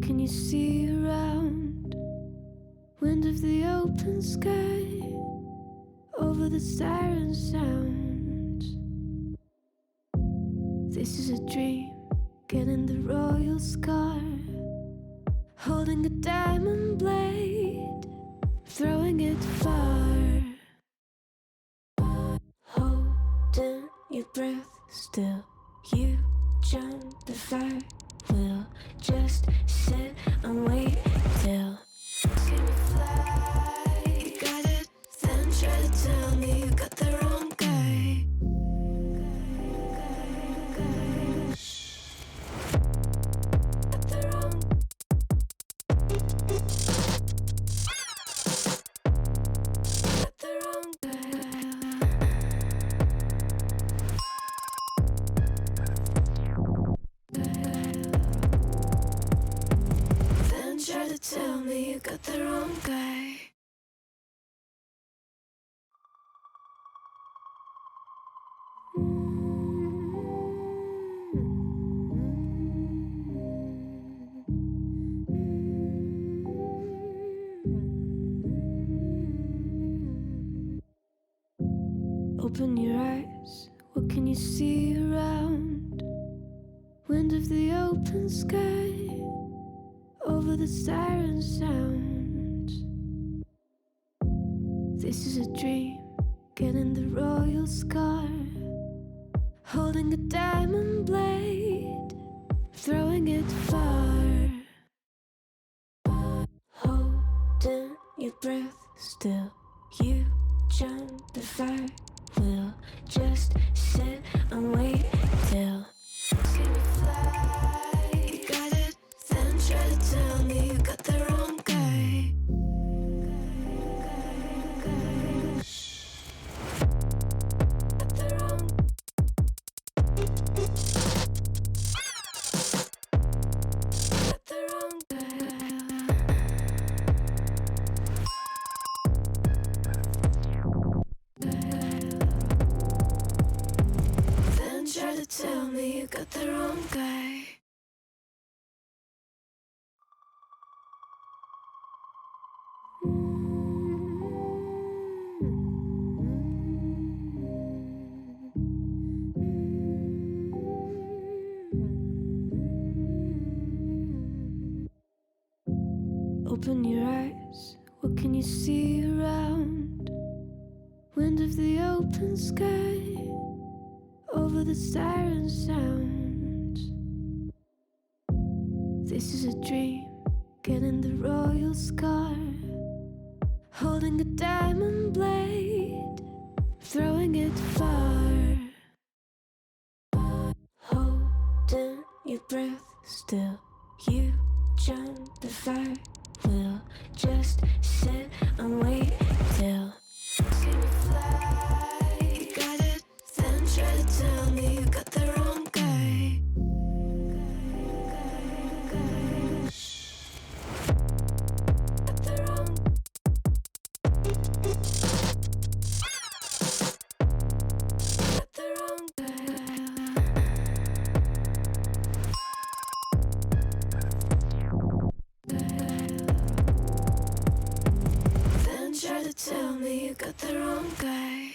can you see around? Wind of the open sky, over the siren sounds. This is a dream, getting the royal scar, holding a diamond blade, throwing it far. Holding your breath still, you jump the fire. We'll just sit and wait till. Can you fly? You got it. Then try to tell me you got the wrong guy. Got the wrong. Got the wrong guy. Then try to tell me you got the wrong guy. Open your eyes, what can you see around? Wind of the open sky, over the siren sounds. This is a dream, getting the royal scar, holding a diamond blade, throwing it far. Holding your breath still, you jump the fire. We'll just sit and wait till. Can you fly? You got it. Then try to tell me you got the wrong guy. Got the wrong. Got the wrong Then try to tell me you got the wrong guy. Open your eyes, what can you see around? Wind of the open sky, over the siren sounds. This is a dream, getting the royal scar, holding a diamond blade, throwing it far. Holding your breath still, you jump the fire. We'll just sit and wait till. Can you fly? You got it. Then try to tell me you got the wrong guy. Got the wrong. Got the wrong Then try to tell me you got the wrong guy.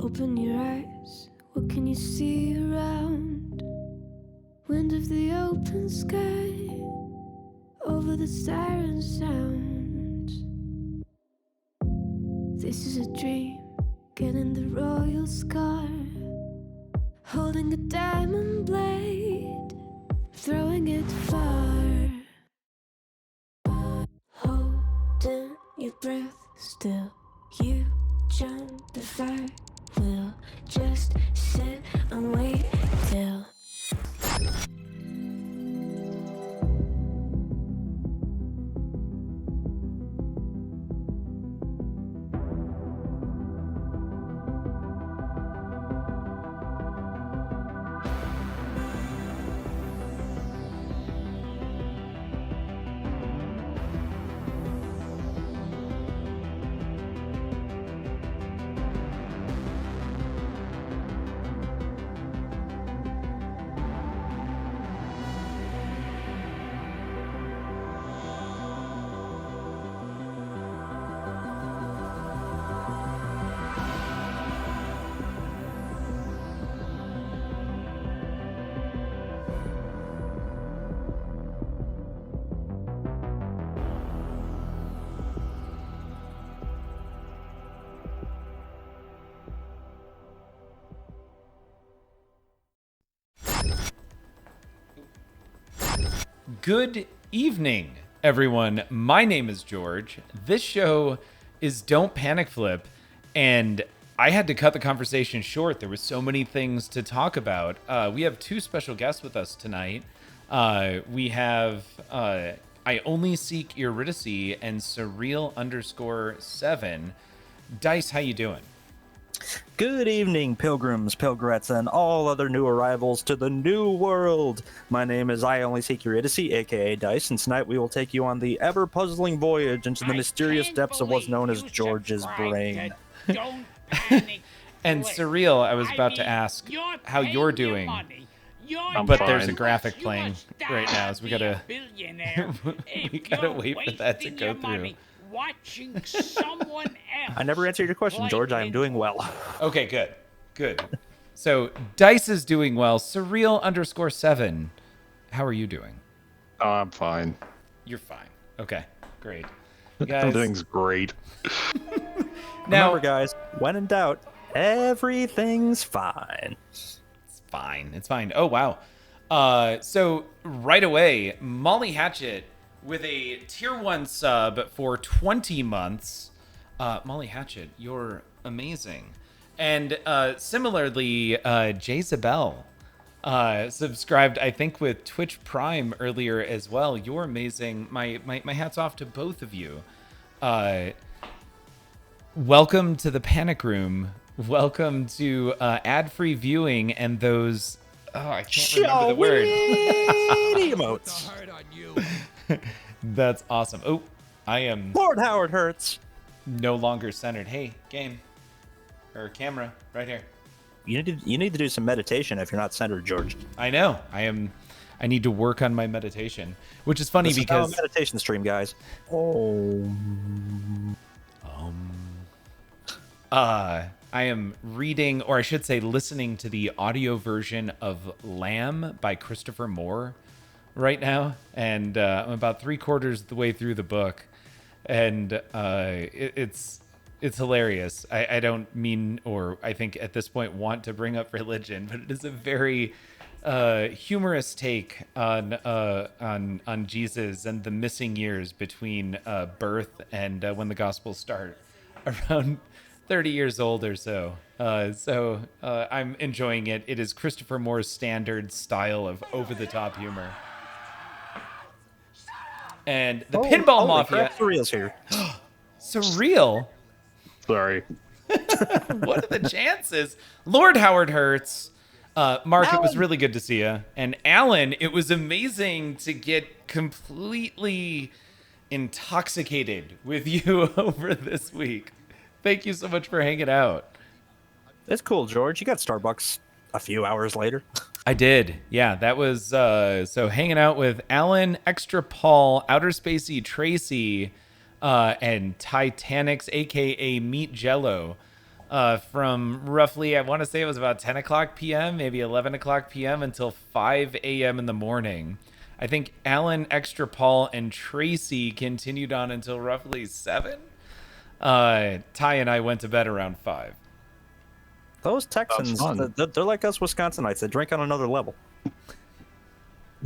Open your eyes, what can you see around? Wind of the open sky, over the siren sounds. This is a dream, getting the royal scar, holding a diamond blade, throwing it far. Holding your breath still, you jump the fire. We'll just sit and wait till. Good evening, everyone. My name is George. This show is Don't Panic Flip, and I had to cut the conversation short. There were so many things to talk about. We have two special guests with us tonight. We have I Only Seek Eurydice and Surreal_7. Dice, how you doing? Good evening, pilgrims, pilgrettes, and all other new arrivals to the new world. My name is I Only Seek Eurydice, aka Dice, and tonight we will take you on the ever-puzzling voyage into the mysterious depths of what's known as George's brain. Don't panic. And Surreal, I was about to ask how you're doing, but there's a graphic playing right now, so we gotta wait for that to go through. Watching someone else. I never answered your question, George. I am doing well. Okay, good. So Dice is doing well. Surreal_7, how are you doing? I'm fine. You're fine. Okay, great. Everything's great. Now, remember, guys, when in doubt, everything's fine. It's fine. Oh, wow. So right away, Molly Hatchet with a tier 1 sub for 20 months. Molly Hatchet, you're amazing. And similarly, Jezebel subscribed, I think, with Twitch Prime earlier as well. You're amazing. My hat's off to both of you. Welcome to the Panic Room. Welcome to ad-free viewing and those... Oh, I can't remember the word. Emotes. That's awesome. Oh, I am... Lord Howard Hurts. No longer centered. Hey, game. Or camera, right here. You need to do some meditation if you're not centered, George. I know. I need to work on my meditation, which is funny because... This is a meditation stream, guys. I am reading, or I should say listening to the audio version of Lamb by Christopher Moore right now, and I'm about 3/4 of the way through the book, and it's hilarious. I don't mean, or I think at this point want to bring up religion, but it is a very humorous take on Jesus and the missing years between birth and when the Gospels start, around 30 years old or so. I'm enjoying it. It is Christopher Moore's standard style of over-the-top humor. And the Pinball Mafia. Surreal's here. Surreal? Sorry. What are the chances? Lord Howard Hurts. Mark, Alan. It was really good to see you. And Alan, it was amazing to get completely intoxicated with you over this week. Thank you so much for hanging out. It's cool, George. You got Starbucks a few hours later. I did. Yeah, that was so hanging out with Alan, Extra Paul, Outer Spacey Tracy, and Titanics, aka Meat Jello, from roughly, I want to say it was about 10 o'clock p.m., maybe 11 o'clock p.m. until 5 a.m. in the morning. I think Alan, Extra Paul, and Tracy continued on until roughly 7. Ty and I went to bed around 5. Those Texans, they're like us Wisconsinites. They drink on another level.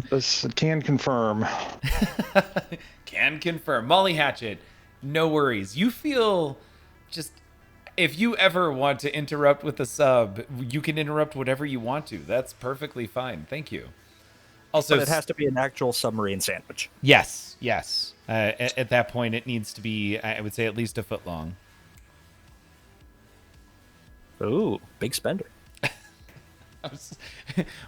This can confirm. Can confirm. Molly Hatchet, no worries. You feel just... If you ever want to interrupt with a sub, you can interrupt whatever you want to. That's perfectly fine. Thank you. Also, but it has to be an actual submarine sandwich. Yes. At that point, it needs to be, I would say, at least a foot long. Ooh, big spender. I was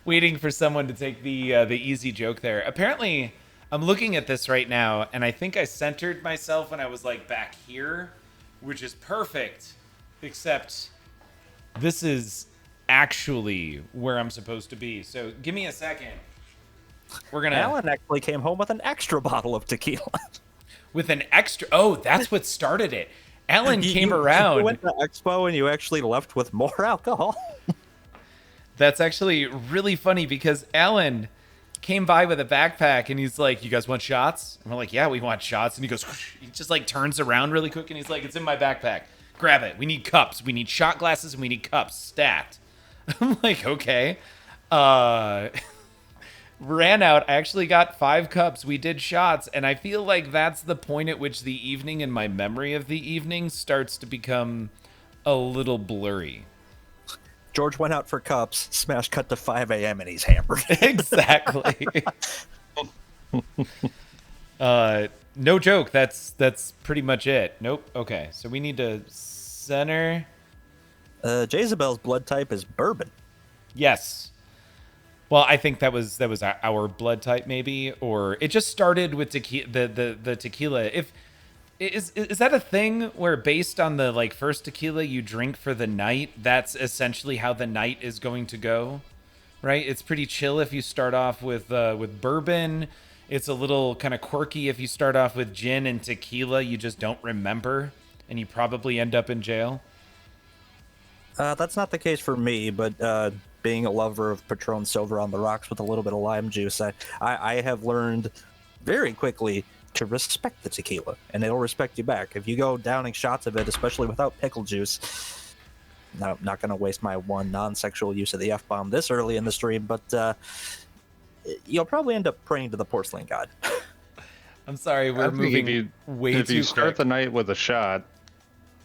waiting for someone to take the easy joke there. Apparently, I'm looking at this right now, and I think I centered myself when I was like back here, which is perfect, except this is actually where I'm supposed to be. So give me a second. We're gonna. Alan actually came home with an extra bottle of tequila. With an extra. Oh, that's what started it. Alan came around. You went to Expo and you actually left with more alcohol. That's actually really funny because Alan came by with a backpack and he's like, "You guys want shots?" And we're like, "Yeah, we want shots." And he goes, he just like turns around really quick and he's like, "It's in my backpack. Grab it. We need cups. We need shot glasses and we need cups. Stat." I'm like, "Okay." ran out. I actually got 5 cups. We did shots, and I feel like that's the point at which the evening and my memory of the evening starts to become a little blurry. George went out for cups, smash cut to 5 a.m. and he's hammered. Exactly. No joke. That's pretty much it. Nope. Okay, so we need to center. Jezebel's blood type is bourbon. Yes. Well, I think that was our blood type, maybe, or it just started with the tequila. If is that a thing where based on the like first tequila you drink for the night, that's essentially how the night is going to go, right? It's pretty chill if you start off with bourbon. It's a little kind of quirky if you start off with gin and tequila. You just don't remember, and you probably end up in jail. That's not the case for me, but being a lover of Patron Silver on the rocks with a little bit of lime juice, I have learned very quickly to respect the tequila, and it'll respect you back. If you go downing shots of it, especially without pickle juice, now I'm not going to waste my one non-sexual use of the F-bomb this early in the stream, but you'll probably end up praying to the porcelain god. I'm sorry, we're I think moving way too if you start quick. the night with a shot,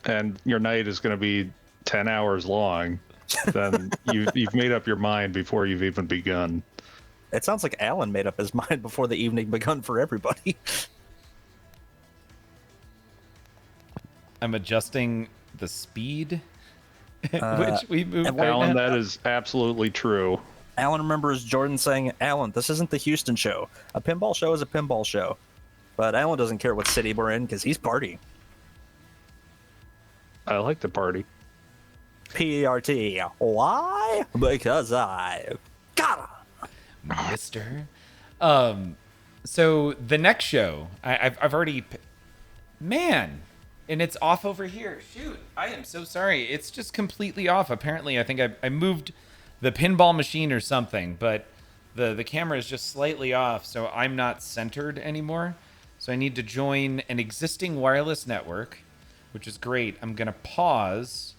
and your night is going to be 10 hours long, then you've made up your mind before you've even begun. It sounds like Alan made up his mind before the evening begun for everybody. I'm adjusting the speed which we moved right Alan, now. that is absolutely true. Alan remembers Jordan saying, Alan, this isn't the Houston show. A pinball show is a pinball show. But Alan doesn't care what city we're in because he's partying. I like the party. P-E-R-T. Why? Because I gotta. Mister. So the next show, I've already, man, and it's off over here. Shoot, I am so sorry. It's just completely off. Apparently, I think I moved the pinball machine or something, but the camera is just slightly off, so I'm not centered anymore. So I need to join an existing wireless network, which is great. I'm gonna pause.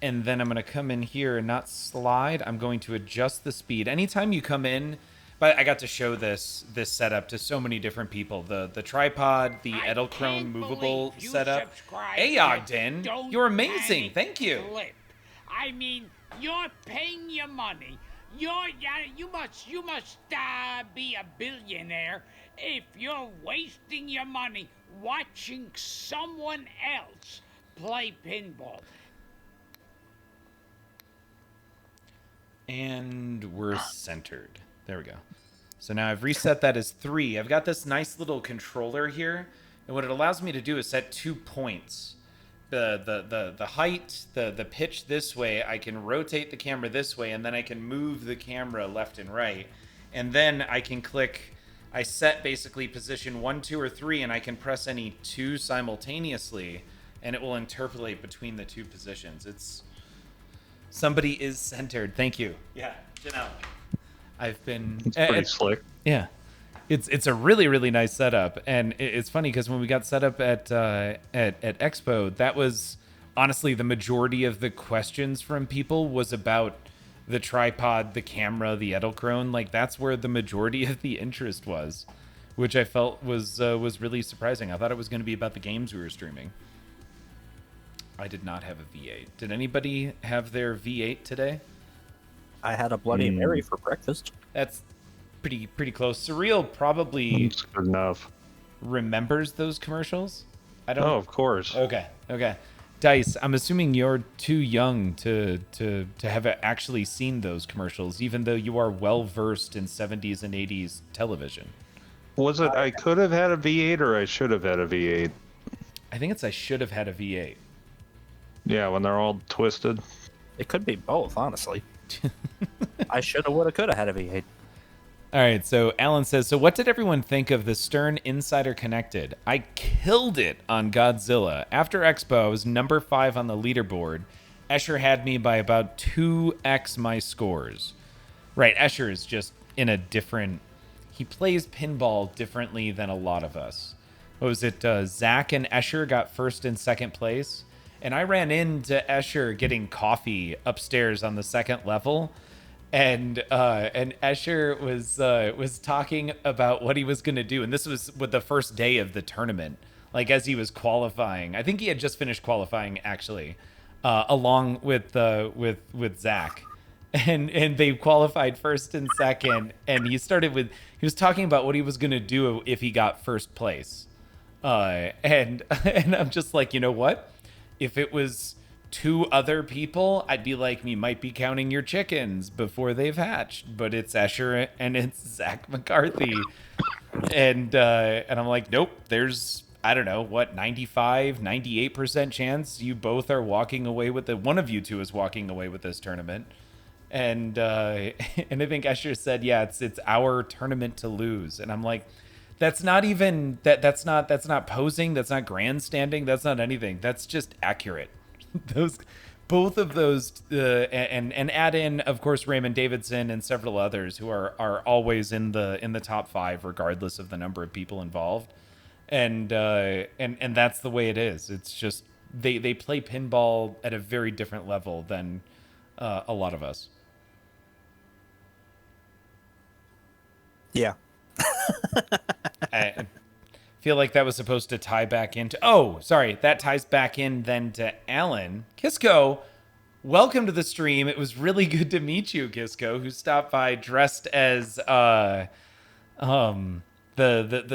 And then I'm going to come in here and not slide. I'm going to adjust the speed. Anytime you come in, but I got to show this setup to so many different people. The tripod, the I Edelkrone can't movable believe you setup. subscribed Hey, to Ogden, Don't you're amazing. Panic Thank you. Flip. I mean, you're paying your money. You must be a billionaire if you're wasting your money watching someone else play pinball. And we're centered. There we go. So now I've reset that as 3. I've got this nice little controller here. And what it allows me to do is set 2 points. The height, the pitch this way. I can rotate the camera this way, and then I can move the camera left and right. And then I can click, I set basically position 1, 2, or 3, and I can press any 2 simultaneously, and it will interpolate between the 2 positions. Somebody is centered. Thank you. Yeah, Janelle. I've been. It's pretty slick. Yeah, it's a really, really nice setup, and it's funny because when we got set up at Expo, that was honestly the majority of the questions from people was about the tripod, the camera, the Edelkrone. Like that's where the majority of the interest was, which I felt was really surprising. I thought it was going to be about the games we were streaming. I did not have a V8. Did anybody have their V8 today? I had a Bloody Mary for breakfast. That's pretty close. Surreal probably It's good enough. remembers those commercials. I don't. Oh, of course. Okay. Dice, I'm assuming you're too young to have actually seen those commercials, even though you are well versed in 70s and 80s television. Was it I could have had a V8 or I should have had a V8? I think it's I should have had a V8. Yeah, when they're all twisted. It could be both, honestly. I shoulda, woulda, coulda had a V8. All right, so Alan says, so what did everyone think of the Stern Insider Connected? I killed it on Godzilla. After Expo, I was number 5 on the leaderboard. Escher had me by about 2x my scores. Right, Escher is just in a different... He plays pinball differently than a lot of us. What was it? Zach and Escher got first and second place. And I ran into Escher getting coffee upstairs on the second level. and Escher was talking about what he was going to do, and this was with the first day of the tournament, like as he was qualifying. I think he had just finished qualifying actually, along with Zach, and they qualified first and second, and he was talking about what he was going to do if he got first place, and I'm just like, you know what, if it was two other people, I'd be like, you might be counting your chickens before they've hatched, but it's Escher and it's Zach McCarthy, and I'm like, nope, there's, I don't know, what, 98% chance you both are walking away with one of you two is walking away with this tournament. And and I think Escher said, yeah, it's our tournament to lose. And I'm like, that's not even that's not posing, that's not grandstanding, that's not anything. That's just accurate. Both of those, and add in, of course, Raymond Davidson and several others who are always in the top 5 regardless of the number of people involved. And that's the way it is. It's just they play pinball at a very different level than a lot of us. Yeah. I feel like that was supposed to tie back into... Oh, sorry. That ties back in then to Alan. Kisco, welcome to the stream. It was really good to meet you, Kisco, who stopped by dressed as the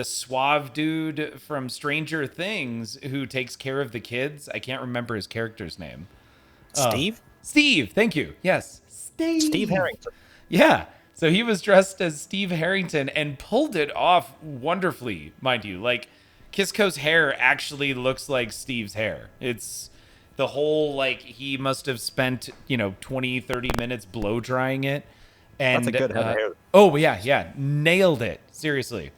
suave dude from Stranger Things who takes care of the kids. I can't remember his character's name. Steve? Steve, thank you. Yes. Steve Harrington. Yeah. So he was dressed as Steve Harrington and pulled it off wonderfully, mind you. Like, Kisco's hair actually looks like Steve's hair. It's the whole, like, he must have spent, 20, 30 minutes blow drying it. And, That's a good head of hair. Oh, yeah. Nailed it. Seriously.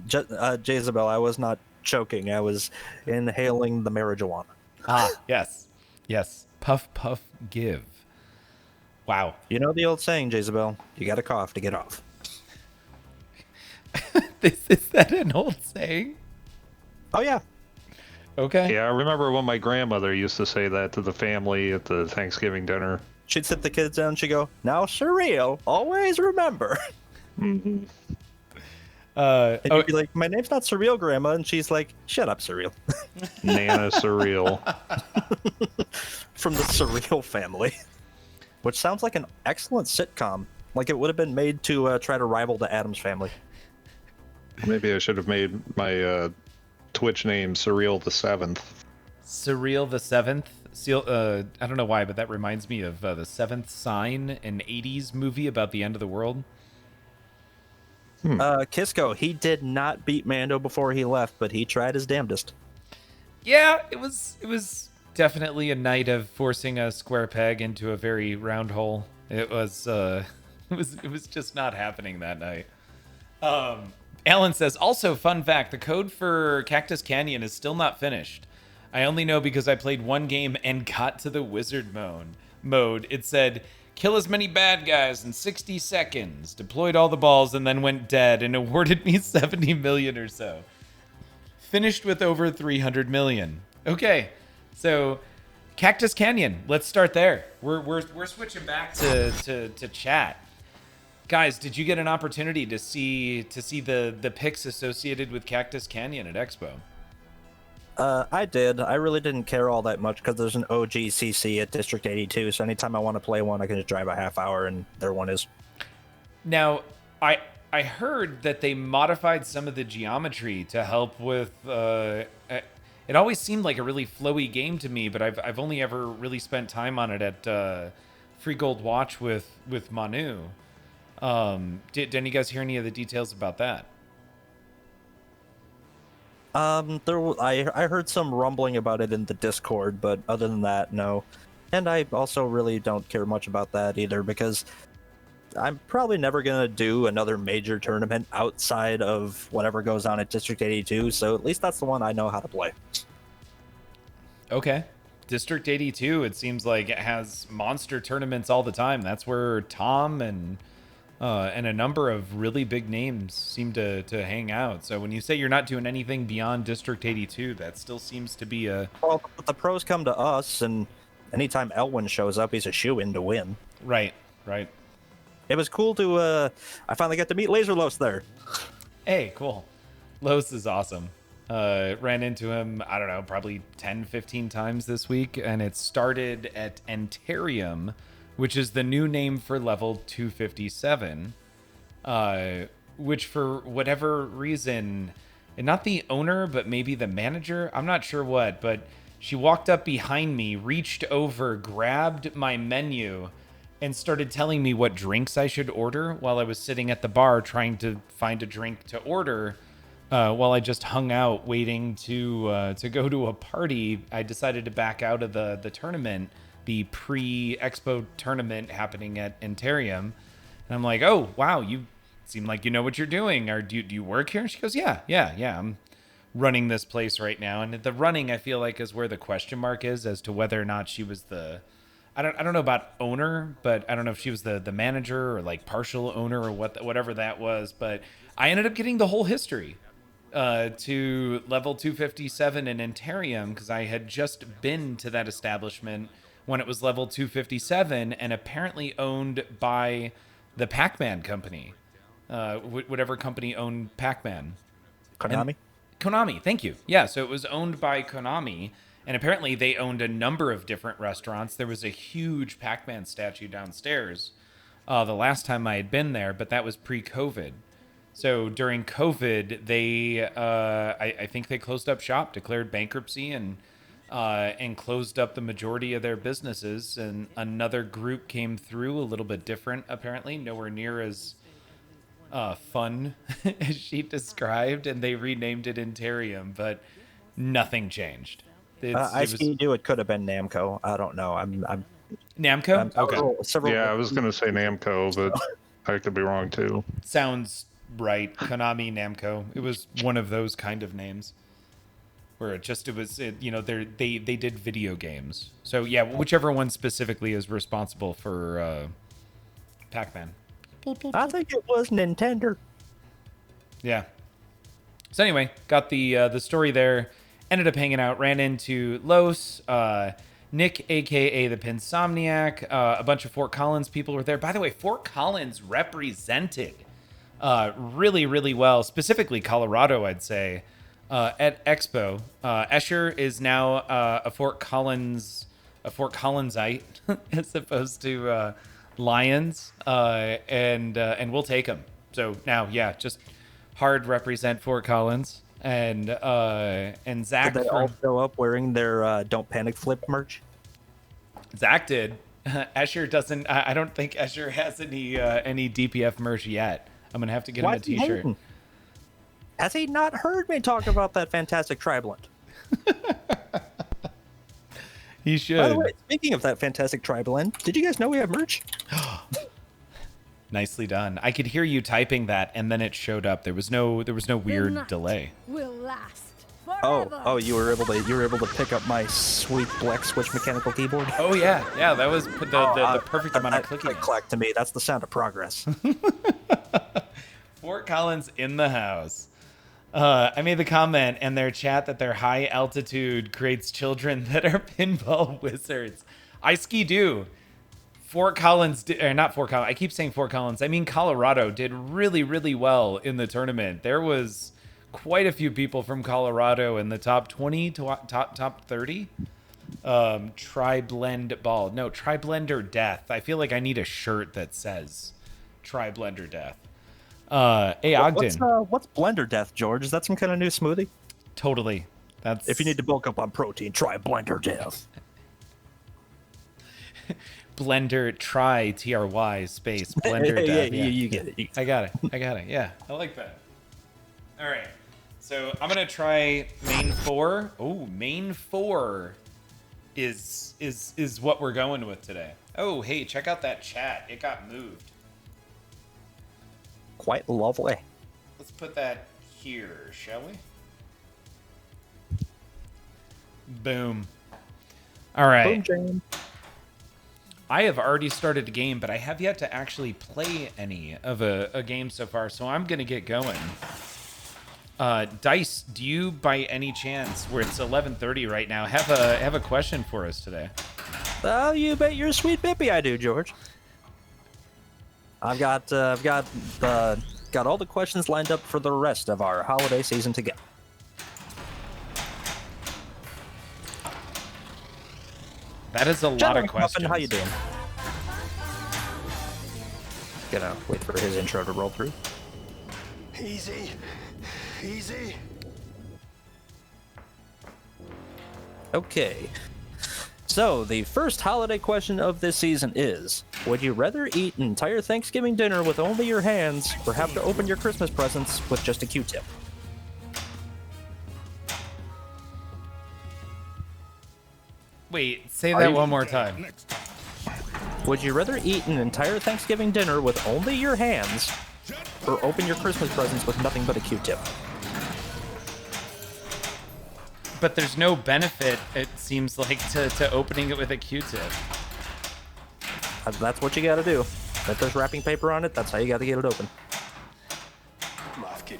Jezebel, I was not choking. I was inhaling the marijuana. Ah, yes. Puff, puff, give. Wow. You know the old saying, Jezebel, you gotta cough to get off. Is that an old saying? Oh, yeah. Okay. Yeah, I remember when my grandmother used to say that to the family at the Thanksgiving dinner. She'd sit the kids down and she'd go, now, surreal, always remember. Mm-hmm. And you'd be like, my name's not Surreal, Grandma. And she's like, shut up, Surreal. Nana Surreal. From the Surreal family. Which sounds like an excellent sitcom. Like it would have been made to try to rival the Addams Family. Maybe I should have made my Twitch name Surreal the 7th. Surreal the 7th? I don't know why, but that reminds me of The Seventh Sign, an 80s movie about the end of the world. Kisco, he did not beat Mando before he left, but he tried his damnedest. Yeah, it was definitely a night of forcing a square peg into a very round hole. It was just not happening that night. Alan says, also, fun fact, the code for Cactus Canyon is still not finished. I only know because I played one game and got to the wizard mode. It said, kill as many bad guys in 60 seconds, deployed all the balls, and then went dead, and awarded me 70 million or so. Finished with over 300 million. Okay. So, Cactus Canyon. Let's start there. We're switching back to chat. Guys, did you get an opportunity to see the pics associated with Cactus Canyon at Expo? I did. I really didn't care all that much because there's an OGCC at District 82. So anytime I want to play one, I can just drive a half hour and there one is. Now, I heard that they modified some of the geometry to help with. It always seemed like a really flowy game to me, but I've only ever really spent time on it at Free Gold Watch with Manu. Did any of you guys hear any of the details about that? I heard some rumbling about it in the Discord, but other than that, no. And I also really don't care much about that either because I'm probably never gonna do another major tournament outside of whatever goes on at District 82. So at least that's the one I know how to play. Okay. District 82, it seems like it has monster tournaments all the time. That's where Tom and a number of really big names seem to hang out. So when you say you're not doing anything beyond District 82, that still seems to be a... Well, the pros come to us, and anytime Elwin shows up, he's a shoo-in to win. Right. right? It was cool to. I finally got to meet Laserlos there. Hey, cool. Los is awesome. Ran into him, I don't know, probably 10, 15 times this week, and it started at Entarium, which is the new name for level 257, which for whatever reason, and not the owner, but maybe the manager, I'm not sure what, but she walked up behind me, reached over, grabbed my menu, and started telling me what drinks I should order while I was sitting at the bar trying to find a drink to order. While I just hung out waiting to go to a party, I decided to back out of the tournament, the pre-expo tournament happening at Entarium. And I'm like, oh, wow, you seem like you know what you're doing. Or do you work here? And she goes, yeah, I'm running this place right now. And the running, I feel like, is where the question mark is as to whether or not she was the... I don't know about owner, but I don't know if she was the manager or like partial owner or whatever that was. But I ended up getting the whole history to level 257 in Entarium because I had just been to that establishment when it was level 257 and apparently owned by the Pac-Man company, whatever company owned Pac-Man. Konami? Konami, thank you. Yeah, so it was owned by Konami. And apparently they owned a number of different restaurants. There was a huge Pac-Man statue downstairs the last time I had been there, but that was pre-COVID. So during COVID, they, I think they closed up shop, declared bankruptcy, and closed up the majority of their businesses. And another group came through, a little bit different, apparently, nowhere near as fun as she described, and they renamed it Entarium, but nothing changed. I knew it could have been Namco. I don't know. I'm Namco? Okay. Yeah, I was going to say Namco, but I could be wrong too. Sounds right. Konami, Namco. It was one of those kind of names where they did video games. So yeah, whichever one specifically is responsible for Pac-Man. I think it was Nintendo. Yeah. So anyway, got the story there. Ended up hanging out, ran into Los, Nick, a.k.a. the Pinsomniac, a bunch of Fort Collins people were there. By the way, Fort Collins represented really, really well, specifically Colorado, I'd say, at Expo. Escher is now a Fort Collinsite as opposed to Lions, and we'll take them. So now, yeah, just hard represent Fort Collins. And Zach... Did they all show up wearing their Don't Panic Flip merch? Zach did. Escher doesn't... I don't think Escher has any DPF merch yet. I'm going to have to get him a t-shirt. Has he not heard me talk about that fantastic tri-blend? He should. By the way, speaking of that fantastic tri-blend, did you guys know we have merch? Nicely done. I could hear you typing that, and then it showed up. There was no weird delay. Will last Oh, you were able to pick up my sweet Black Switch mechanical keyboard. Oh yeah, that was the perfect amount of clicking. Click to me. That's the sound of progress. Fort Collins in the house. I made the comment in their chat that their high altitude creates children that are pinball wizards. I ski-doo. Fort Collins, not Fort Collins. I keep saying Fort Collins. I mean Colorado did really, really well in the tournament. There was quite a few people from Colorado in the top 20 to top 30. Tri-blend ball. No, Tri-blender death. I feel like I need a shirt that says Tri-blender death. Hey Ogden. What's blender death, George? Is that some kind of new smoothie? Totally. That's if you need to bulk up on protein, try blender death. Blender try TRY space blender death. Yeah. You get it. I got it. Yeah, I like that. All right, so I'm gonna try main 4. Oh, main 4 is what we're going with today. Oh, hey, check out that chat. It got moved. Quite lovely. Let's put that here, shall we? Boom. All right. Boom jam. I have already started a game, but I have yet to actually play any of a game so far, so I'm going to get going. Dice, do you, by any chance, where it's 11:30 right now, have a question for us today? Oh, you bet your sweet bippy I do, George. got all the questions lined up for the rest of our holiday season to go. That is a lot of questions. How you doing? Gonna wait for his intro to roll through. Easy. Easy. Okay. So, the first holiday question of this season is, would you rather eat an entire Thanksgiving dinner with only your hands, or have to open your Christmas presents with just a Q-tip? Wait, say that one more time. Would you rather eat an entire Thanksgiving dinner with only your hands, or open your Christmas presents with nothing but a Q-tip? But there's no benefit, it seems like, to opening it with a Q-tip. That's what you gotta do. If there's wrapping paper on it, that's how you gotta get it open.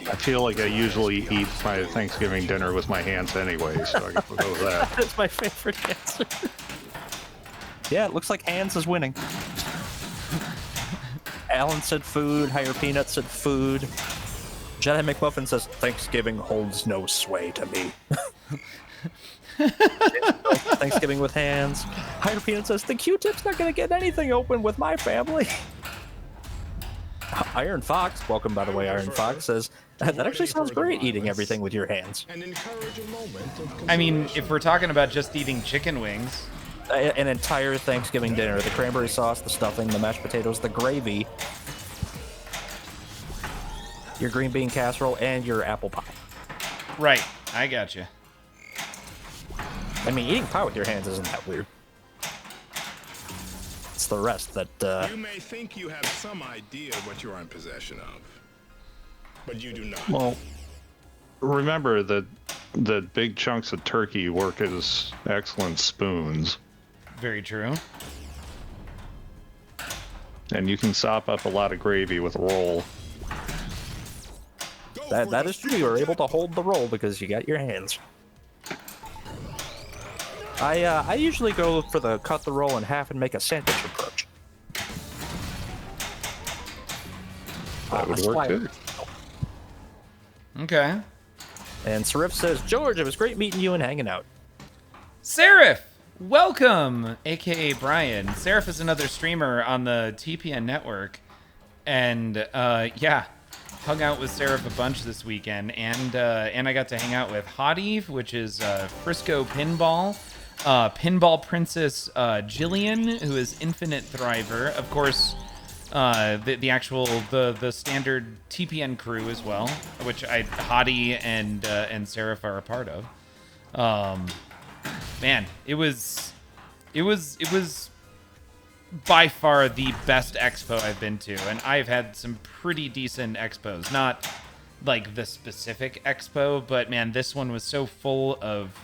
I feel like I usually eat my Thanksgiving dinner with my hands anyway, so I guess we'll go with that. That's my favorite answer. Yeah, it looks like hands is winning. Alan said food, Higher Peanut said food. Jedi McMuffin says, Thanksgiving holds no sway to me. Thanksgiving with hands. Higher Peanut says, the Q-tip's not going to get anything open with my family. Iron Fox, welcome by the way, Iron Fox, says, that actually sounds great, eating everything with your hands. I mean, if we're talking about just eating chicken wings... An entire Thanksgiving dinner, the cranberry sauce, the stuffing, the mashed potatoes, the gravy, your green bean casserole, and your apple pie. Right, I got you. I mean, eating pie with your hands isn't that weird. It's the rest that, You may think you have some idea what you are in possession of, but you do not. Well, remember that big chunks of turkey work as excellent spoons. Very true. And you can sop up a lot of gravy with a roll. that is true. You're able to hold the roll because you got your hands. I usually go for the cut the roll in half and make a sandwich approach. That would work too. Okay. And Serif says, George, it was great meeting you and hanging out. Serif, welcome, aka Brian. Serif is another streamer on the TPN network, and yeah, hung out with Serif a bunch this weekend, and I got to hang out with Hot Eve, which is Frisco Pinball, Pinball Princess Jillian, who is Infinite Thriver, of course. The actual the standard TPN crew as well, which Hottie and Seraph are a part of. Man, it was by far the best expo I've been to, and I've had some pretty decent expos. Not like the specific expo, but man, this one was so full of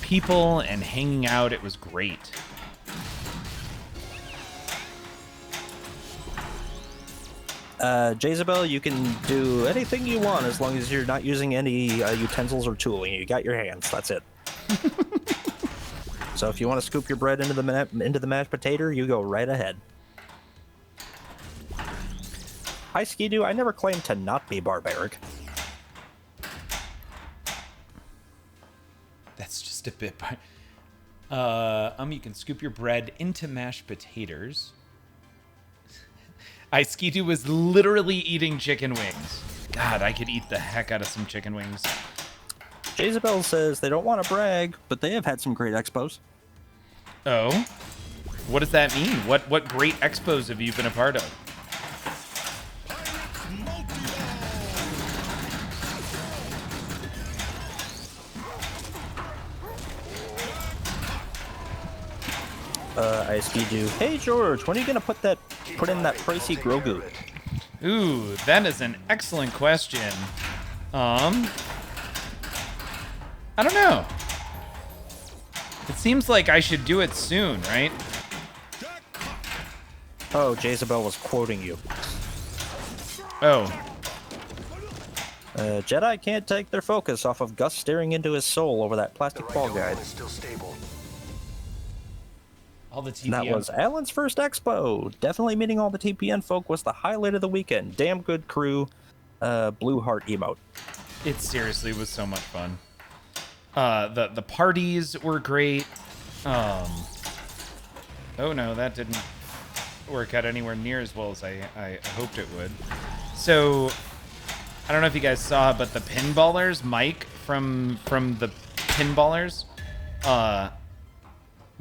people and hanging out. It was great. Jezebel, you can do anything you want as long as you're not using any utensils or tooling. You got your hands. That's it. So if you want to scoop your bread into the mashed potato, you go right ahead. Hi, Skidoo. I never claimed to not be barbaric. That's just a bit. You can scoop your bread into mashed potatoes. Skidoo was literally eating chicken wings. God, I could eat the heck out of some chicken wings. Jezebel says they don't want to brag, but they have had some great expos. Oh? What does that mean? What great expos have you been a part of? I Skidoo. Hey George, when are you gonna put in that pricey Grogu? Ooh, that is an excellent question. I don't know. It seems like I should do it soon, right? Oh, Jezebel was quoting you. Oh. Jedi can't take their focus off of Gus staring into his soul over that plastic ball guide. All the TPM. And that was Alan's first expo. Definitely meeting all the TPN folk was the highlight of the weekend. Damn good crew. Blue heart emote. It seriously was so much fun. The parties were great. Oh no, that didn't work out anywhere near as well as I hoped it would. So I don't know if you guys saw, but the Pinballers, Mike from the Pinballers,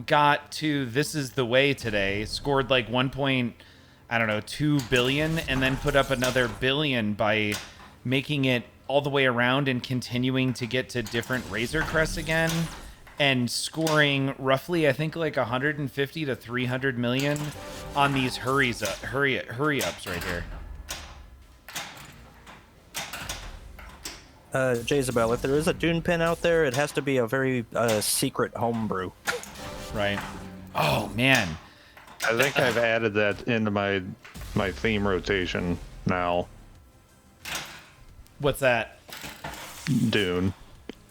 got to This Is the Way today, scored like 2 billion, and then put up another billion by making it all the way around and continuing to get to different Razor Crests again, and scoring roughly, I think, like 150 to 300 million on these hurry ups right here. Jezebel, if there is a Dune pin out there, it has to be a very secret homebrew. Right. Oh man. I think I've added that into my theme rotation now. What's that? Dune.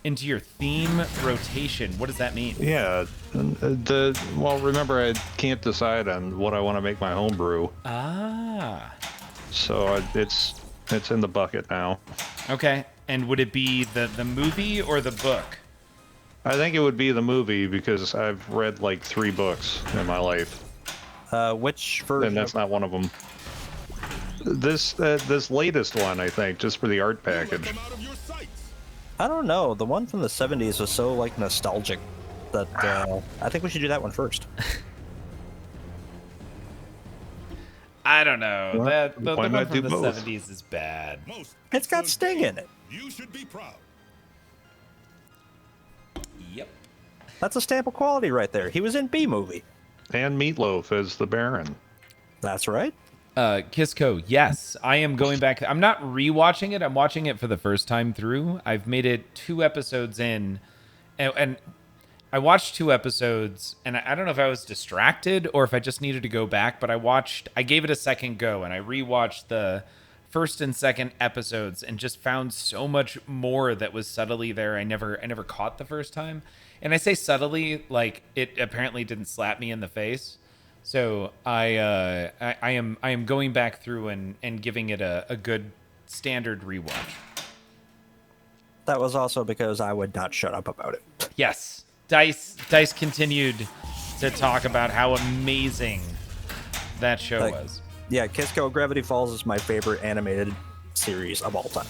Into your theme rotation. What does that mean? Yeah. Well, remember, I can't decide on what I want to make my homebrew. Ah. So it's in the bucket now. Okay. And would it be the movie or the book? I think it would be the movie because I've read like 3 books in my life. Which version? And that's not one of them. This latest one, I think, just for the art package. I don't know. The one from the 70s was so like nostalgic that I think we should do that one first. I don't know. What? The Why one not from do the both? 70s is bad. It's got Sting in it. You should be proud. Yep. That's a stamp of quality right there. He was in B-Movie. And Meatloaf as the Baron. That's right. Kisco, yes, I am going back. I'm not rewatching it. I'm watching it for the first time through. I've made it 2 episodes in, and I watched 2 episodes, and I don't know if I was distracted or if I just needed to go back, but I gave it a second go, and I rewatched the first and second episodes and just found so much more that was subtly there I never caught the first time. And I say subtly, like it apparently didn't slap me in the face. So I am going back through and giving it a good standard rewatch. That was also because I would not shut up about it. Yes, Dice continued to talk about how amazing that show was. Yeah, Kisco Gravity Falls is my favorite animated series of all time.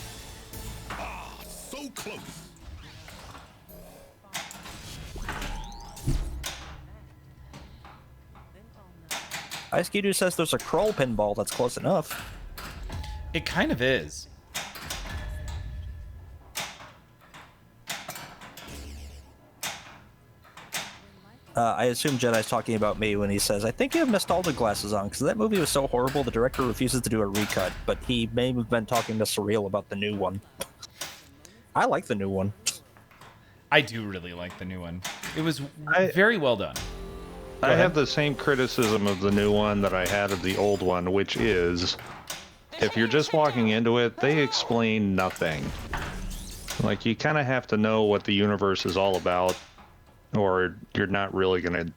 Ah, so close. Ice Skidu says there's a Kroll pinball that's close enough. It kind of is. I assume Jedi's talking about me when he says, I think you have nostalgia glasses on, because that movie was so horrible the director refuses to do a recut, but he may have been talking to Surreal about the new one. I like the new one. I do really like the new one. It was very well done. I have the same criticism of the new one that I had of the old one, which is, if you're just walking into it, they explain nothing. Like, you kind of have to know what the universe is all about, or you're not really going to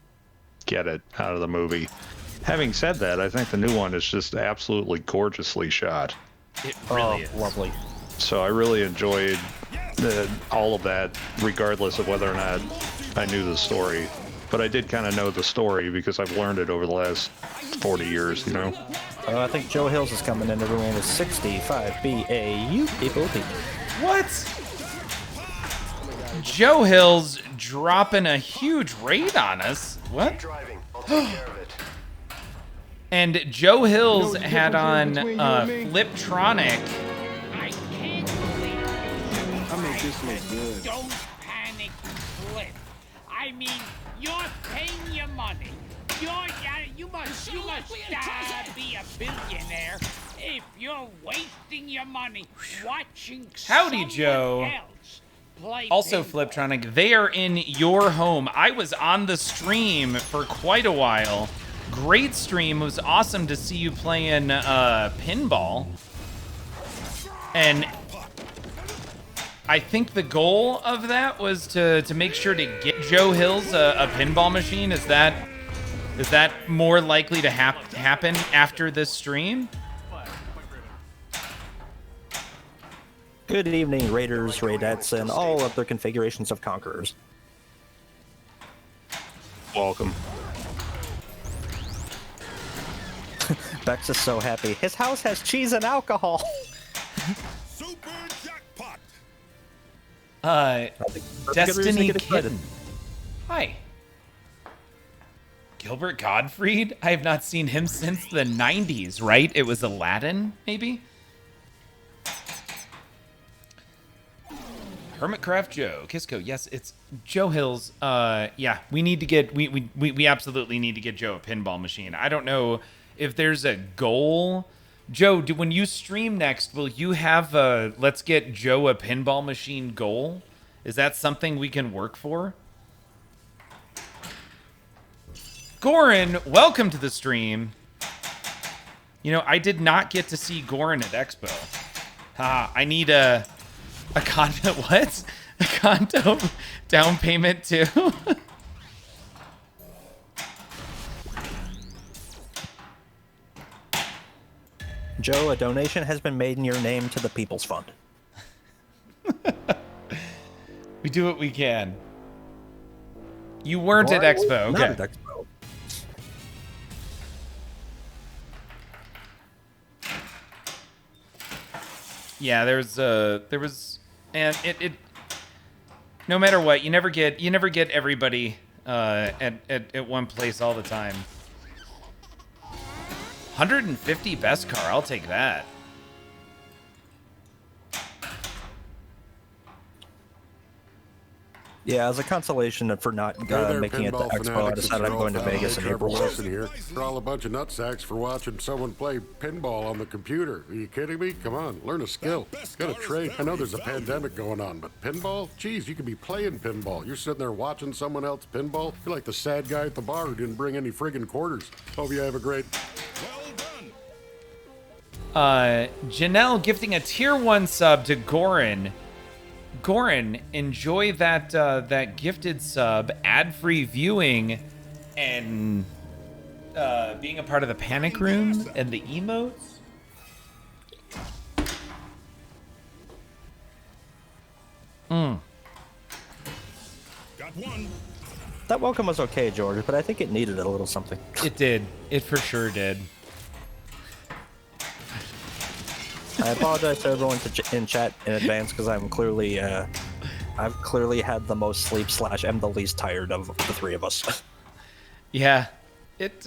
get it out of the movie. Having said that, I think the new one is just absolutely gorgeously shot. It really is. Lovely. So I really enjoyed all of that, regardless of whether or not I knew the story. But I did kind of know the story because I've learned it over the last 40 years, you know? I think Joe Hills is coming in. Everyone with 65 BAU people. What? Joe Hill's dropping a huge raid on us. What? And Joe Hills had on Fliptronic. I can't believe it. I make this look good. Don't panic, Flip. I mean, you're paying your money. You must be a billionaire if you're wasting your money watching Howdy, someone Joe. else play Also, pinball. Fliptronic, they are in your home. I was on the stream for quite a while. Great stream. It was awesome to see you playing pinball. And I think the goal of that was to make sure to get Joe Hills a pinball machine. Is that Is that more likely to happen after this stream? Good evening, Raiders, Raidettes, and all of their configurations of Conquerors. Welcome. Bex is so happy. His house has cheese and alcohol. Super jackpot. Destiny Kitten. Hi. Gilbert Gottfried? I have not seen him since the 90s, right? It was Aladdin, maybe? Hermitcraft Joe. Kisco, yes, it's Joe Hills. Yeah, we need to get, we absolutely need to get Joe a pinball machine. I don't know if there's a goal. Joe, when you stream next, will you have a let's get Joe a pinball machine goal? Is that something we can work for? Goran, welcome to the stream. You know, I did not get to see Goran at Expo. I need a condo, what? A condo down payment too? Joe, a donation has been made in your name to the People's Fund. We do what we can. You weren't at Expo, okay. Not at Expo. Yeah, there was, and it. No matter what, you never get everybody at one place all the time. 150 best car, I'll take that. Yeah, as a consolation for not making it to Expo, I decided I'm going to Vegas in April. Here. We're all a bunch of nutsacks for watching someone play pinball on the computer. Are you kidding me? Come on, learn a skill. Got to train. I know there's a pandemic going on, but pinball? Geez, you could be playing pinball. You're sitting there watching someone else pinball. You're like the sad guy at the bar who didn't bring any friggin' quarters. Hope you have a great... Janelle gifting a tier 1 sub to Goran. Goran, enjoy that that gifted sub, ad-free viewing, and being a part of the panic room and the emotes. Got one. That welcome was okay, George, but I think it needed a little something. It did. It for sure did. I apologize to everyone in chat in advance because I'm clearly, I've clearly had the most sleep / am the least tired of the three of us. Yeah, it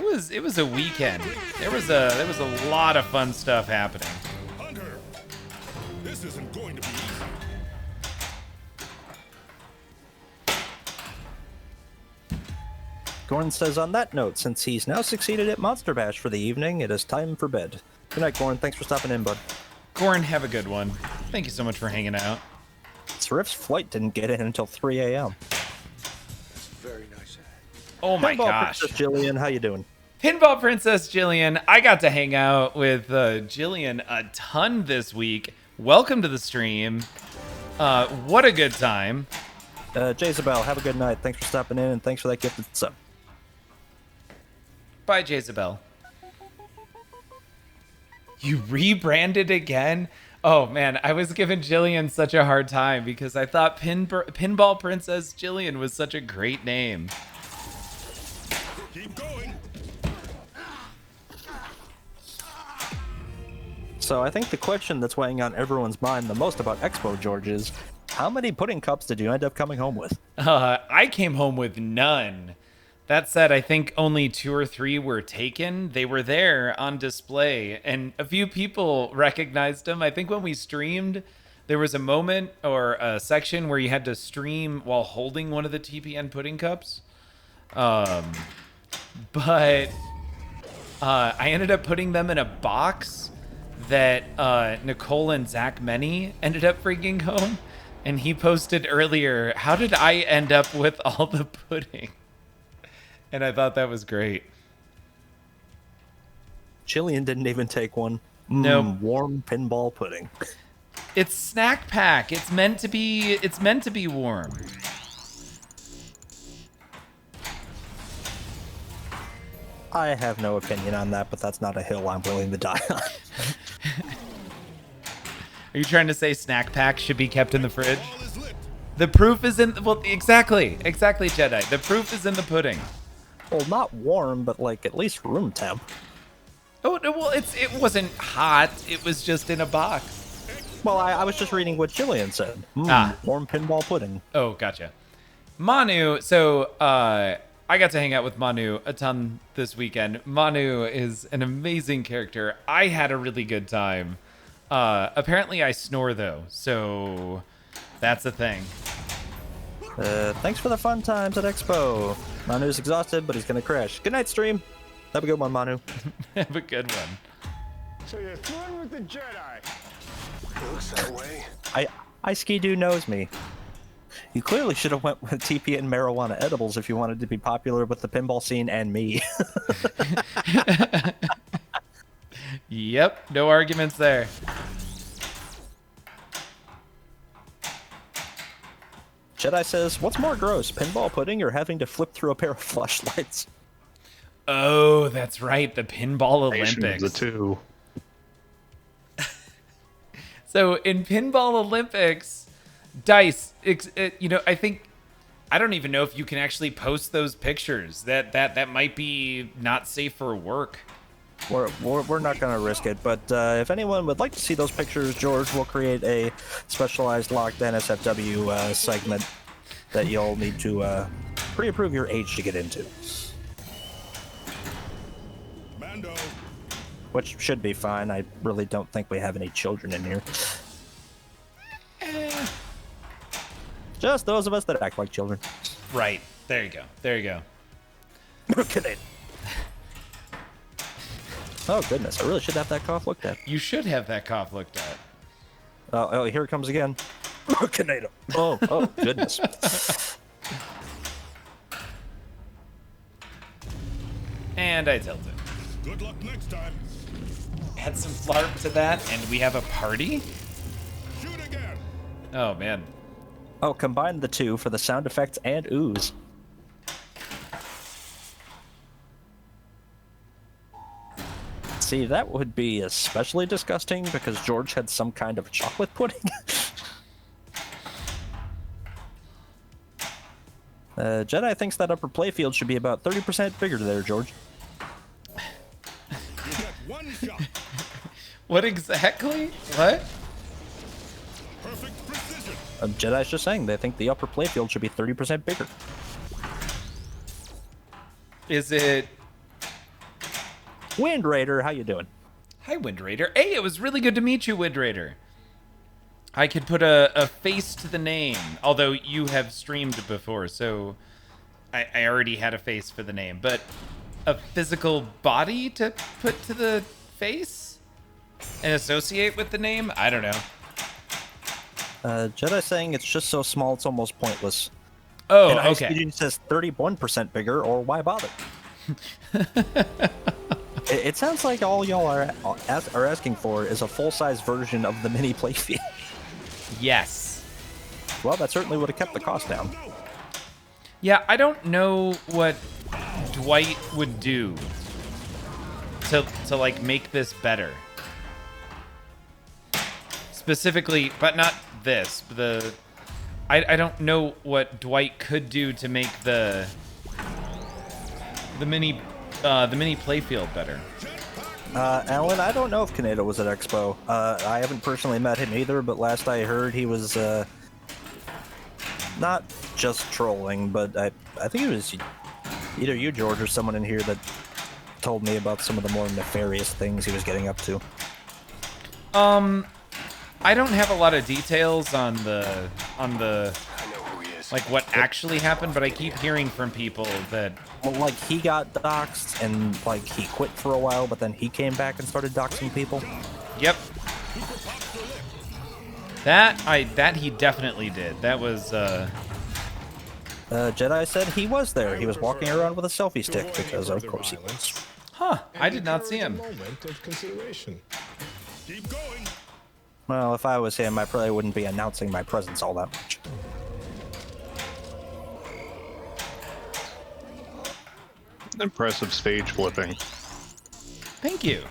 was a weekend. There was a lot of fun stuff happening. Hunter, this isn't going to be easy. Gordon says, on that note, since he's now succeeded at Monster Bash for the evening, it is time for bed. Good night, Goran. Thanks for stopping in, bud. Goran, have a good one. Thank you so much for hanging out. Swift's flight didn't get in until 3 a.m. Very nice. Oh my Pinball gosh. Princess Jillian, how you doing? Pinball Princess Jillian. I got to hang out with Jillian a ton this week. Welcome to the stream. What a good time. Jezebel, have a good night. Thanks for stopping in, and thanks for that gifted sub. Bye, Jezebel. You rebranded again? Oh man, I was giving Jillian such a hard time because I thought Pinball Princess Jillian was such a great name. Keep going. So I think the question that's weighing on everyone's mind the most about Expo, George, is how many pudding cups did you end up coming home with? I came home with none. That said, I think only 2 or 3 were taken. They were there on display, and a few people recognized them. I think when we streamed, there was a moment or a section where you had to stream while holding one of the TPN pudding cups. But I ended up putting them in a box that Nicole and Zach Meny ended up bringing home. And he posted earlier, how did I end up with all the pudding? And I thought that was great. Jillian didn't even take one. No. Warm pinball pudding. It's snack pack. It's meant to be warm. I have no opinion on that, but that's not a hill I'm willing to die on. Are you trying to say snack packs should be kept in the fridge? The proof is in. Well, exactly, Jedi. The proof is in the pudding. Well, not warm, but like at least room temp. Oh no, well, it wasn't hot. It was just in a box. Well, I was just reading what Jillian said. Warm pinball pudding. Oh, gotcha. Manu. So I got to hang out with Manu a ton this weekend. Manu is an amazing character. I had a really good time. Apparently, I snore though, so that's a thing. Thanks for the fun times at Expo. Manu's exhausted, but he's gonna crash. Good night, stream. Have a good one, Manu. Have a good one. So you're through with the Jedi. Looks that way. Ski-Doo knows me. You clearly should have went with TP and marijuana edibles if you wanted to be popular with the pinball scene and me. Yep, no arguments there. Jedi says, what's more gross, pinball pudding or having to flip through a pair of flashlights? Oh, that's right, the Pinball Olympics. The two. So in Pinball Olympics, Dice, I think, I don't even know if you can actually post those pictures. That might be not safe for work. We're not going to risk it, but if anyone would like to see those pictures, George will create a specialized locked NSFW segment that you'll need to pre-approve your age to get into. Mando. Which should be fine. I really don't think we have any children in here. Just those of us that act like children. Right. There you go. There you go. Okay. Oh, goodness. I really should have that cough looked at. You should have that cough looked at. Oh, here it comes again. Canado. Oh, goodness. And I tilted. Good luck next time. Add some flarp to that, and we have a party? Shoot again. Oh, man. Oh, combine the two for the sound effects and ooze. See, that would be especially disgusting because George had some kind of chocolate pudding. Jedi thinks that upper playfield should be about 30% bigger there, George. You get one shot. What exactly? What? Perfect precision. Jedi's just saying they think the upper playfield should be 30% bigger. Is it... Wind Raider, how you doing? Hi, Wind Raider. Hey, it was really good to meet you, Wind Raider. I could put a face to the name, although you have streamed before, so I already had a face for the name. But a physical body to put to the face and associate with the name? I don't know. Jedi's saying it's just so small it's almost pointless. Oh, and okay. ICG says 31% bigger, or why bother? It sounds like all y'all are asking for is a full-size version of the mini playfield. Yes. Well, that certainly would have kept the cost down. Yeah, I don't know what Dwight would do to like make this better. Specifically, but not this. I don't know what Dwight could do to make the mini playfield better. Alan, I don't know if Kaneda was at Expo. I haven't personally met him either, but last I heard he was not just trolling, but I think it was either you, George, or someone in here that told me about some of the more nefarious things he was getting up to. I don't have a lot of details on the like what actually happened, but I keep hearing from people that Well, like, he got doxxed, and, like, he quit for a while, but then he came back and started doxing people. Yep. That he definitely did. That was Jedi said he was there. He was walking around with a selfie stick, because of course he was. Huh, I did not see him. Moment of consideration. Keep going. Well, if I was him, I probably wouldn't be announcing my presence all that much. Impressive stage flipping. Thank you.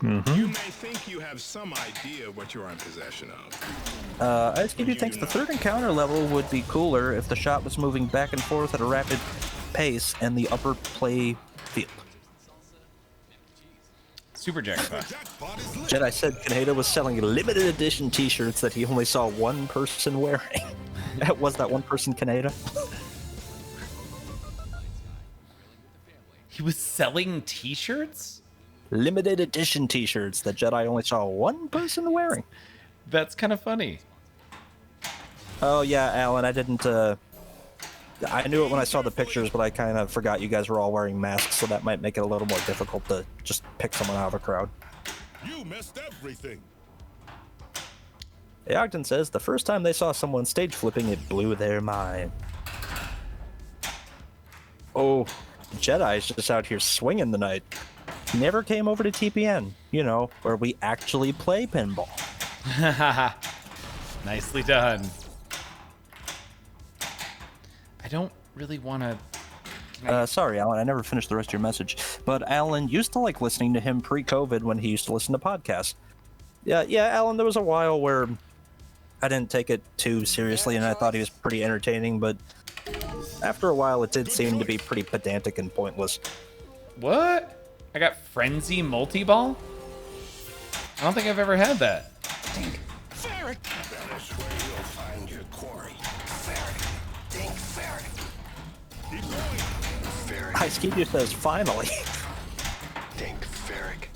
You may think you have some idea what you're in possession of. Ice Cube thinks the third encounter level would be cooler if the shot was moving back and forth at a rapid pace and the upper play field. Super jackpot. Jedi said Kaneda was selling limited edition t-shirts that he only saw one person wearing. Was that one person Kaneda? He was selling T-shirts? Limited edition t-shirts that Jedi only saw one person wearing. That's kind of funny. Oh yeah, Alan, I didn't I knew it when I saw the pictures, but I kind of forgot you guys were all wearing masks, so that might make it a little more difficult to just pick someone out of a crowd. You missed everything. Ogden says the first time they saw someone stage flipping, it blew their mind. Oh, Jedi's just out here swinging the night. He never came over to TPN, where we actually play pinball. Nicely done. I don't really want to... Sorry, Alan, I never finished the rest of your message. But Alan used to like listening to him pre-COVID when he used to listen to podcasts. Yeah, Alan, there was a while where I didn't take it too seriously, and I thought he was pretty entertaining, but after a while, it did seem to be pretty pedantic and pointless. What? I got Frenzy Multi-Ball? I don't think I've ever had that. Ferric! That is where you'll find your quarry. Ferric! Dink Ferric! Keep going! Ferric! Ice Cube says, finally. Dink Ferric!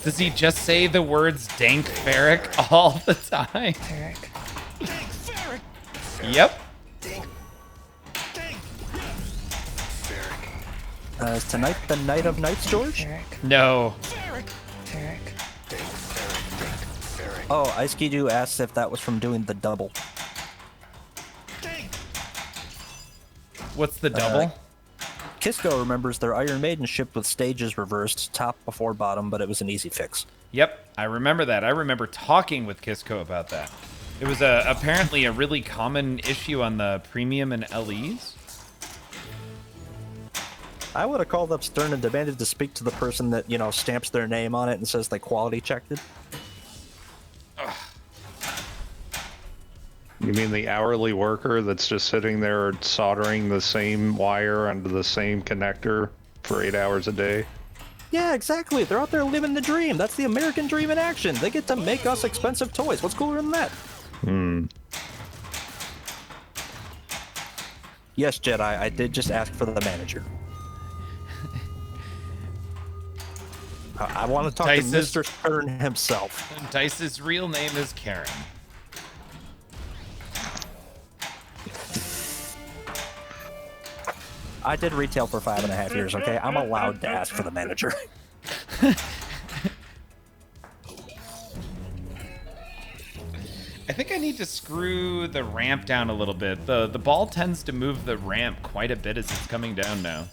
Does he just say the words dank ferric all the time? Dink Ferric! Yep. Dink! Dink! Ferric! Is tonight the night of nights, George? No. Ferric! Ferric! Dink Ferric! Dink Ferric! Oh, Ice Cube asked if that was from doing the double. Dink! What's the double? Kisco remembers their Iron Maiden shipped with stages reversed, top before bottom, but it was an easy fix. Yep, I remember that. I remember talking with Kisco about that. It was apparently a really common issue on the premium and LEs. I would have called up Stern and demanded to speak to the person that, stamps their name on it and says they quality checked it. You mean the hourly worker that's just sitting there soldering the same wire onto the same connector for 8 hours a day? Yeah, exactly. They're out there living the dream. That's the American dream in action. They get to make us expensive toys. What's cooler than that? Yes, Jedi, I did just ask for the manager. I want to talk to Mr. Stern himself. Dice's real name is Karen. I did retail for 5.5 years, okay? I'm allowed to ask for the manager. I think I need to screw the ramp down a little bit. The ball tends to move the ramp quite a bit as it's coming down now.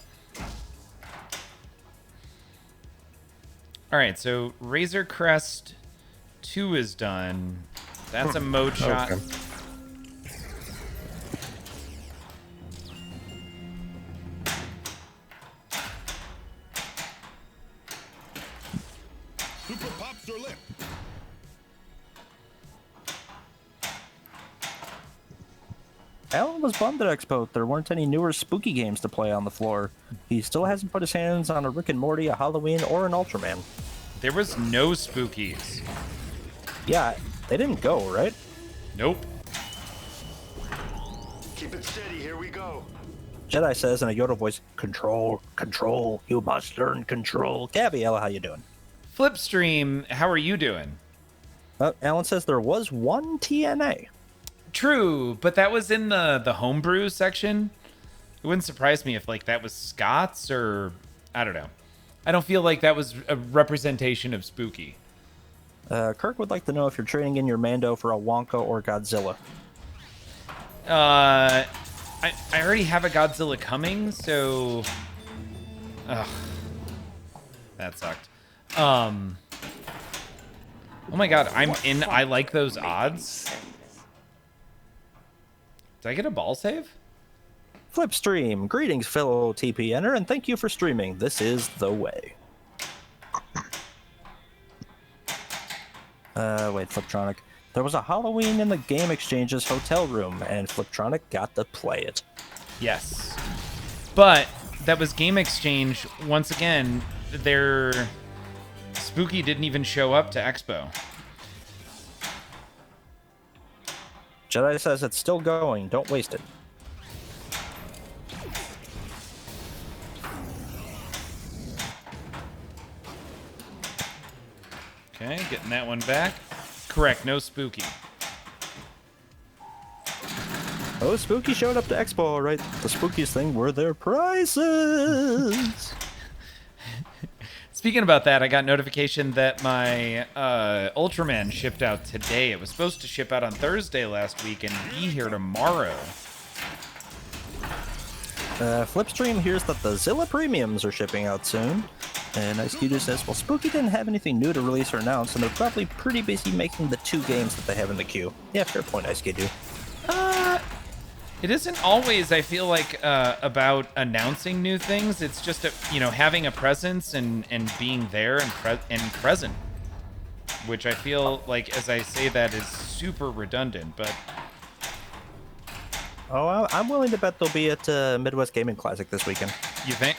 All right, so Razor Crest 2 is done. That's a mode shot. Okay. Super pops your lip. Alan was bummed at Expo there weren't any newer spooky games to play on the floor. He still hasn't put his hands on a Rick and Morty, a Halloween, or an Ultraman. There was no spookies. Yeah, they didn't go, right? Nope. Keep it steady, here we go. Jedi says in a Yoda voice, "Control, control, you must learn control." Gabriella, how you doing? Flipstream, how are you doing? Alan says there was one TNA. True, but that was in the homebrew section. It wouldn't surprise me if that was Scott's or I don't know. I don't feel like that was a representation of spooky. Kirk would like to know if you're trading in your Mando for a Wonka or Godzilla. I already have a Godzilla coming, so ugh. That sucked. Oh my god, I like those odds. Did I get a ball save? Flipstream, greetings fellow TPNer, and thank you for streaming. This is the way. Wait, Fliptronic. There was a Halloween in the Game Exchange's hotel room, and Fliptronic got to play it. Yes. But that was Game Exchange. Once again, their Spooky didn't even show up to Expo. Jedi says it's still going. Don't waste it. Okay, getting that one back. Correct, no Spooky. Oh, Spooky showed up to Expo, all right. The spookiest thing were their prices. Speaking about that, I got notification that my Ultraman shipped out today. It was supposed to ship out on Thursday last week and be here tomorrow. Flipstream hears that the Zilla Premiums are shipping out soon. And Ice Cube says, well, Spooky didn't have anything new to release or announce, and they're probably pretty busy making the 2 games that they have in the queue. Yeah, fair point, Ice Cube. It isn't always, I feel like, about announcing new things. It's just, having a presence and being there and present. Which I feel like, as I say that, is super redundant, but... Oh, I'm willing to bet they'll be at Midwest Gaming Classic this weekend. You think?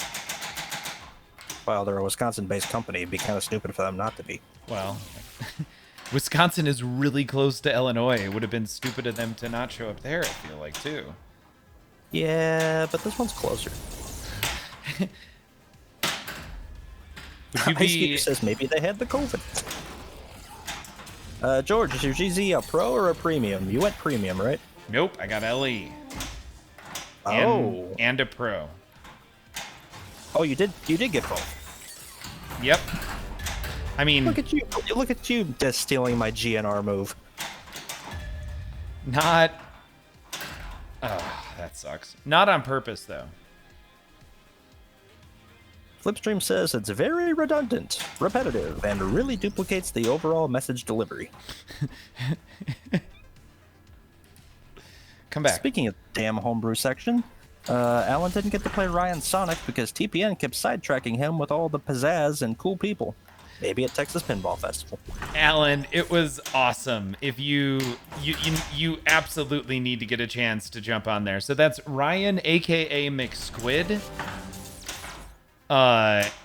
Well, they're a Wisconsin-based company. It'd be kind of stupid for them not to be. Well, Wisconsin is really close to Illinois. It would have been stupid of them to not show up there, I feel like, too. Yeah, but this one's closer. Would Ice Cube says maybe they had the COVID. George, is your GZ a Pro or a Premium? You went Premium, right? Nope, I got LE. Oh. And a Pro. Oh, you did get both. Yep. I mean... Look at you just stealing my GNR move. Not... Oh, that sucks. Not on purpose, though. Flipstream says it's very redundant, repetitive, and really duplicates the overall message delivery. Come back. Speaking of damn homebrew section, Alan didn't get to play Ryan Sonic because TPN kept sidetracking him with all the pizzazz and cool people. Maybe at Texas Pinball Festival. Alan, it was awesome. If you absolutely need to get a chance to jump on there. So that's Ryan, aka McSquid.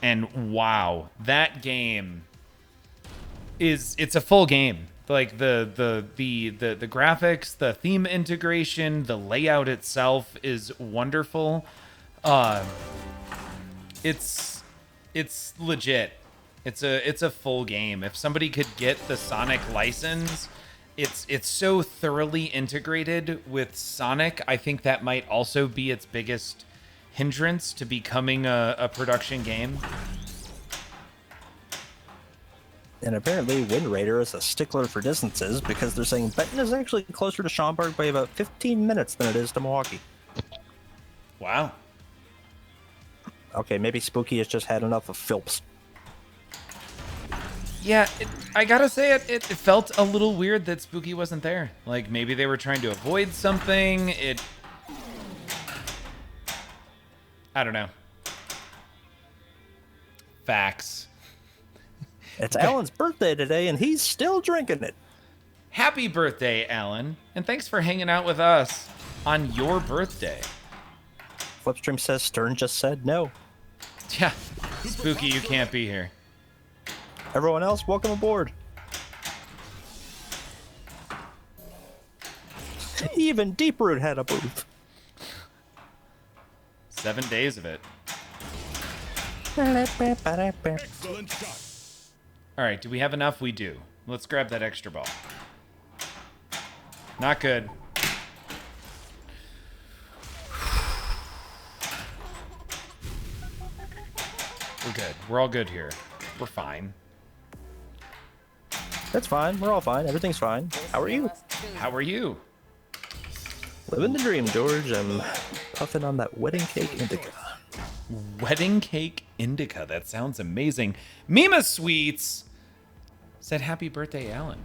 And wow, that game it's a full game. Like the graphics, the theme integration, the layout itself is wonderful. It's legit. It's a full game. If somebody could get the Sonic license, it's so thoroughly integrated with Sonic. I think that might also be its biggest hindrance to becoming a production game. And apparently Wind Raider is a stickler for distances because they're saying Benton is actually closer to Schaumburg by about 15 minutes than it is to Milwaukee. Wow. Okay, maybe Spooky has just had enough of Philps. Yeah, I gotta say it felt a little weird that Spooky wasn't there. Like, maybe they were trying to avoid something. I don't know. Facts. It's Alan's birthday today, and he's still drinking it. Happy birthday, Alan. And thanks for hanging out with us on your birthday. Flipstream says Stern just said no. Yeah, Spooky, you can't be here. Everyone else, welcome aboard. Even Deeproot had a booth. 7 days of it. Excellent shot. All right, do we have enough? We do. Let's grab that extra ball. Not good. We're good. We're all good here. We're fine. That's fine. We're all fine. Everything's fine. How are you? How are you? Living the dream, George. I'm puffing on that wedding cake indica. Wedding cake indica. That sounds amazing. Mima Sweets said happy birthday, Alan.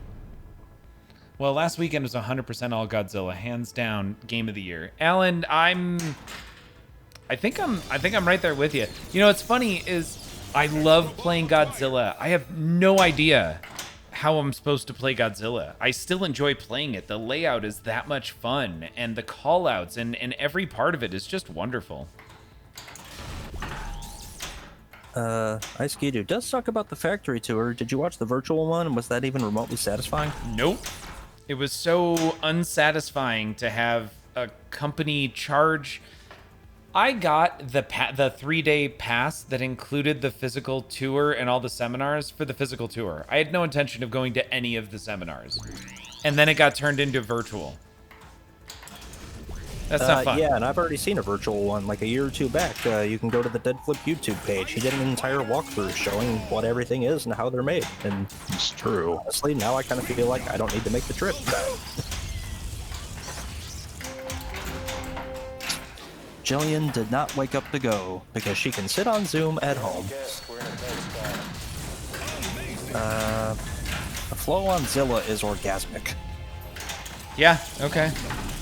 Well, last weekend was 100% all Godzilla. Hands down, game of the year. Alan, I'm I think I'm right there with you. You know, what's funny is I love playing Godzilla. I have no idea how I'm supposed to play Godzilla. I still enjoy playing it. The layout is that much fun, and the callouts and every part of it is just wonderful. Ice Kidu does talk about the factory tour. Did you watch the virtual one, and was that even remotely satisfying? Nope. It was so unsatisfying to have a company charge. I got the 3-day pass that included the physical tour and all the seminars for the physical tour. I had no intention of going to any of the seminars. And then it got turned into virtual. That's not fun. Yeah, and I've already seen a virtual one like a year or two back. You can go to the Dead Flip YouTube page. He did an entire walkthrough showing what everything is and how they're made. And It's true. honestly, now I kind of feel like I don't need to make the trip. Jillian did not wake up to go because she can sit on Zoom at home. The flow on Zilla is orgasmic. Yeah, okay.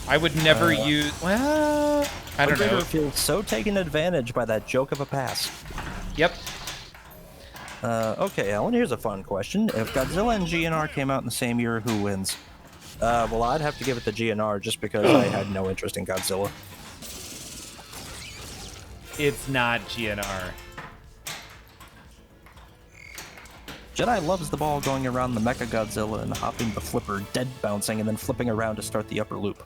I would never use... Well, I don't know. I feel so taken advantage by that joke of a pass. Yep. Okay, Alan, here's a fun question. If Godzilla and GNR came out in the same year, who wins? Well, I'd have to give it to GNR just because I had no interest in Godzilla. It's not GNR. Jedi loves the ball going around the Mecha Godzilla and hopping the flipper, dead bouncing, and then flipping around to start the upper loop.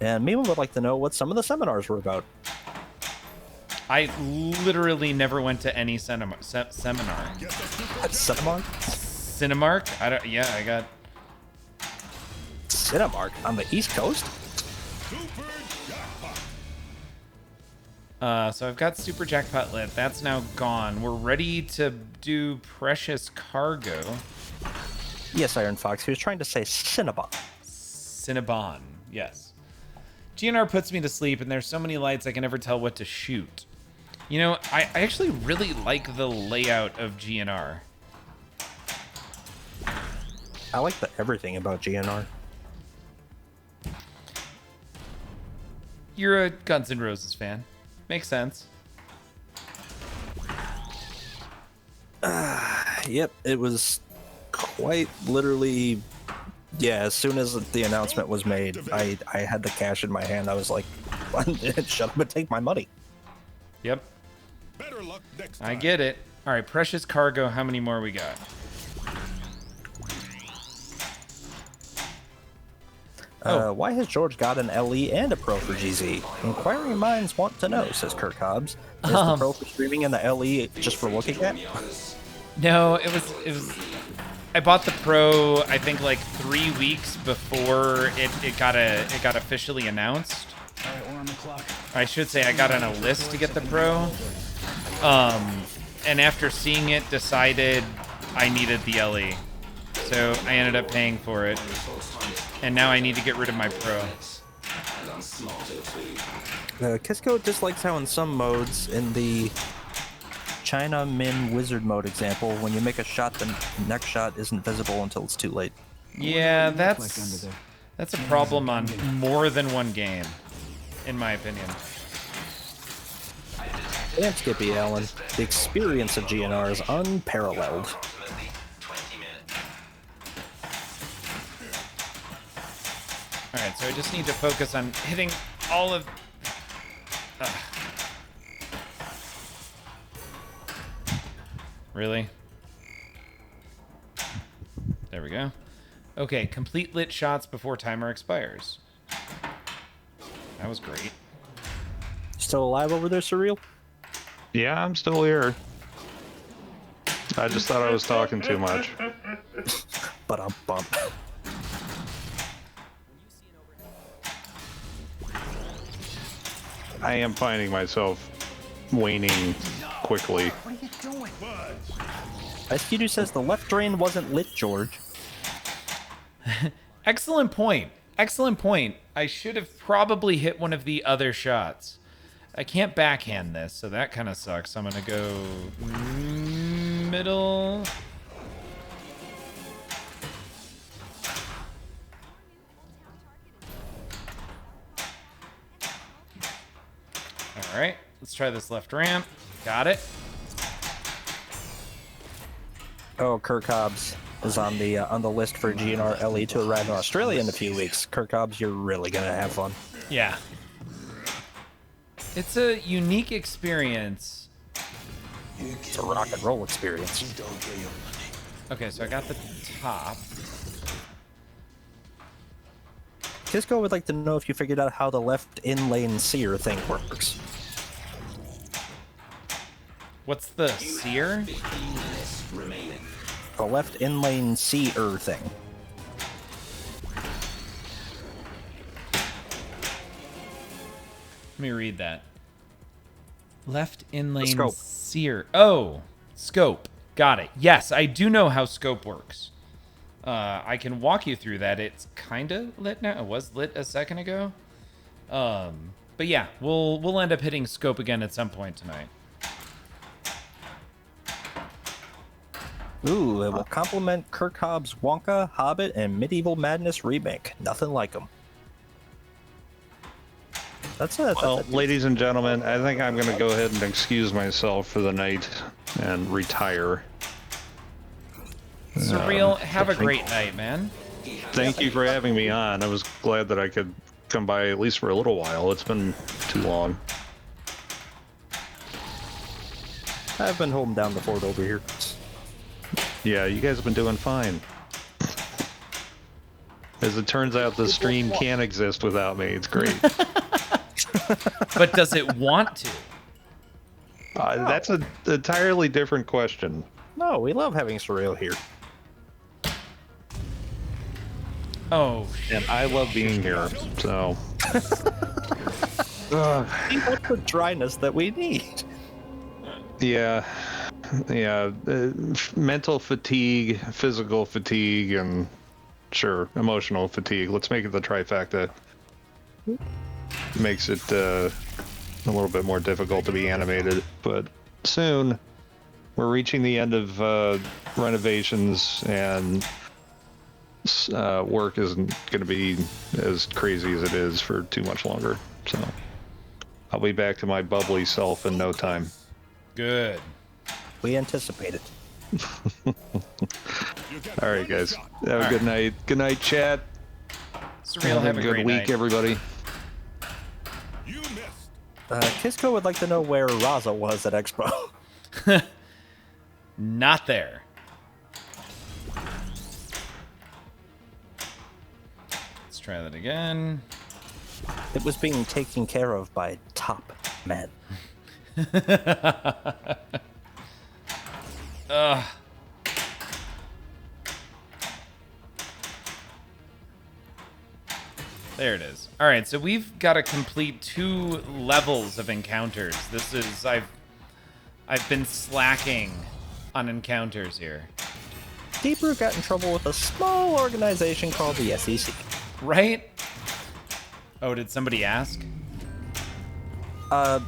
And Mima would like to know what some of the seminars were about. I literally never went to any seminar. Seminar? Cinemark? I got... Cinemark? On the East Coast? So I've got Super Jackpot lit. That's now gone. We're ready to do Precious Cargo. Yes, Iron Fox. He was trying to say Cinnabon. Cinnabon, yes. GNR puts me to sleep, and there's so many lights I can never tell what to shoot. You know, I actually really like the layout of GNR. I like everything about GNR. You're a Guns N' Roses fan. Makes sense. Yep, it was quite literally... Yeah, as soon as the announcement was made, I had the cash in my hand. I was like, shut up and take my money. Yep. Better luck next time. I get it. All right, Precious Cargo, how many more we got? Why has George got an LE and a Pro for GZ? Inquiring minds want to know, says Kirk Hobbs. Is the Pro for streaming and the LE just for looking at? No, it was I bought the Pro I think like 3 weeks before it got officially announced. I should say I got on a list to get the Pro. And after seeing it decided I needed the LE. So I ended up paying for it. And now I need to get rid of my Pro. Kisco dislikes how in some modes, in the China Min Wizard mode example, when you make a shot, the next shot isn't visible until it's too late. Yeah, that's a problem on more than one game, in my opinion. Damn, Skippy Allen. The experience of GNR is unparalleled. Alright, so I just need to focus on hitting all of... Really? There we go. Okay, complete lit shots before timer expires. That was great. Still alive over there, Surreal? Yeah, I'm still here. I just thought I was talking too much. But I'm bummed. I am finding myself waning quickly. Ice says the left drain wasn't lit, George. Excellent point. Excellent point. I should have probably hit one of the other shots. I can't backhand this, so that kind of sucks. I'm going to go middle. All All right, let's try this left ramp. Got it. Oh, Kirk Hobbs is on the list for GNR LE to arrive in Australia in a few weeks. Kirk Hobbs, you're really gonna have fun. Yeah. It's a unique experience. It's a rock and roll experience. Okay, so I got the top. Kisco would like to know if you figured out how the left in-lane seer thing works. What's the seer? The left in-lane seer thing. Let me read that. Left inlane scope. seer. Oh, scope. Got it. Yes, I do know how scope works. I can walk you through that. It's kind of lit now. It was lit a second ago. But yeah, we'll end up hitting scope again at some point tonight. Ooh, it will complement Kirk Hobbs' Wonka, Hobbit, and Medieval Madness remake. Nothing like them. That's it. Well, ladies and gentlemen, I think I'm going to go ahead and excuse myself for the night and retire. Surreal, have a great night, man. Thank you for having me on. I was glad that I could come by at least for a little while. It's been too long. I've been holding down the fort over here. Yeah, you guys have been doing fine. As it turns out, the stream can exist without me. It's great. But does it want to? That's an entirely different question. No, we love having Surreal here. Oh, And I love being here, so... He got the dryness that we need. Yeah. Yeah. Mental fatigue, physical fatigue, and sure, emotional fatigue. Let's make it the trifecta. Makes it a little bit more difficult to be animated, but soon we're reaching the end of renovations, and work isn't going to be as crazy as it is for too much longer. So I'll be back to my bubbly self in no time. good. We anticipate it. All right, guys. Have a good night. Good night, chat. Surreal, have a good great week, night. everybody. You missed. Kisco would like to know where Raza was at Expo. Not there. Let's try that again. It was being taken care of by top men. Ugh. There it is. All right, so we've got to complete 2 levels of encounters. This is I've been slacking on encounters here. Deep Root got in trouble with a small organization called the SEC. Right? Oh, did somebody ask? I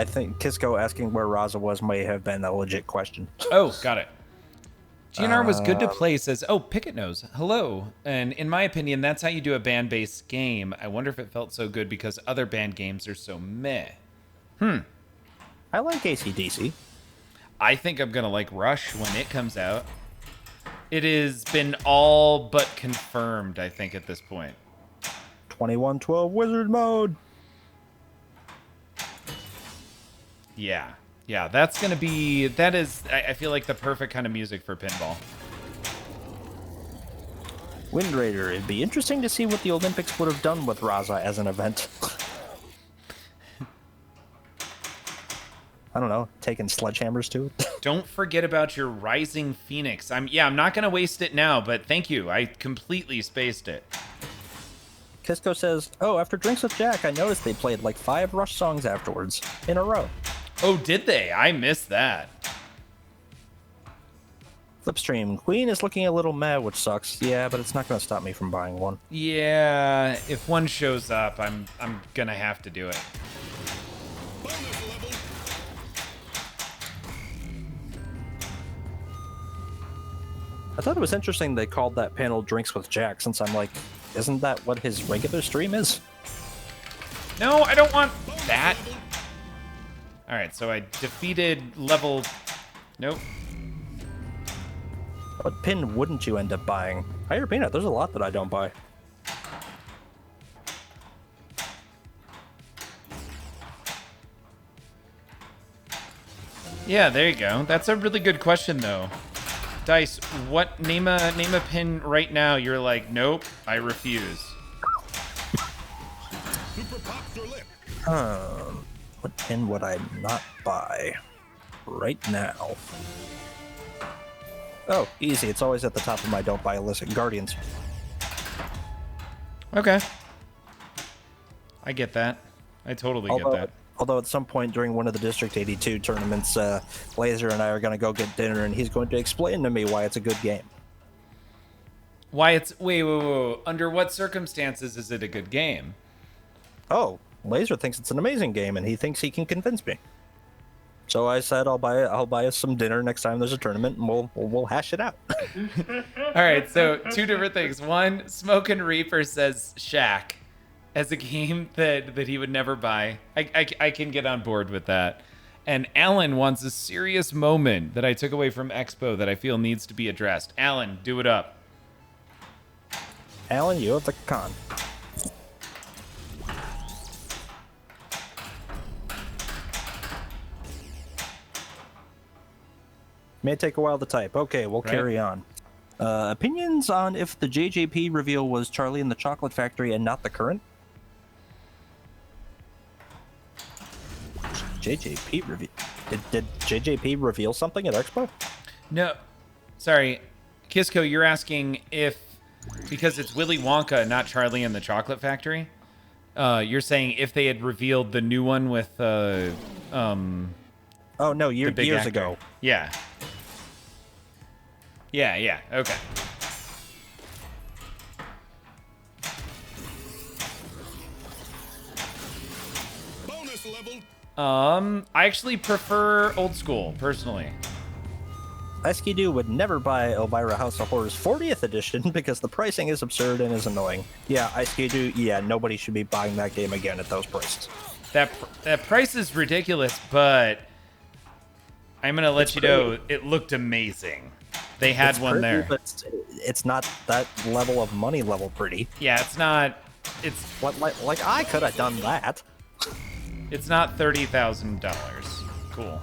think Kisco asking where Raza was may have been a legit question. Oh, got it. GNR was good to play, says, oh, Pickett knows. Hello. And in my opinion, that's how you do a band-based game. I wonder if it felt so good because other band games are so meh. I like AC/DC. I think I'm going to like Rush when it comes out. It has been all but confirmed, I think, at this point. 2112 Wizard Mode. Yeah. Yeah, that's going to be... That is, I feel like, the perfect kind of music for pinball. Wind Raider. It'd be interesting to see what the Olympics would have done with Raza as an event. I don't know, taking sledgehammers to it. Don't forget about your Rising Phoenix. I'm not going to waste it now, but thank you. I completely spaced it. Kisco says, oh, after Drinks with Jack, I noticed they played like 5 Rush songs afterwards, in a row. Oh, did they? I missed that. Flipstream, Queen is looking a little mad, which sucks. Yeah, but it's not going to stop me from buying one. Yeah, if one shows up, I'm gonna have to do it. Bonus level. I thought it was interesting they called that panel Drinks with Jack, since I'm like, isn't that what his regular stream is? No, I don't want that. All right, so I defeated level... Nope. What pin wouldn't you end up buying? Higher peanut, there's a lot that I don't buy. Yeah, there you go. That's a really good question, though. Dice, what name a pin right now? You're like, nope, I refuse. Super pops your lip. What pin would I not buy right now? Oh, easy. It's always at the top of my don't buy list. Guardians. Okay. I get that. I totally get that. Although at some point during one of the District 82 tournaments, Laser and I are going to go get dinner, and he's going to explain to me why it's a good game. Why it's... Wait. Under what circumstances is it a good game? Oh, Laser thinks it's an amazing game, and he thinks he can convince me. So I said I'll buy us some dinner next time there's a tournament, and we'll hash it out. All right, so two different things. One, Smoke and Reaper says Shaq as a game that he would never buy. I can get on board with that. And Alan wants a serious moment that I took away from Expo that I feel needs to be addressed. Alan, do it up. Alan, you have the con. May take a while to type. Okay, we'll carry on. Opinions on if the JJP reveal was Charlie and the Chocolate Factory and not the current? JJP reveal. Did JJP reveal something at Expo? No, sorry. Kisco, you're asking if, because it's Willy Wonka, not Charlie and the Chocolate Factory, you're saying if they had revealed the new one with, Oh, no, years ago. Yeah. Yeah, okay. Bonus level. I actually prefer old school, personally. Eskidoo would never buy Elvira House of Horrors 40th edition because the pricing is absurd and is annoying. Yeah, Eskidoo, yeah, nobody should be buying that game again at those prices. That price is ridiculous, but I'm gonna let you know it looked amazing. They had It's one pretty, there. but it's not that level of money level pretty. Yeah, it's not. It's Like I could have done that. it's not $30,000. Cool.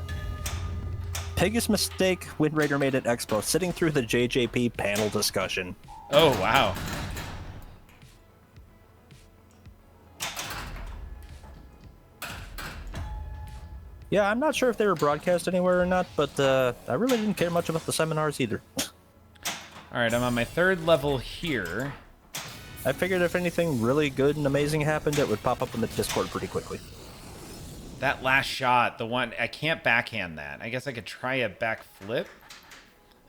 Biggest mistake Wind Raider made at Expo, sitting through the JJP panel discussion. Oh wow. Yeah, I'm not sure if they were broadcast anywhere or not, but I really didn't care much about the seminars either. All right, I'm on my third level here. I figured if anything really good and amazing happened, it would pop up in the Discord pretty quickly. That last shot, the one I can't backhand that. I guess I could try a back flip.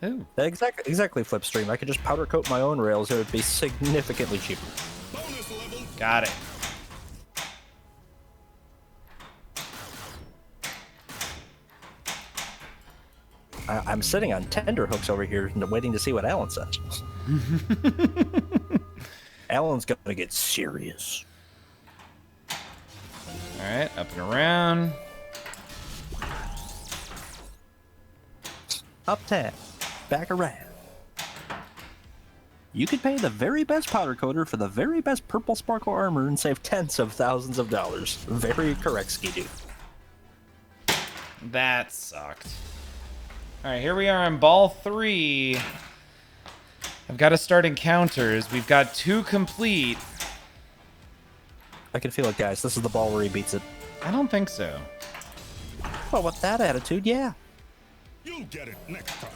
Ooh. Exactly, Flipstream. I could just powder coat my own rails. It would be significantly cheaper. Bonus level. Got it. I'm sitting on tender hooks over here and waiting to see what Alan says. Alan's gonna get serious. All right, up and around. Up tab, back around. You could pay the very best powder coater for the very best purple sparkle armor and save tens of thousands of dollars. Very correct, Skidoo. That sucked. All right, here we are on ball 3. I've got to start encounters. We've got 2 complete. I can feel it, guys. This is the ball where he beats it. I don't think so. Well, with that attitude, yeah. You'll get it next time.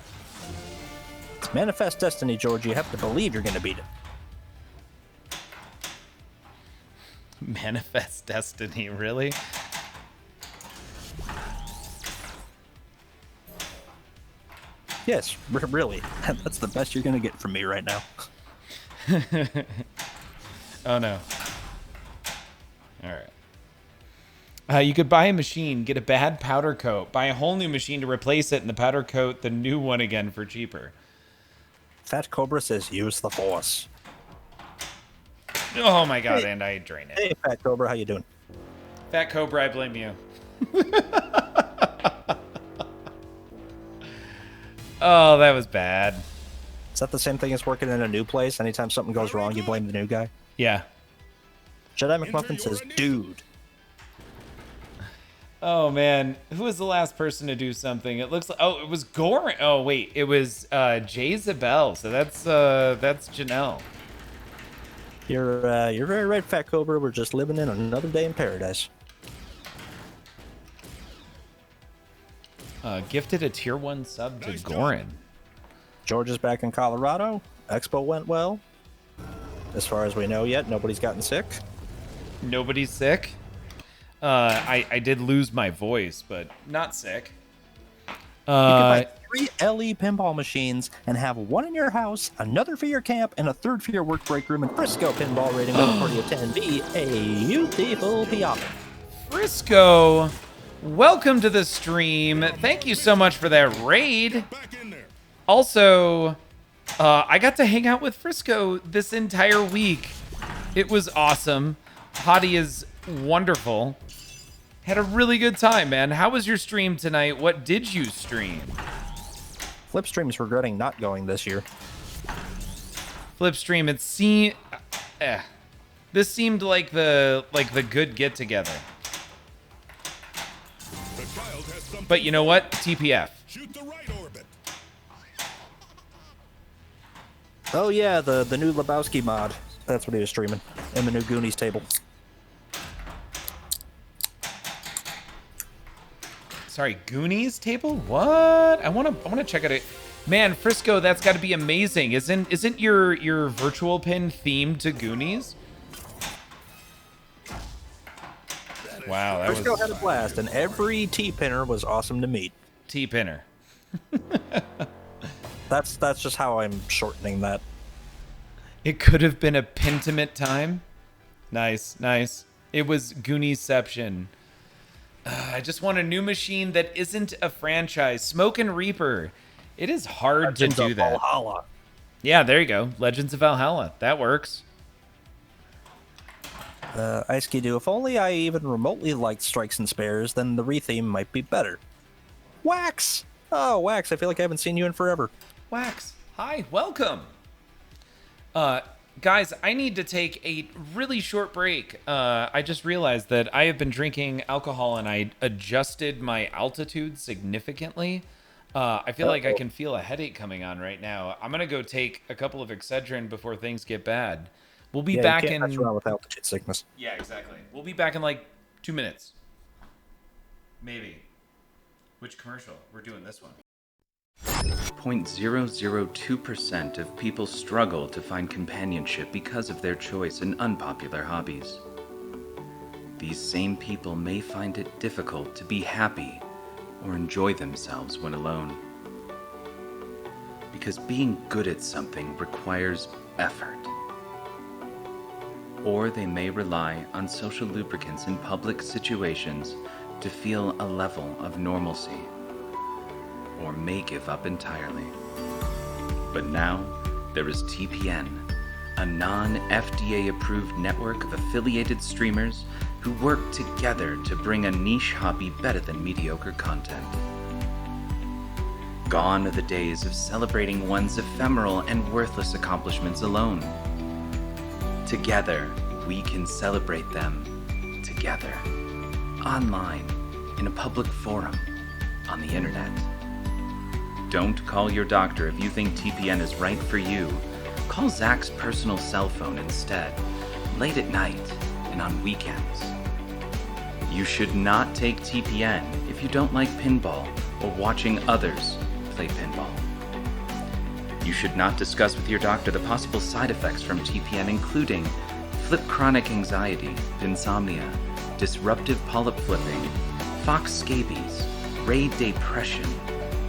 It's Manifest Destiny, George. You have to believe you're going to beat it. Manifest Destiny, really? Yes, really. That's the best you're going to get from me right now. Oh, no. All right. You could buy a machine, get a bad powder coat, buy a whole new machine to replace it, and the powder coat the new one again for cheaper. Fat Cobra says use the Force. Oh, my God, and I drain it. Hey, Fat Cobra, how you doing? Fat Cobra, I blame you. Oh, that was bad. Is that the same thing as working in a new place? Anytime something goes wrong, you blame the new guy? Yeah. Jedi McMuffin says, dude. Oh, man. Who was the last person to do something? It looks like... Oh, it was Goran. Oh, wait. It was Jezebel. So that's Janelle. You're very right, Fat Cobra. We're just living in another day in paradise. Gifted a tier 1 sub to Goran. George is back in Colorado. Expo went well. As far as we know yet, nobody's gotten sick. Nobody's sick. I did lose my voice, but not sick. You can buy 3 LE pinball machines and have one in your house, another for your camp, and a third for your work break room in Frisco. Pinball rating 140 of 10. Be a beautiful piano. Frisco, welcome to the stream. Thank you so much for that raid. Also, I got to hang out with Frisco this entire week. It was awesome. Hottie is wonderful. Had a really good time, man. How was your stream tonight? What did you stream? Flipstream's regretting not going this year. Flipstream, it seemed... This seemed like the good get-together. But you know what? TPF. Shoot the right orbit. Oh yeah, the new Lebowski mod. That's what he was streaming. And the new Goonies table. Sorry, Goonies table? What? I wanna check it out. Man, Frisco, that's got to be amazing. Isn't your virtual pin themed to Goonies? Wow, that Frisco was had a blast, and every T-pinner was awesome to meet. T-pinner. That's just how I'm shortening that. It could have been a Pentimate time. Nice. It was Gooniesception. I just want a new machine that isn't a franchise. Smoke and Reaper. It is hard to do that. Valhalla. Yeah, there you go. Legends of Valhalla. That works. Ice-Ski if only I even remotely liked Strikes and Spares, then the retheme might be better. Wax! Oh, Wax, I feel like I haven't seen you in forever. Wax, hi, welcome. Guys, I need to take a really short break. I just realized that I have been drinking alcohol and I adjusted my altitude significantly. I feel like I can feel a headache coming on right now. I'm going to go take a couple of Excedrin before things get bad. We'll be back you can't in... mess around with altitude sickness. Yeah, exactly. We'll be back in like 2 minutes. Maybe. Which commercial? We're doing this one. 0.002% of people struggle to find companionship because of their choice in unpopular hobbies. These same people may find it difficult to be happy or enjoy themselves when alone. Because being good at something requires effort. Or they may rely on social lubricants in public situations to feel a level of normalcy, or may give up entirely. But now, there is TPN, a non-FDA approved network of affiliated streamers who work together to bring a niche hobby better than mediocre content. Gone are the days of celebrating one's ephemeral and worthless accomplishments alone. Together, we can celebrate them together. Online, in a public forum, on the internet. Don't call your doctor if you think TPN is right for you. Call Zach's personal cell phone instead, late at night and on weekends. You should not take TPN if you don't like pinball or watching others play pinball. You should not discuss with your doctor the possible side effects from TPN, including flip chronic anxiety, insomnia, disruptive polyp flipping, fox scabies, raid depression,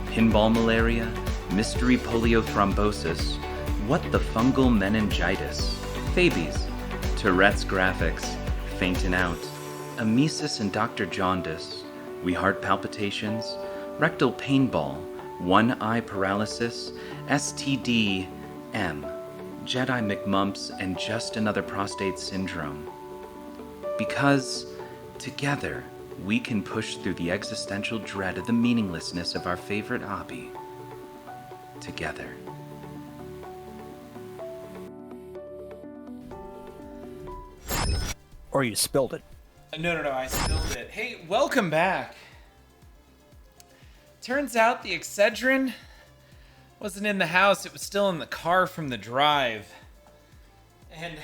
pinball malaria, mystery polio thrombosis, what the fungal meningitis, Fabies, Tourette's graphics, fainting out, emesis and Dr. Jaundice, wee heart palpitations, rectal painball, one eye paralysis, STD, M, Jedi McMumps, and just another prostate syndrome. Because Together, we can push through the existential dread of the meaninglessness of our favorite hobby. Together. Or you spilled it. No, I spilled it. Hey, welcome back. Turns out the Excedrin wasn't in the house. It was still in the car from the drive. And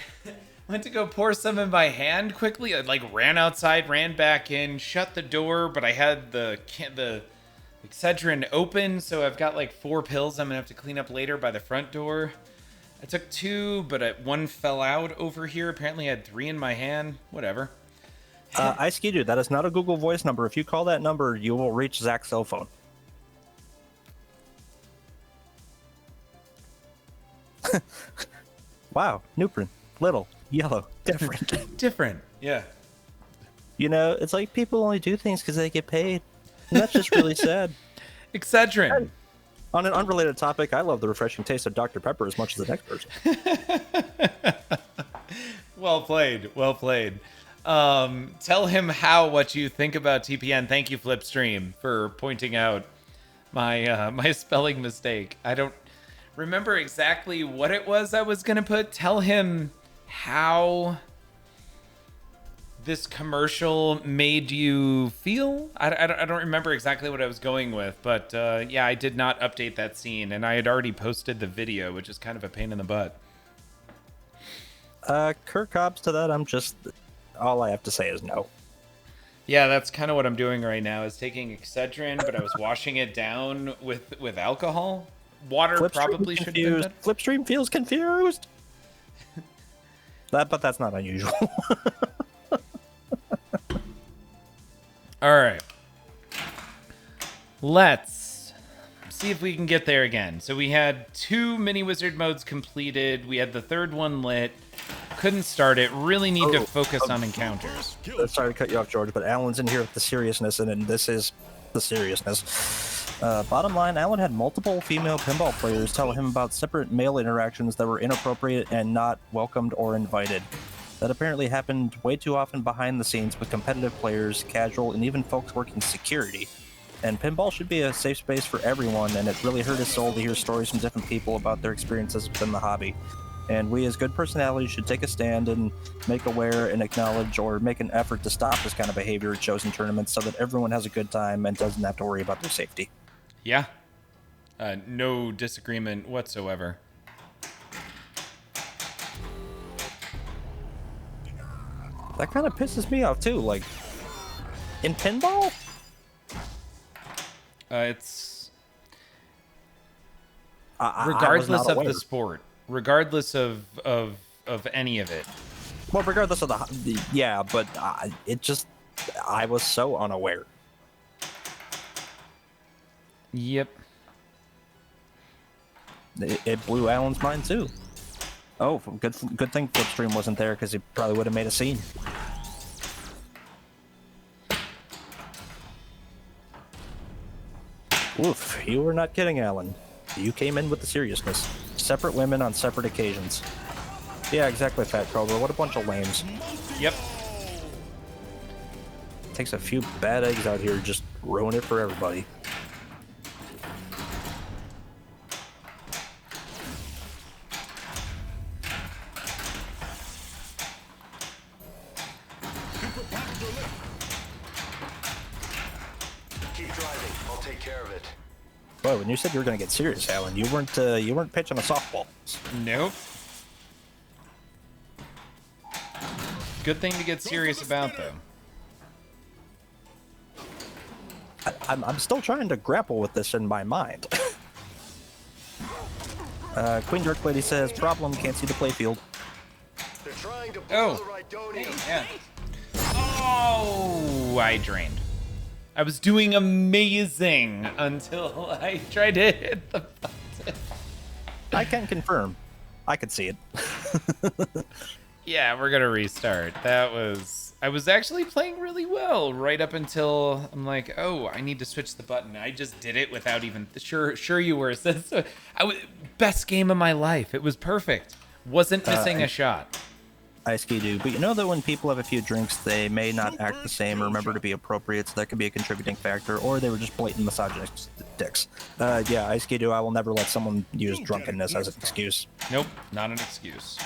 went to go pour some in my hand quickly. I ran outside, ran back in, shut the door, but I had the Excedrin open, so I've got 4 pills I'm gonna have to clean up later by the front door. I took 2, but one fell out over here. Apparently I had 3 in my hand. Whatever. Ice Ski Dude, that is not a Google Voice number. If you call that number, you will reach Zach's cell phone. Wow, new print. Little, yellow, different. Different, yeah. You know, it's like people only do things because they get paid. And that's just really sad. Excedrin. On an unrelated topic, I love the refreshing taste of Dr. Pepper as much as the next person. Well played. Well played. Tell him what you think about TPN. Thank you, Flipstream, for pointing out my spelling mistake. I don't remember exactly what it was I was going to put. Tell him how this commercial made you feel. I don't remember exactly what I was going with, but yeah, I did not update that scene, and I had already posted the video, which is kind of a pain in the butt. Kirk Hobbs to that, all I have to say is no. Yeah, that's kind of what I'm doing right now, is taking Excedrin, but I was washing it down with alcohol. Water probably should have been better. Flipstream feels confused. But that's not unusual. All right. Let's see if we can get there again. So we had 2 mini wizard modes completed. We had the 3rd one lit. Couldn't start it. Really need to focus on encounters. Sorry to cut you off, George, but Alan's in here with the seriousness, and this is the seriousness. Bottom line, Alan had multiple female pinball players tell him about separate male interactions that were inappropriate and not welcomed or invited. That apparently happened way too often behind the scenes with competitive players, casual, and even folks working security. And pinball should be a safe space for everyone, and it really hurt his soul to hear stories from different people about their experiences within the hobby. And we as good personalities should take a stand and make aware and acknowledge or make an effort to stop this kind of behavior at shows and tournaments so that everyone has a good time and doesn't have to worry about their safety. Yeah. No disagreement whatsoever. That kind of pisses me off too. In pinball? It's regardless of the sport, regardless of any of it. Well, regardless of yeah, but I was so unaware. Yep. It blew Alan's mind too. Oh, good thing Flipstream wasn't there, because he probably would have made a scene. Oof, you were not kidding, Alan. You came in with the seriousness. Separate women on separate occasions. Yeah, exactly, Fat Cobra. What a bunch of lames. Yep. Takes a few bad eggs out here, just ruin it for everybody. Keep driving. I'll take care of it. Boy, when you said you were going to get serious, Alan, you weren't pitching a softball. Nope. Good thing to get serious about, though. I'm still trying to grapple with this in my mind. Queen Jerk Lady says, problem, can't see the playfield. They're trying to blow the Hey, Rhydonians. yeah. Oh, I drained. I was doing amazing until I tried to hit the button. I can confirm. I could see it. Yeah, we're gonna restart. I was actually playing really well right up until I'm like, oh, I need to switch the button. I just did it without even sure you were. Best game of my life. It was perfect. Wasn't missing a shot. I ski do, but you know that when people have a few drinks, they may not act the same or remember to be appropriate, so that could be a contributing factor, or they were just blatant misogynist dicks. Yeah, I ski do. I will never let someone use drunkenness as an excuse. Nope, not an excuse.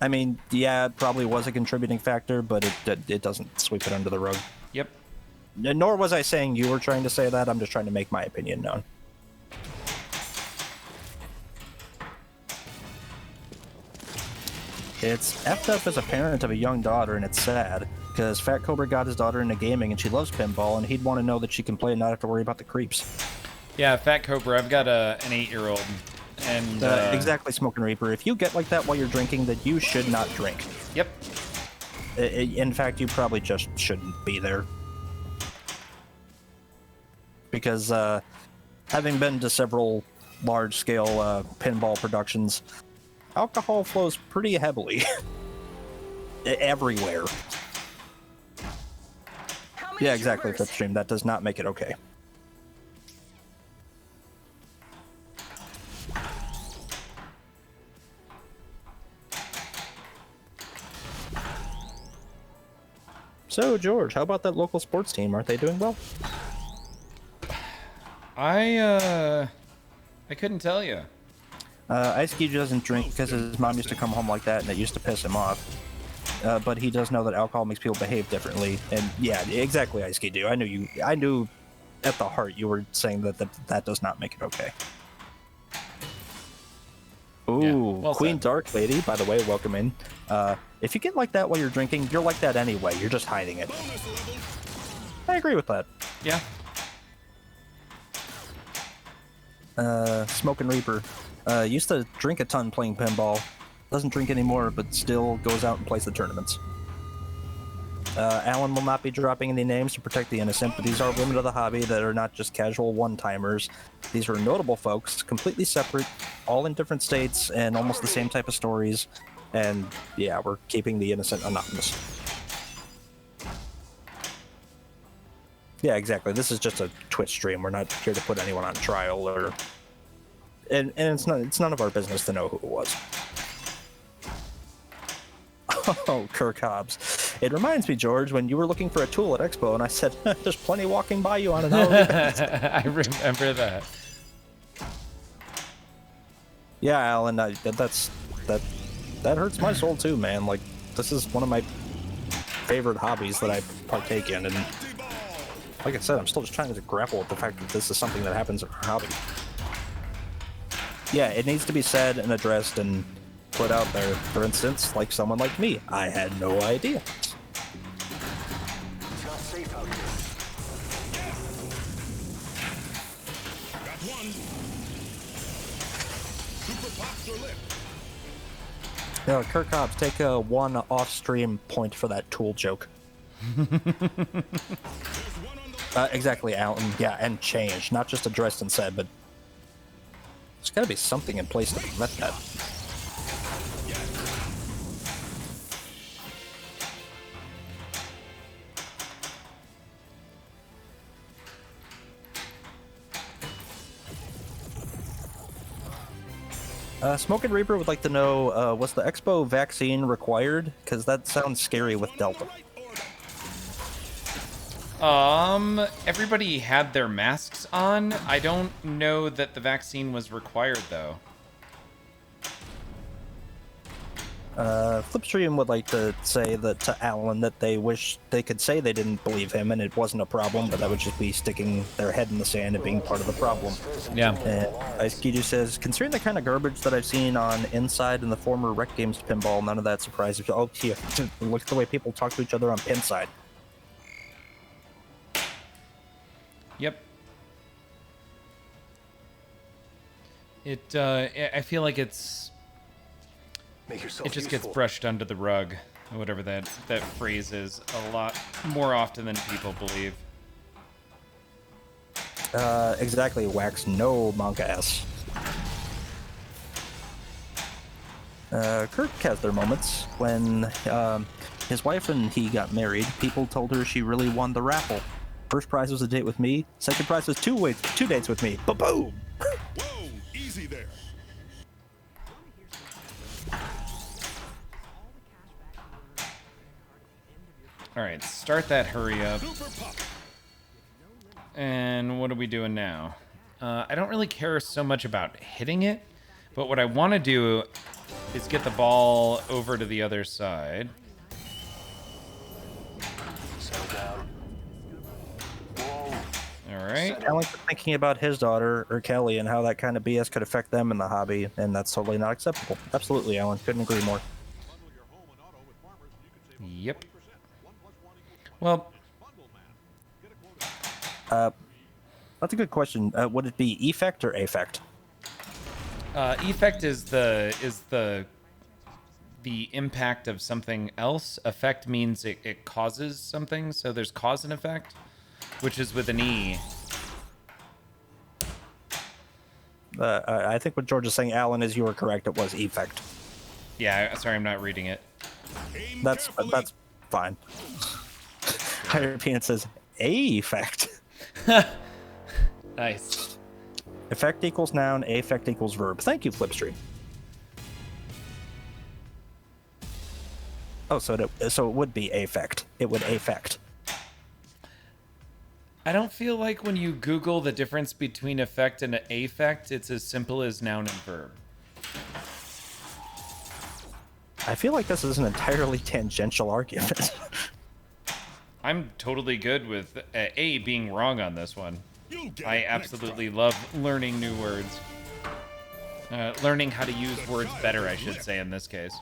I mean, yeah, it probably was a contributing factor, but it doesn't sweep it under the rug. Yep. Nor was I saying you were trying to say that. I'm just trying to make my opinion known. It's effed up as a parent of a young daughter, and it's sad, because Fat Cobra got his daughter into gaming, and she loves pinball, and he'd want to know that she can play and not have to worry about the creeps. Yeah, Fat Cobra, I've got an 8-year-old, and... Exactly, Smoking Reaper. If you get like that while you're drinking, then you should not drink. Yep. In fact, you probably just shouldn't be there. Because, having been to several large-scale pinball productions, alcohol flows pretty heavily. Everywhere. Yeah, exactly, Fifth Stream. That does not make it okay. So, George, how about that local sports team? Aren't they doing well? I couldn't tell you. Ice Ski doesn't drink because his mom used to come home like that, and it used to piss him off. But he does know that alcohol makes people behave differently, and yeah, exactly, Ice Ski do. I knew at the heart you were saying that does not make it okay. Ooh, Yeah, well Queen said. Dark Lady, by the way, welcome in. If you get like that while you're drinking, you're like that anyway. You're just hiding it. I agree with that. Yeah. Smoking Reaper. Used to drink a ton playing pinball. Doesn't drink anymore, but still goes out and plays the tournaments. Alan will not be dropping any names to protect the innocent, but these are women of the hobby that are not just casual one-timers. These are notable folks, completely separate, all in different states, and almost the same type of stories. And yeah, we're keeping the innocent anonymous. Yeah, exactly. This is just a Twitch stream. We're not here to put anyone on trial or... And it's none of our business to know who it was. Oh, Kirk Hobbs. It reminds me, George, when you were looking for a tool at Expo, and I said, there's plenty walking by you on an hourly basis. I remember that. Yeah, Alan, that hurts my soul too, man. Like, this is one of my favorite hobbies that I partake in, and like I said, I'm still just trying to grapple with the fact that this is something that happens in our hobby. Yeah, it needs to be said and addressed and put out there. For instance, like someone like me, I had no idea. It's not safe out here. Got one. Super pops are lit. Kirk Hobbs, take one off-stream point for that tool joke. Exactly, Alan. Yeah, and change. Not just addressed and said, but there's gotta be something in place to prevent that. Smoking Reaper would like to know, was the Expo vaccine required? Because that sounds scary with Delta. Everybody had their masks on. I don't know that the vaccine was required, though. Flipstream would like to say that to Alan that they wish they could say they didn't believe him and it wasn't a problem, but that would just be sticking their head in the sand and being part of the problem. Yeah. And Ice Kidu says, considering the kind of garbage that I've seen on Inside and the former Rec Games pinball, none of that surprises me. Oh, here, look at the way people talk to each other on Pinside. Yep. I feel like it just gets brushed under the rug, or whatever that phrase is, a lot more often than people believe. Exactly, Wax. No manga ass. Kirk has their moments. When his wife and he got married, people told her she really won the raffle. First prize was a date with me. Second prize was two dates with me. Ba-boom! Whoa, easy there. All right, start that hurry up. Super Pup. And what are we doing now? I don't really care so much about hitting it, but what I want to do is get the ball over to the other side. Settle down. Whoa. All right. Alan's thinking about his daughter, or Kelly, and how that kind of BS could affect them in the hobby, and that's totally not acceptable. Absolutely, Alan. Couldn't agree more. Yep. Well, That's a good question. Would it be effect or affect? effect is the impact of something else. Effect means it causes something, so there's cause and effect, which is with an E. I think what George is saying, Alan, is you were correct. It was effect. Yeah, sorry, I'm not reading it. That's fine. Higher Peanut says affect. Nice. Effect equals noun, affect equals verb. Thank you, Flipstream. Oh, so it would be affect. It would affect. I don't feel like when you Google the difference between effect and affect, it's as simple as noun and verb. I feel like this is an entirely tangential argument. I'm totally good with A being wrong on this one. You'll get I it next absolutely love learning new words. Learning how to use words better, I should say, in this case.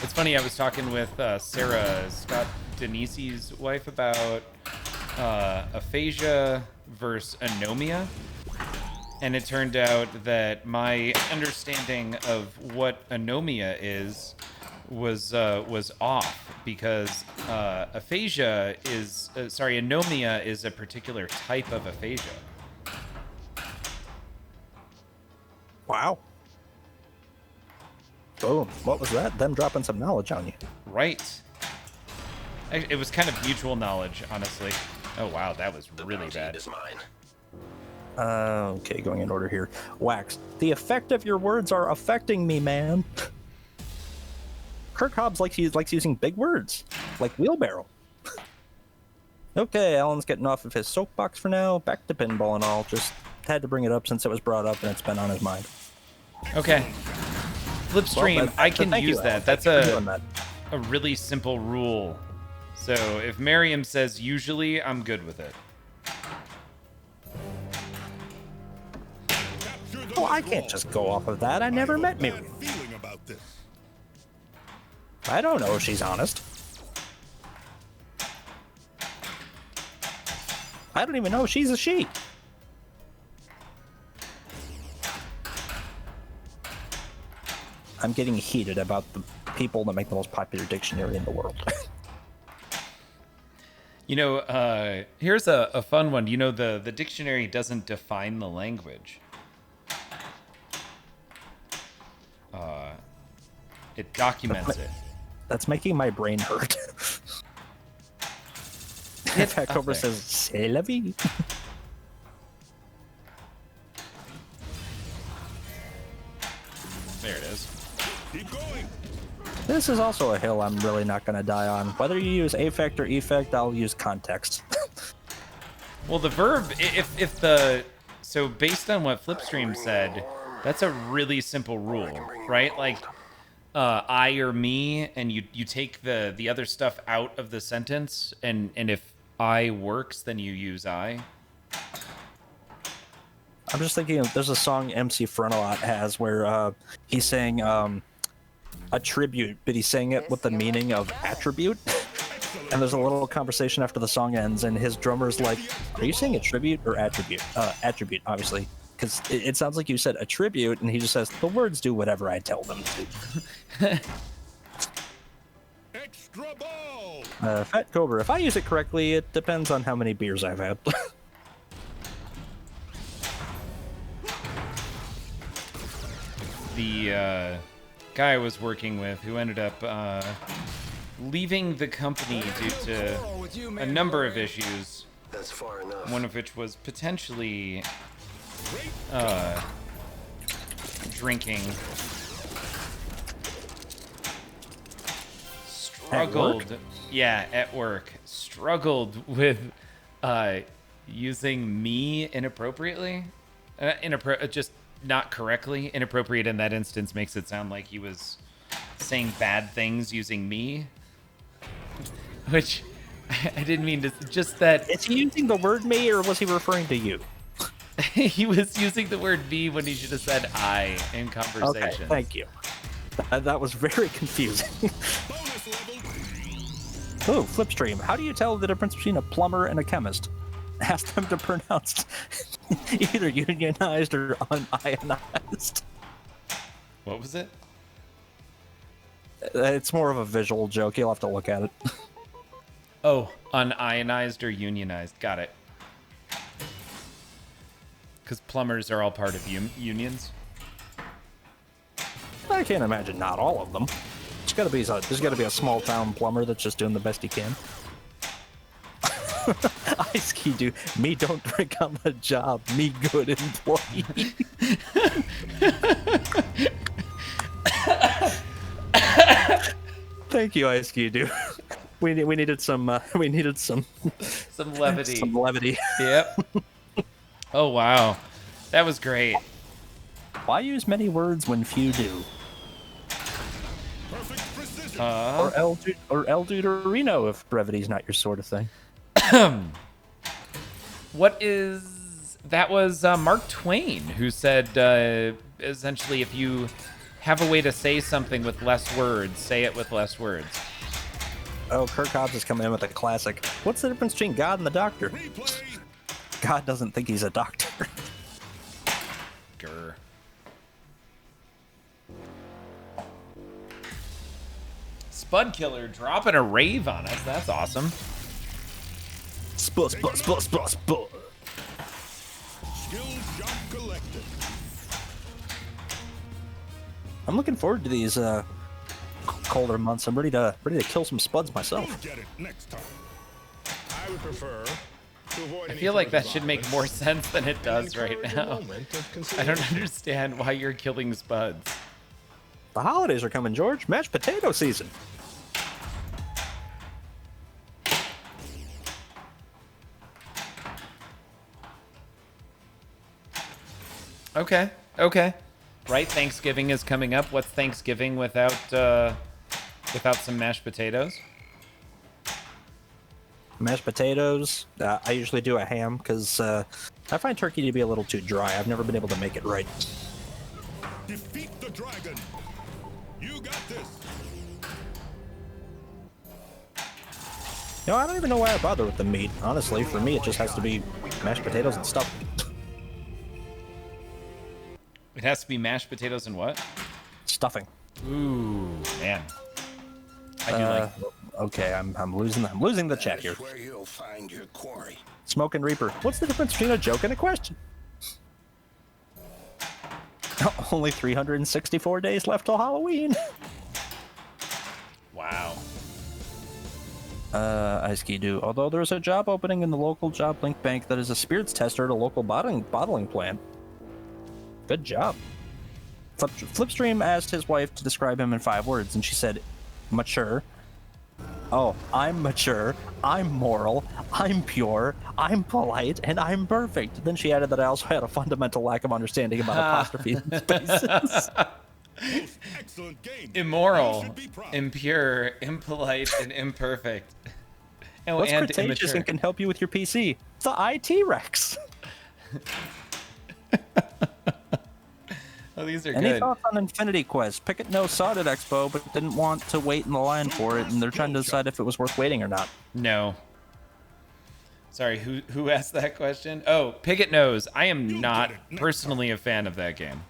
It's funny, I was talking with Sarah, Scott Denise's wife, about aphasia versus anomia. And it turned out that my understanding of what anomia is was off, because anomia is a particular type of aphasia. Wow. Boom. What was that? Them dropping some knowledge on you. Right. It was kind of mutual knowledge, honestly. Oh wow, that was really bad. Okay, going in order here. Wax. The effect of your words are affecting me, man. Kirk Hobbs likes using big words, like wheelbarrow. Okay, Alan's getting off of his soapbox for now. Back to pinball and all. Just had to bring it up since it was brought up and it's been on his mind. Okay. Flipstream, Well, I can thank you, use Alan. that. That's Thank you for doing that. a really simple rule. So if Miriam says usually, I'm good with it. Oh, I can't just go off of that. I never met Miriam. feeling about this. I don't know if she's honest. I don't even know if she's a she. I'm getting heated about the people that make the most popular dictionary in the world. You know, here's a fun one. You know, the dictionary doesn't define the language. It documents it. That's making my brain hurt. Fat Cobra there. says, "C'est la vie." There it is. Keep going. This is also a hill I'm really not going to die on. Whether you use affect or effect, I'll use context. Well, the verb, so based on what Flipstream said, that's a really simple rule, right? Like, I or me, and you take the other stuff out of the sentence, and if I works, then you use I. I'm just thinking of, there's a song MC Frenelot has where he's saying attribute, but he's saying it with the meaning of attribute. And there's a little conversation after the song ends, and his drummer's like, "Are you saying attribute or attribute?" Attribute, obviously, because it sounds like you said attribute, and he just says, "The words do whatever I tell them to." Extra ball. Fat Cobra, if I use it correctly, it depends on how many beers I've had. The guy I was working with, who ended up leaving the company due to a number of issues, That's far enough. one of which was potentially drinking. struggled. Yeah, at work. Struggled with using me inappropriately. Just not correctly. Inappropriate in that instance makes it sound like he was saying bad things using me. Which I didn't mean to. Just that. Is he using the word me, or was he referring to you? He was using the word me when he should have said I in conversation. Okay, thank you. That was very confusing. Oh, Flipstream. How do you tell the difference between a plumber and a chemist? Ask them to pronounce either unionized or unionized. What was it? It's more of a visual joke. You'll have to look at it. Oh, unionized or unionized. Got it. Because plumbers are all part of unions. I can't imagine not all of them. There's got to be a small town plumber that's just doing the best he can. Ice Ski do me don't drink on the job. Me good employee. Thank you, Ice Ski do. We needed some levity. Some levity. Yep. Oh wow, that was great. Why use many words when few do? Or El Deuterino if brevity's not your sort of thing. What is... That was Mark Twain who said, essentially, if you have a way to say something with less words, say it with less words. Oh, Kirk Hobbs is coming in with a classic. What's the difference between God and the doctor? God doesn't think he's a doctor. Grr. Spud Killer dropping a rave on us. That's awesome. Spud. I'm looking forward to these colder months. I'm ready to kill some spuds myself. Get it next time. I would prefer to avoid I feel like that should make more sense than it does right now. I don't understand why you're killing spuds. The holidays are coming, George. Mashed potato season. Okay. Right, Thanksgiving is coming up. What's Thanksgiving without some mashed potatoes? Mashed potatoes. I usually do a ham because I find turkey to be a little too dry. I've never been able to make it right. Defeat the dragon. You got this. I don't even know why I bother with the meat. Honestly, for me, it just has to be mashed potatoes and stuff. It has to be mashed potatoes and what? Stuffing. Ooh, man. I do like. Okay, I'm losing the chat here. Where you'll find your quarry. Smoke and Reaper. What's the difference between a joke and a question? Only 364 days left till Halloween. Wow. Ice Ski do. Although there's a job opening in the local job link bank that is a spirits tester at a local bottling plant. Good job. Flipstream asked his wife to describe him in 5 words, and she said, mature. Oh, I'm mature, I'm moral, I'm pure, I'm polite, and I'm perfect. Then she added that I also had a fundamental lack of understanding about apostrophes and spaces. Excellent game. Immoral, impure, impolite, and imperfect. Oh, What's and Cretaceous immature. and can help you with your PC? The IT Rex. Oh, these are Any good. thoughts on Infinity Quest? Pickett No saw it at Expo, but didn't want to wait in the line for it, and they're trying to decide if it was worth waiting or not. No. Sorry, who asked that question? Oh, Piggott knows. I am not personally a fan of that game.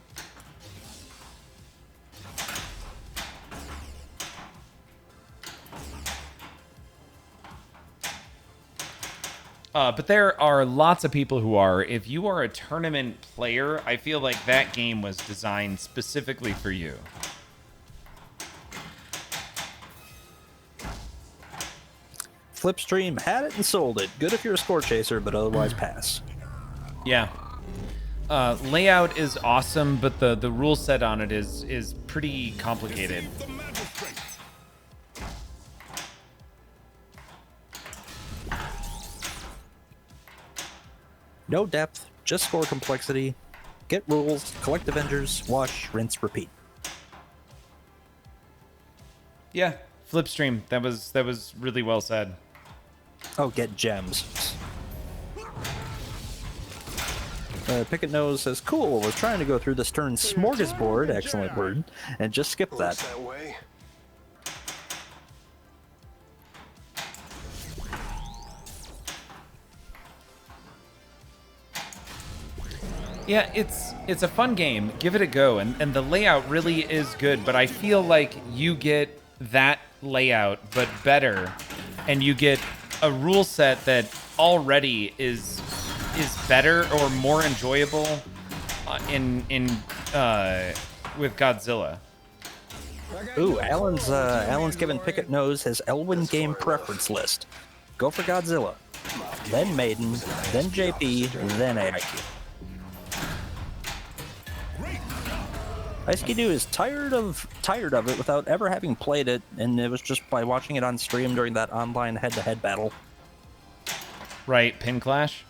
But there are lots of people who are. If you are a tournament player, I feel like that game was designed specifically for you. Flipstream had it and sold it. Good if you're a score chaser, but otherwise pass. Yeah. Layout is awesome, but the rule set on it is pretty complicated. No depth, just score complexity. Get rules, collect Avengers, wash, rinse, repeat. Yeah, Flipstream. That was really well said. Oh, get gems. Picket Nose says, cool, was trying to go through the Stern smorgasbord, excellent word, and just skip that. That way. Yeah, it's a fun game. Give it a go, and the layout really is good. But I feel like you get that layout, but better, and you get a rule set that already is better or more enjoyable in with Godzilla. Ooh, Alan's given Picket Nose his Elwyn game preference list. Go for Godzilla, then Maiden, then JP, then AIQ. Ice-Skidoo is tired of it without ever having played it, and it was just by watching it on stream during that online head-to-head battle. Right, Pin Clash?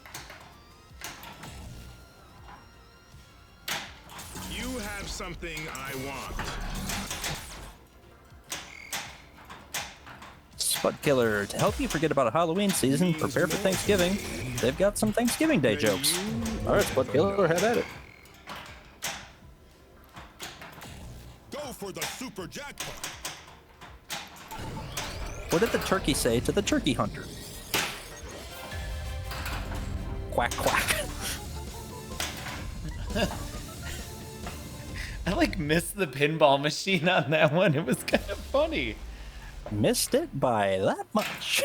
You have something I want. Spud Killer, to help you forget about Halloween season, prepare for Thanksgiving. They've got some Thanksgiving Day jokes. Alright, Spud Killer, have at it. Go for the super jackpot. What did the turkey say to the turkey hunter? Quack, quack. I missed the pinball machine on that one. It was kind of funny. Missed it by that much.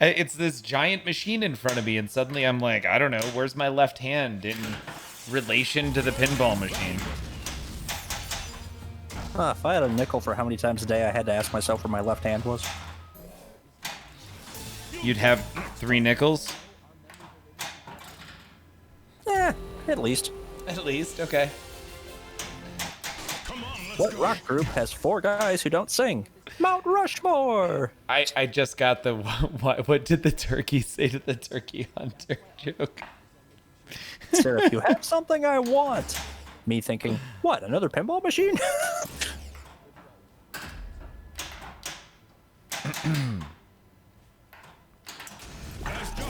It's this giant machine in front of me, and suddenly I'm like, I don't know, where's my left hand in relation to the pinball machine? If I had a nickel for how many times a day I had to ask myself where my left hand was. You'd have 3 nickels? At least. At least, okay. Come on, let's What go. rock group has 4 guys who don't sing? Mount Rushmore! I just got the what did the turkey say to the turkey hunter joke? Sir, if you have something I want. Me thinking, what, another pinball machine? Let's go.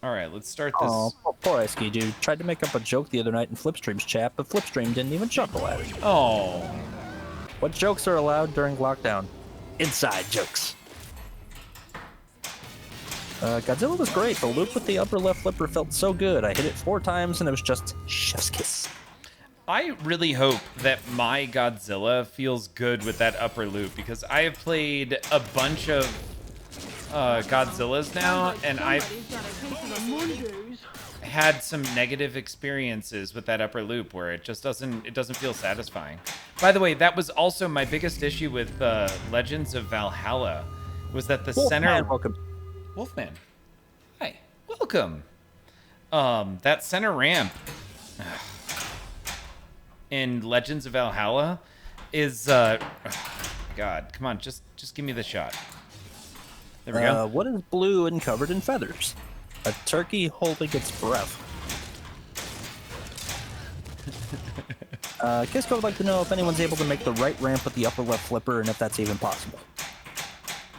All right, let's start this. Oh, poor Ice-Ski dude. Tried to make up a joke the other night in Flipstream's chat, but Flipstream didn't even chuckle at it. Oh, What jokes are allowed during lockdown? Inside jokes. Godzilla was great. The loop with the upper left flipper felt so good. I hit it 4 times and it was just chef's kiss. I really hope that my Godzilla feels good with that upper loop, because I have played a bunch of Godzillas now, and I've had some negative experiences with that upper loop where it just doesn't feel satisfying. By the way, that was also my biggest issue with Legends of Valhalla, was that the Wolfman, center welcome. Wolfman, hi, welcome. That center ramp in Legends of Valhalla is God, come on, just give me the shot. There we go. What is blue and covered in feathers? A turkey holding its breath. Kisco would like to know if anyone's able to make the right ramp with the upper left flipper and if that's even possible.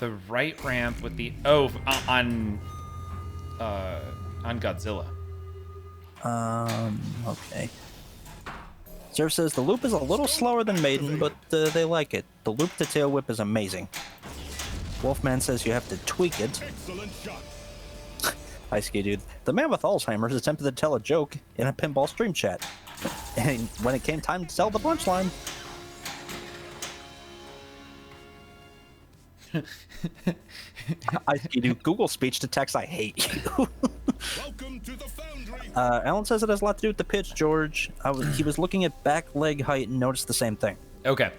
The right ramp with the on Godzilla. Okay. Surf says the loop is a little slower than Maiden, but they like it. The loop to tail whip is amazing. Wolfman says you have to tweak it. Excellent shot. Ice-Ski dude. The man with Alzheimer's attempted to tell a joke in a pinball stream chat. And when it came time to tell the punchline, Ice-Ski dude, Google speech to text, I hate you. Welcome to the foundry. Alan says it has a lot to do with the pitch, George. He was looking at back leg height and noticed the same thing. Okay.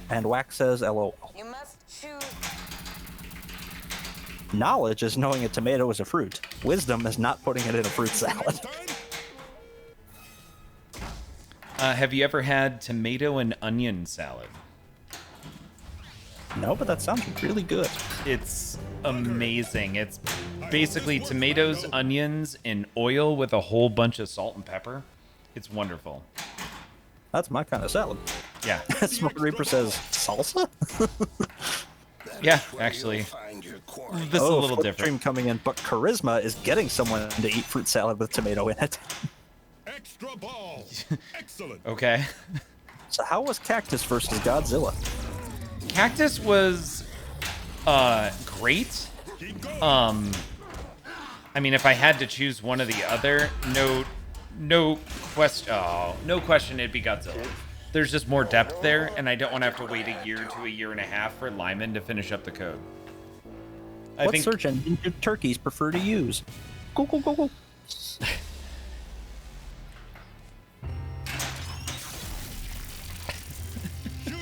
And Wax says, LOL. You must choose. Knowledge is knowing a tomato is a fruit. Wisdom is not putting it in a fruit salad. Have you ever had tomato and onion salad? No, but that sounds really good. It's amazing. It's basically tomatoes, onions, and oil with a whole bunch of salt and pepper. It's wonderful. That's my kind of salad. Yeah. Smoke Reaper says salsa. Yeah, Where actually. you'll find your quarry. This is a little Flip different. Stream coming in, but charisma is getting someone to eat fruit salad with tomato in it. Extra ball. Excellent. Okay. So how was Cactus versus Godzilla? Cactus was great. I mean, if I had to choose one or the other, no question it'd be Godzilla. There's just more depth there, and I don't want to have to wait a year to a year and a half for Lyman to finish up the code. What search engine do turkeys prefer to use? Google, Google. Shoot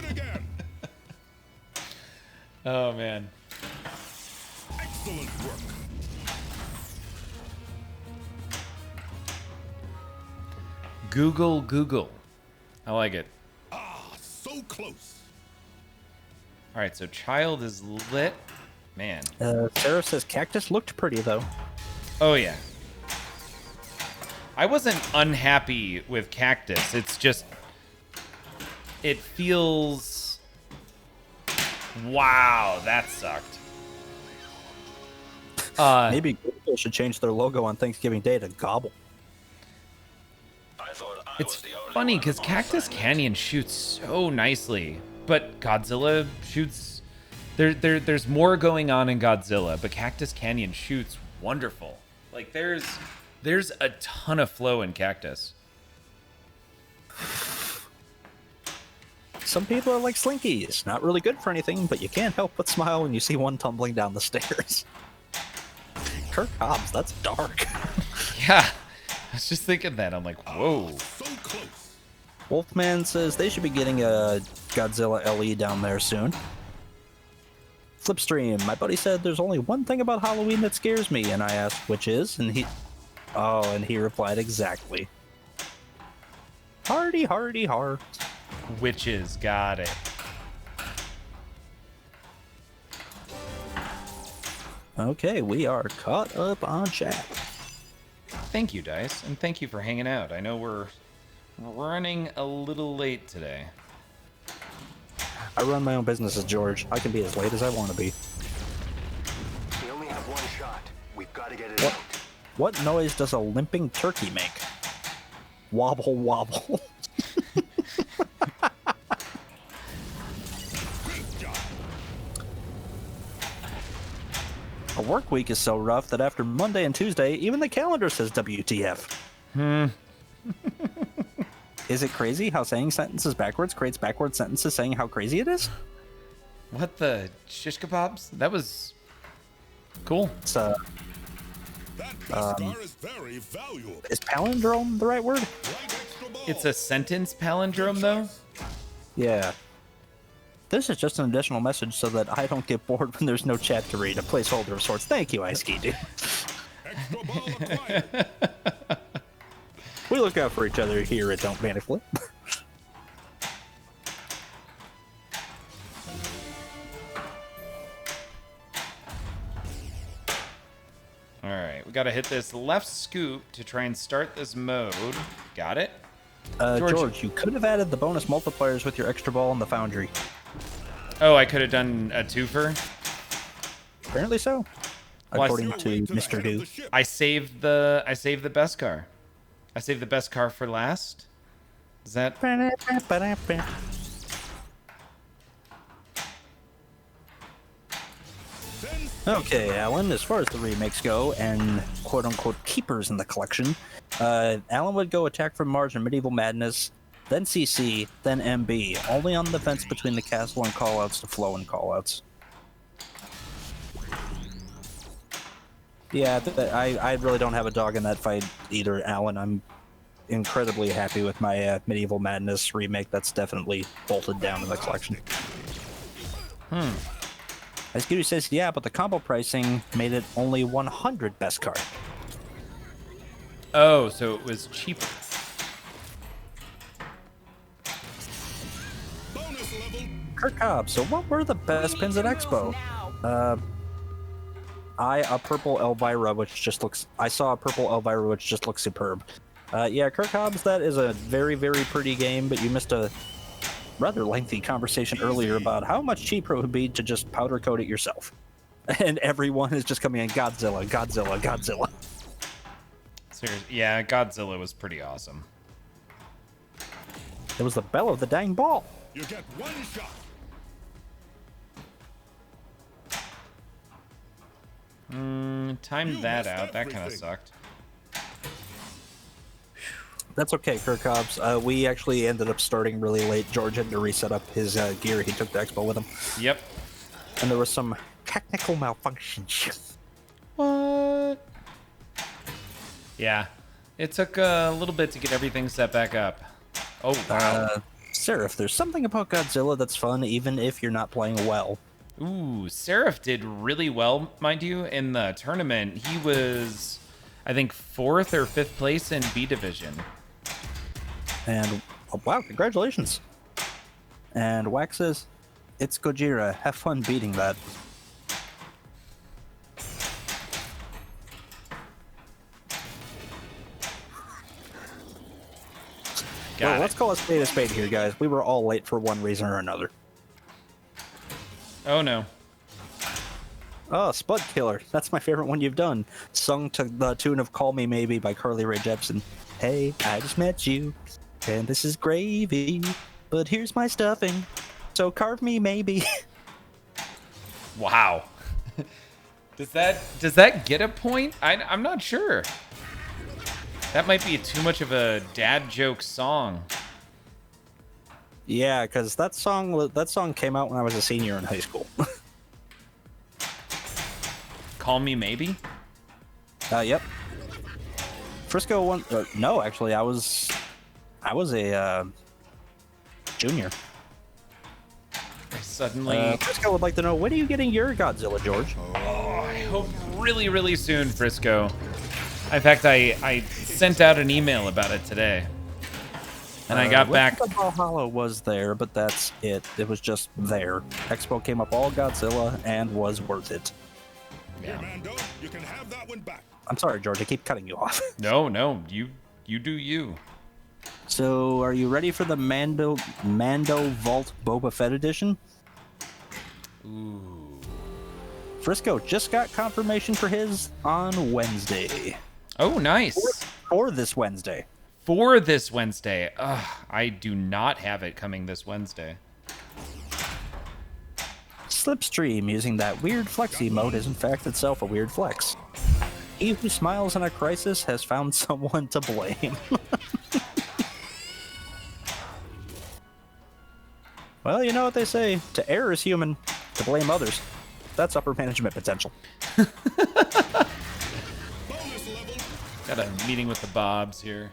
again. Oh man. Excellent work. Google. I like it. So close. All right, so child is lit. Man. Sarah says Cactus looked pretty though. Oh yeah. I wasn't unhappy with Cactus. It's just it feels wow, that sucked. Maybe Google should change their logo on Thanksgiving Day to Gobble. It's funny because Cactus Canyon shoots so nicely, but Godzilla shoots. There's more going on in Godzilla, but Cactus Canyon shoots wonderful. Like there's a ton of flow in Cactus. Some people are like Slinky. It's not really good for anything, but you can't help but smile when you see one tumbling down the stairs. Kirk Hobbs, that's dark. Yeah, I was just thinking that. I'm like, whoa. So close. Wolfman says they should be getting a Godzilla LE down there soon. Flipstream, my buddy said there's only one thing about Halloween that scares me, and I asked which is, and he replied exactly. Hardy, hardy, har. Witches, got it. Okay, we are caught up on chat. Thank you, Dice, and thank you for hanging out. I know we're running a little late today. I run my own business as George. I can be as late as I want to be. We only have one shot. We've got to get it out. What noise does a limping turkey make? Wobble, wobble. A work week is so rough that after Monday and Tuesday, even the calendar says WTF. Is it crazy how saying sentences backwards creates backward sentences saying how crazy it is? What the shish kebabs? That was cool. It's, That Beskar is very valuable. is palindrome the right word? Right extra ball. It's a sentence palindrome, though. Yeah. This is just an additional message so that I don't get bored when there's no chat to read. A placeholder of sorts. Thank you, Ice Ski Dude. Extra ball acquired. We look out for each other here at Don't Panic Flip. All right, we got to hit this left scoop to try and start this mode. Got it? George, you could have added the bonus multipliers with your extra ball in the foundry. Oh, I could have done a twofer. Apparently so. Well, I According Wait to till the Mr. head of Do. the ship. I saved the best car. I saved the best car for last. Is that? Okay, Alan, as far as the remakes go, and quote-unquote keepers in the collection, Alan would go Attack from Mars and Medieval Madness, then CC, then MB, only on the fence between the Castle and callouts to Flow and callouts. Yeah, I really don't have a dog in that fight either, Alan. I'm incredibly happy with my Medieval Madness remake. That's definitely bolted down in the collection. As Guru says, yeah, but the combo pricing made it only 100 best card. Oh, so it was cheaper. Bonus level. Kirk Cobb. So what were the best pins at Expo? A purple Elvira, which just looks. I saw a purple Elvira, which just looks superb. Yeah, Kirk Hobbs, that is a very, very pretty game, but you missed a rather lengthy conversation earlier about how much cheaper it would be to just powder coat it yourself. And everyone is just coming in Godzilla, Godzilla, Godzilla. Seriously, yeah, Godzilla was pretty awesome. It was the bell of the dang ball. You get one shot. Timed that out. That kind of sucked. That's okay, Kirk Hobbs. We actually ended up starting really late. George had to reset up his gear. He took the expo with him. Yep. And there was some technical malfunctions. What? Yeah. It took a little bit to get everything set back up. Oh, wow. Seraph, there's something about Godzilla that's fun even if you're not playing well. Ooh, Seraph did really well, mind you, in the tournament. He was, I think, 4th or 5th place in B Division. And, oh, wow, congratulations. And Wax says, it's Gojira. Have fun beating that. Well, let's call a spade here, guys. We were all late for one reason or another. Oh, no. Oh, Spud Killer. That's my favorite one you've done. Sung to the tune of Call Me Maybe by Carly Rae Jepsen. Hey, I just met you, and this is gravy, but here's my stuffing, so carve me maybe. Wow. Does that get a point? I'm not sure. That might be too much of a dad joke song. Yeah, because that song came out when I was a senior in high school. Call Me Maybe? Yep. Frisco won. No, actually, I was a junior. Suddenly, Frisco would like to know, when are you getting your Godzilla, George? oh, I hope really, really soon, Frisco. In fact, I sent out an email about it today. And I got back. Valhalla was there, but that's it. It was just there. Expo came up all Godzilla and was worth it. Yeah. Mando, you can have that one back. I'm sorry, George. I keep cutting you off. No, you do you. So, are you ready for the Mando Vault Boba Fett edition? Ooh. Frisco just got confirmation for his on Wednesday. Oh, nice. Or this Wednesday. For this Wednesday. Ugh, I do not have it coming this Wednesday. Slipstream using that weird flexi mode is in fact itself a weird flex. He who smiles in a crisis has found someone to blame. Well, you know what they say. To err is human. To blame others. That's upper management potential. Got a meeting with the Bobs here.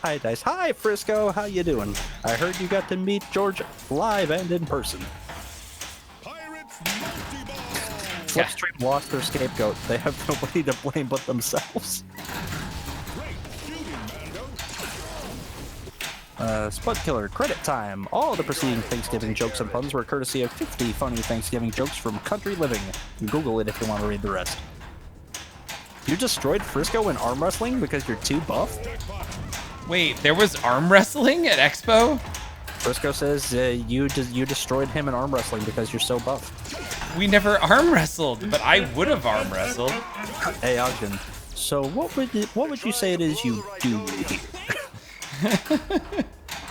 Hi, Dice. Hi, Frisco. How you doing? I heard you got to meet George live and in person. Pirates multi-ball. Slipstream lost their scapegoat. They have nobody to blame but themselves. Great shooting, Mando. Spud Killer, credit time. All the preceding Thanksgiving jokes and puns were courtesy of 50 funny Thanksgiving jokes from Country Living. Google it if you want to read the rest. You destroyed Frisco in arm wrestling because you're too buff? Wait, there was arm wrestling at Expo? Frisco says you destroyed him in arm wrestling because you're so buff. We never arm wrestled, but I would have arm wrestled. Hey, Ogden. So what would you say it is you do here?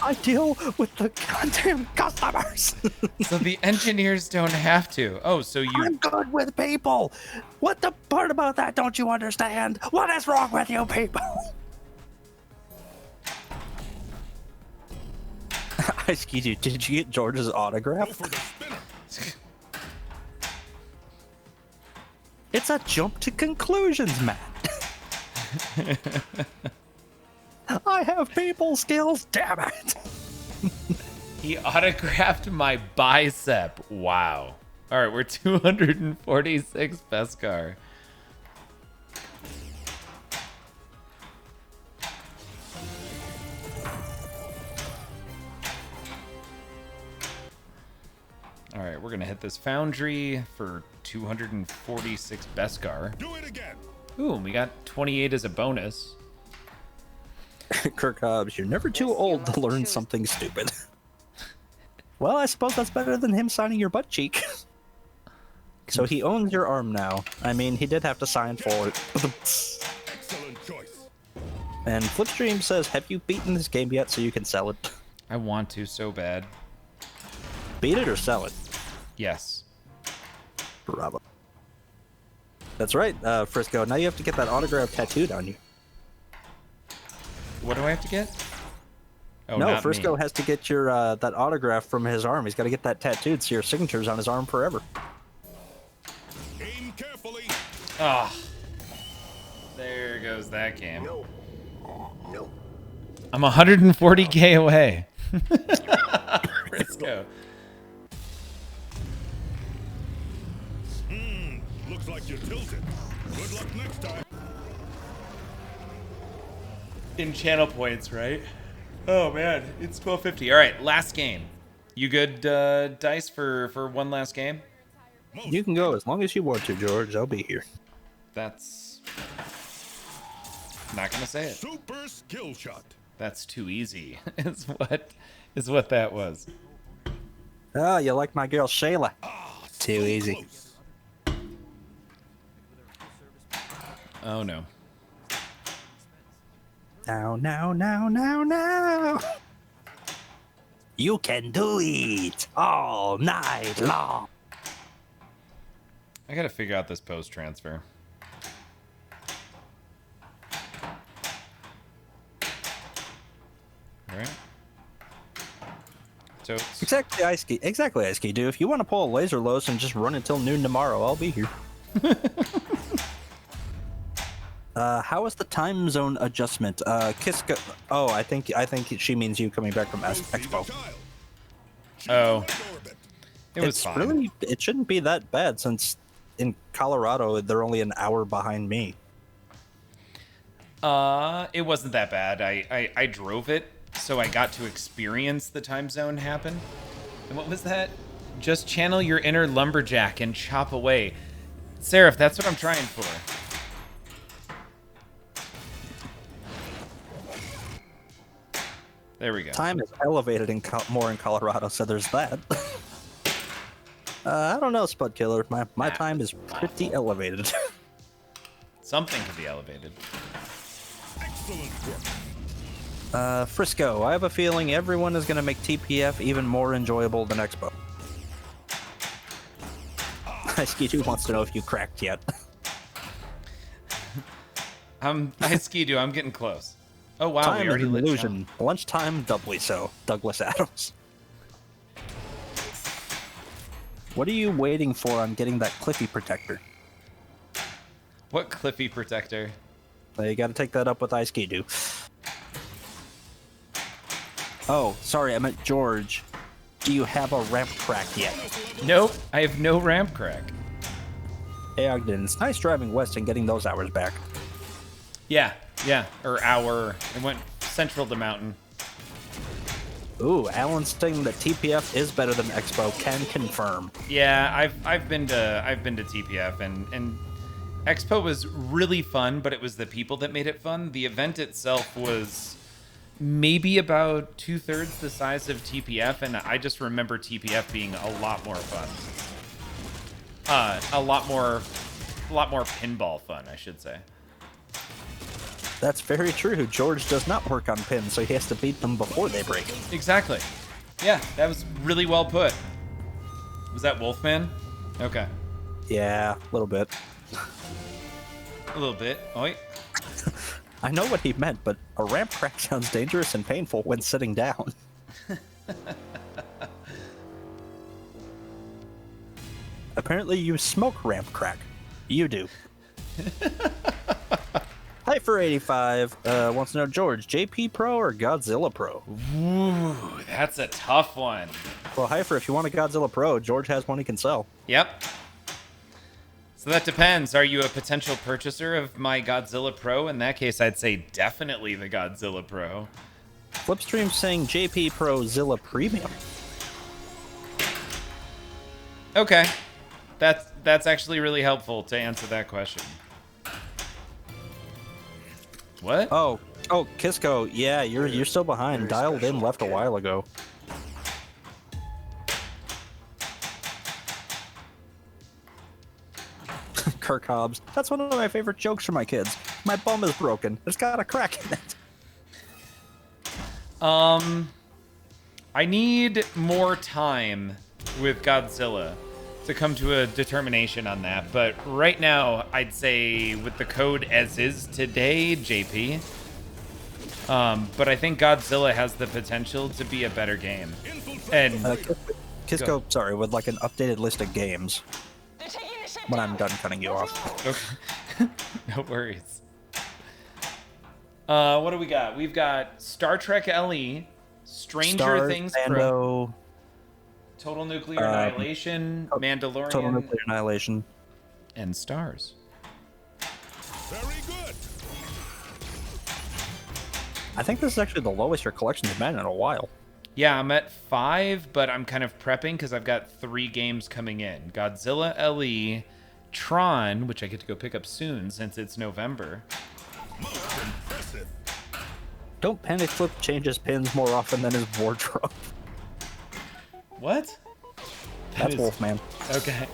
I deal with the goddamn customers. So the engineers don't have to. Oh, so I'm you... good with people. What the part about that don't you understand? What is wrong with you people? Excuse you, did you get George's autograph? It's a jump to conclusions, Matt. I have people skills, damn it. He autographed my bicep. Wow. All right, we're 246 Beskar. All right, we're going to hit this Foundry for 246 Beskar. Do it again. Ooh, and we got 28 as a bonus. Kirk Hobbs, you're never too old to learn something stupid. Well, I suppose that's better than him signing your butt cheek. So he owns your arm now. I mean, he did have to sign for it. Excellent choice. And Flipstream says, have you beaten this game yet so you can sell it? I want to so bad. Beat it or sell it? Yes. Bravo. That's right, Frisco. Now you have to get that autograph tattooed on you. What do I have to get? Oh, No, not Frisco me. has to get your that autograph from his arm. He's got to get that tattooed so your signature's on his arm forever. Aim carefully. Ah. There goes that game. I'm 140k away. Let's go. Looks like you're tilted. Good luck next time. In channel points, right? Oh man, it's 12:50. All right, last game. You good, Dice, for one last game? You can go as long as you want to, George. I'll be here. That's not gonna say it. Super skill shot. That's too easy. is what that was. Ah, you like my girl Shayla? Too easy. Close. Oh no. Now. You can do it all night long. I gotta figure out this post transfer. All right. So Exactly, Ice Key. Exactly, Ice Key. Do if you want to pull a laser los and just run until noon tomorrow, I'll be here. How is the time zone adjustment? Kiska. Oh, I think she means you coming back from Expo. Oh, it was It's fine. really. It shouldn't be that bad since in Colorado they're only an hour behind me. It wasn't that bad. I drove it, so I got to experience the time zone happen. And what was that? Just channel your inner lumberjack and chop away. Seraph, that's what I'm trying for. There we go. Time is elevated more in Colorado, so there's that. I don't know, Spud Killer. My time is pretty elevated. Something can be elevated. Excellent work. Frisco, I have a feeling everyone is going to make TPF even more enjoyable than Expo. Ski2 wants to know if you cracked yet. I ski-doo. I'm getting close. Oh wow, Time we is already an lit illusion. Lunchtime doubly so. Douglas Adams. What are you waiting for on getting that Cliffy protector? What Cliffy protector? You got to take that up with Ice Ski-Doo. Oh, sorry, I meant George. Do you have a ramp crack yet? Nope, I have no ramp crack. Hey Ogden, it's nice driving west and getting those hours back. Yeah, or hour. It went central to mountain. Ooh, Alan's saying that TPF is better than Expo. Can confirm. Yeah, I've been to TPF and Expo was really fun, but it was the people that made it fun. The event itself was maybe about 2/3 the size of TPF, and I just remember TPF being a lot more fun. A lot more pinball fun, I should say. That's very true. George does not work on pins, so he has to beat them before they break. Exactly. Yeah, that was really well put. Was that Wolfman? Okay. Yeah, a little bit. A little bit. Oi. I know what he meant, but a ramp crack sounds dangerous and painful when sitting down. Apparently you smoke ramp crack. You do. Hyper85 wants to know, George, JP Pro or Godzilla Pro? Ooh, that's a tough one. Well, Hyper, if you want a Godzilla Pro, George has one he can sell. Yep. So that depends. Are you a potential purchaser of my Godzilla Pro? In that case, I'd say definitely the Godzilla Pro. Flipstream saying JP Pro Zilla Premium. Okay. That's actually really helpful to answer that question. What? Oh, Kisco, yeah, you're still behind. Dialed in left a while ago. Kirk Hobbs. That's one of my favorite jokes for my kids. My bum is broken. It's got a crack in it. I need more time with Godzilla to come to a determination on that. But right now, I'd say with the code as is today, JP. But I think Godzilla has the potential to be a better game. And Kisco, sorry, with like an updated list of games. When I'm done cutting you off. okay. No worries. What do we got? We've got Star Trek LE, Stranger Stars, Things Mando, Pro, Total Nuclear Annihilation, Mandalorian, Total Nuclear Annihilation, and Stars. Very good. I think this is actually the lowest your collection's been in a while. Yeah, I'm at 5, but I'm kind of prepping because I've got 3 games coming in. Godzilla LE, Tron, which I get to go pick up soon since it's November. Most impressive. Don't Panic Flip change his pins more often than his wardrobe. What? That's is- Wolfman. Okay.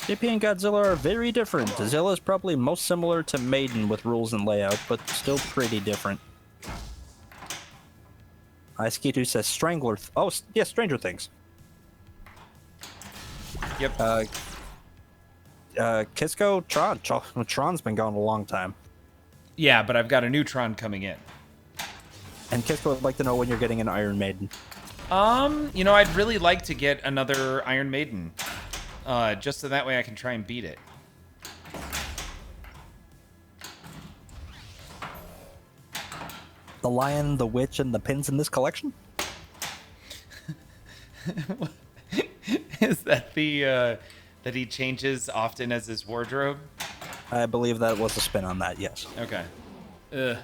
JP and Godzilla are very different. Zilla is probably most similar to Maiden with rules and layout, but still pretty different. Ice-Kitu says Strangler. Oh, yeah, Stranger Things. Yep. Kisco, Tron. Tron's been gone a long time. Yeah, but I've got a new Tron coming in. And Kisco would like to know when you're getting an Iron Maiden. I'd really like to get another Iron Maiden. Just so that way I can try and beat it. The Lion, the Witch, and the pins in this collection? Is that the that he changes often as his wardrobe? I believe that was a spin on that, yes. Okay. Ugh.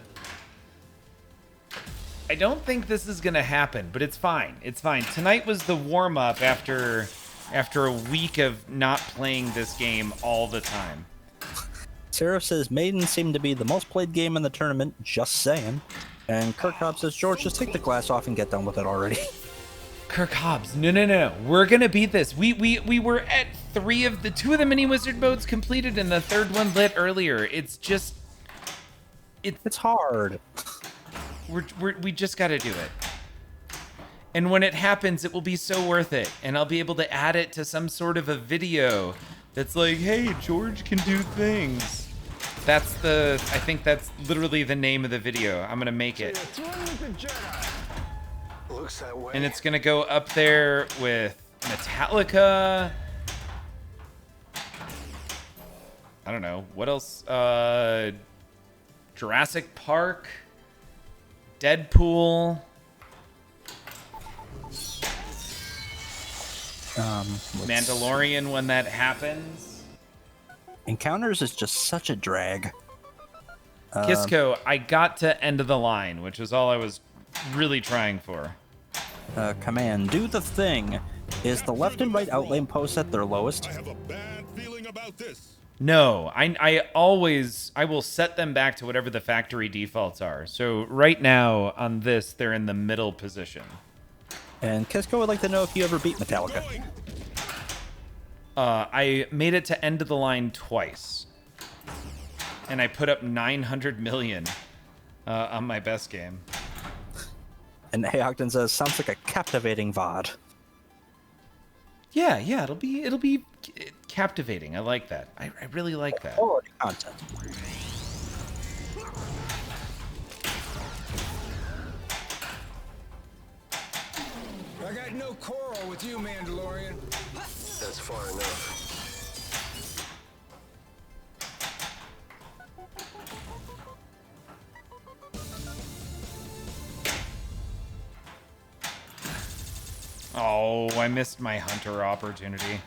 I don't think this is gonna happen, but it's fine. It's fine. Tonight was the warm-up after a week of not playing this game all the time. Seraph says Maiden seemed to be the most played game in the tournament, just saying. And Kirk Hobbs says, George, just take the glass off and get done with it already. Kirk Hobbs, no. We're gonna beat this. We were at 2 of the mini wizard modes completed and the 3rd one lit earlier. It's just It's hard. we just gotta do it. And when it happens, it will be so worth it. And I'll be able to add it to some sort of a video that's like, hey, George can do things. I think that's literally the name of the video. I'm gonna make it. Looks that way. And it's gonna go up there with Metallica. I don't know. What else? Jurassic Park. Deadpool. Mandalorian when that happens. Encounters is just such a drag. Kisco, I got to end of the line, which is all I was really trying for. Command, do the thing. Is the left and right outlane posts at their lowest? I have a bad feeling about this. No, I will set them back to whatever the factory defaults are. So right now on this, they're in the middle position. And Kisco would like to know if you ever beat Metallica. I made it to end of the line twice. And I put up 900 million on my best game. And Hey Ogden says, sounds like a captivating VOD. Yeah, it'll be captivating. I like that. I really like that. Quality content. I got no quarrel with you, Mandalorian. That's far enough. Oh, I missed my hunter opportunity.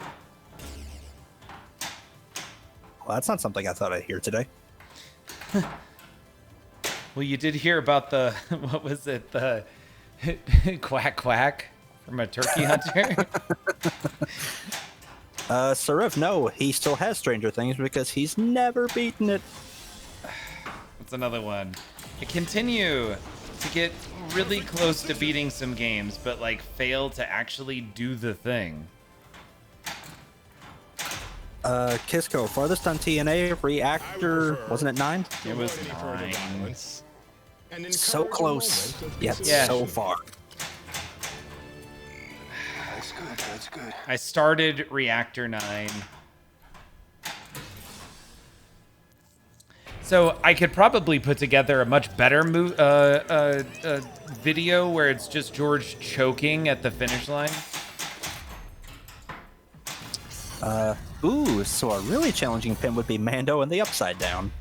Well, that's not something I thought I'd hear today. Well, you did hear about the, what was it, the quack quack from a turkey hunter? Serif, no, he still has Stranger Things because he's never beaten it. What's another one? I continue to get really close to beating some games, but like fail to actually do the thing. Kisco, farthest on TNA, Reactor, wasn't it 9? It was 9. So close, yet Yeah. so far. That's good, that's good. I started Reactor 9. So I could probably put together a much better video where it's just George choking at the finish line. Ooh, so a really challenging pin would be Mando and the Upside Down.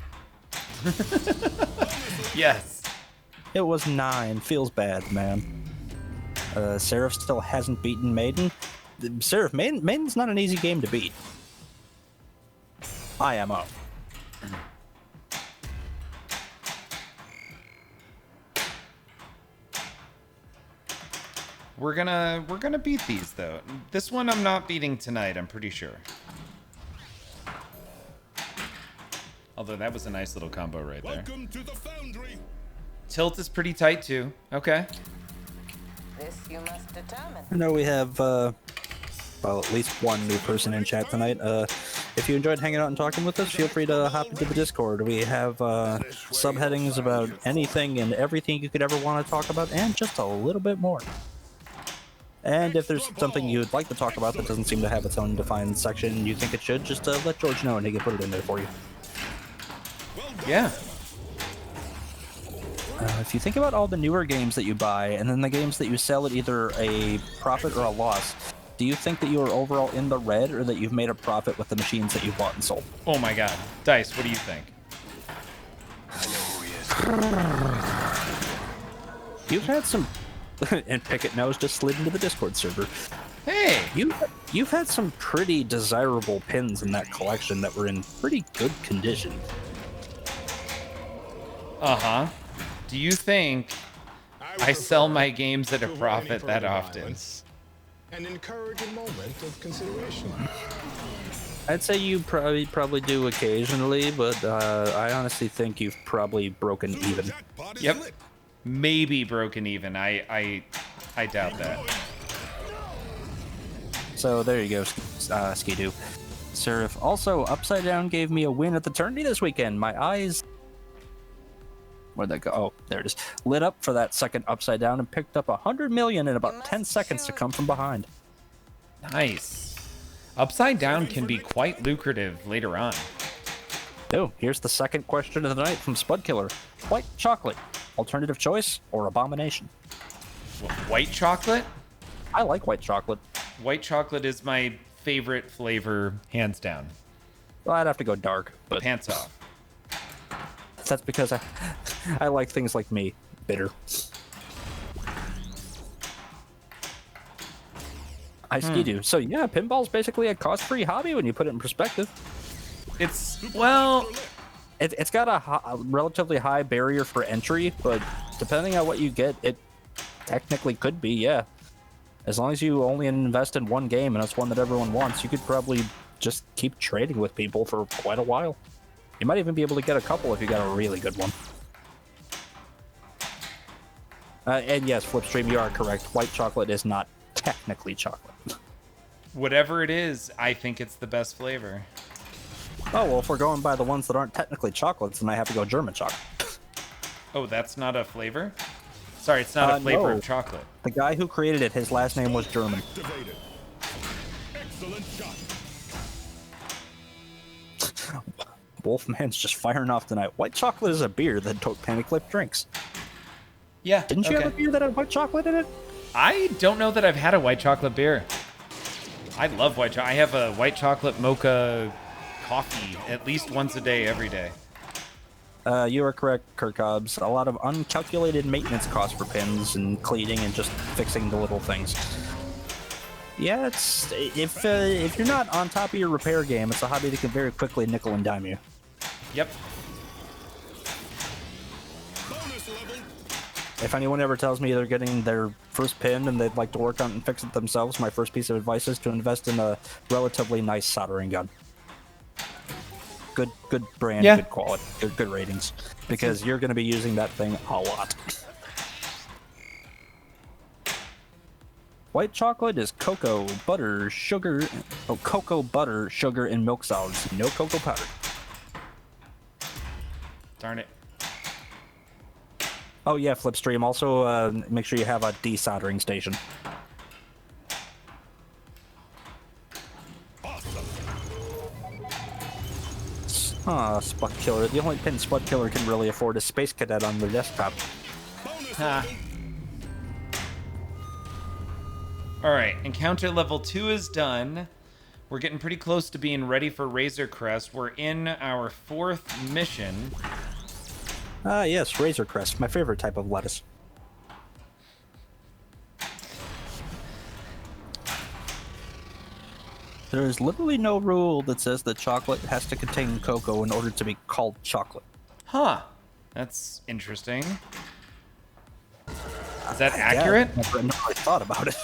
Yes. It was 9. Feels bad, man. Seraph still hasn't beaten Maiden. Seraph, Maiden's not an easy game to beat. IMO. We're gonna beat these though. This one I'm not beating tonight, I'm pretty sure. Although that was a nice little combo right there. Welcome to the Foundry. Tilt is pretty tight too. Okay. This you must determine. I know we have, well, at least one new person in chat tonight. If you enjoyed hanging out and talking with us, feel free to hop into the Discord. We have subheadings about anything and everything you could ever want to talk about, and just a little bit more. And if there's something you'd like to talk about that doesn't seem to have its own defined section you think it should, just let George know and he can put it in there for you. Yeah. If you think about all the newer games that you buy, and then the games that you sell at either a profit or a loss, do you think that you are overall in the red, or that you've made a profit with the machines that you bought and sold? Oh my god. Dice, what do you think? I know who he is. You've had some... and Picket Nose just slid into the Discord server. Hey! You've had some pretty desirable pins in that collection that were in pretty good condition. Uh-huh. Do you think I sell my games at a profit that often? And encourage a moment of consideration. I'd say you probably do occasionally, but I honestly think you've probably broken even. Yep. Maybe broken even. I doubt that. So there you go, Skidoo. Seraph. Also, Upside Down gave me a win at the tourney this weekend. My eyes... Where'd that go? Oh, there it is. Lit up for that second Upside Down and picked up 100 million in about 10 seconds to come from behind. Nice. Upside Down can be quite lucrative later on. Oh, here's the second question of the night from Spudkiller. White chocolate, alternative choice or abomination? White chocolate? I like white chocolate. White chocolate is my favorite flavor, hands down. Well, I'd have to go dark, but Pants off. that's because I like things like me, bitter. I Skidoo. So yeah, pinball's basically a cost-free hobby when you put it in perspective. It's, well... It's got a relatively high barrier for entry, but depending on what you get, it technically could be, yeah. As long as you only invest in one game and it's one that everyone wants, you could probably just keep trading with people for quite a while. You might even be able to get a couple if you got a really good one. And yes, Flipstream, you are correct. White chocolate is not technically chocolate. Whatever it is, I think it's the best flavor. Oh, well, if we're going by the ones that aren't technically chocolates, then I have to go German chocolate. Oh, that's not a flavor? Sorry, it's not a flavor no. of chocolate. The guy who created it, his last name was German. Activated. Excellent shot. Wolfman's just firing off tonight. White chocolate is a beer that Panic Clip drinks. Yeah. Didn't you okay. have a beer that had white chocolate in it? I don't know that I've had a white chocolate beer. I love white chocolate. I have a white chocolate mocha coffee at least once a day, every day. You are correct, Kirk Hobbs. A lot of uncalculated maintenance costs for pins and cleaning and just fixing the little things. Yeah, it's if you're not on top of your repair game, it's a hobby that can very quickly nickel and dime you. Yep. Bonus level. If anyone ever tells me they're getting their first pin and they'd like to work on it and fix it themselves, my first piece of advice is to invest in a relatively nice soldering gun. Good brand, Yeah. good quality, good ratings, because you're going to be using that thing a lot. White chocolate is cocoa, butter, sugar, cocoa, butter, sugar, and milk solids. No cocoa powder. Darn it. Oh yeah, Flipstream. Also, make sure you have a desoldering station. Spud Killer. The only pin Spud Killer can really afford is Space Cadet on their desktop. Ha. Alright, encounter level 2 is done. We're getting pretty close to being ready for Razor Crest. We're in our 4th mission. Yes, Razor Crest, my favorite type of lettuce. There is literally no rule that says that chocolate has to contain cocoa in order to be called chocolate. Huh. That's interesting. Is that accurate? Yeah, I never really thought about it.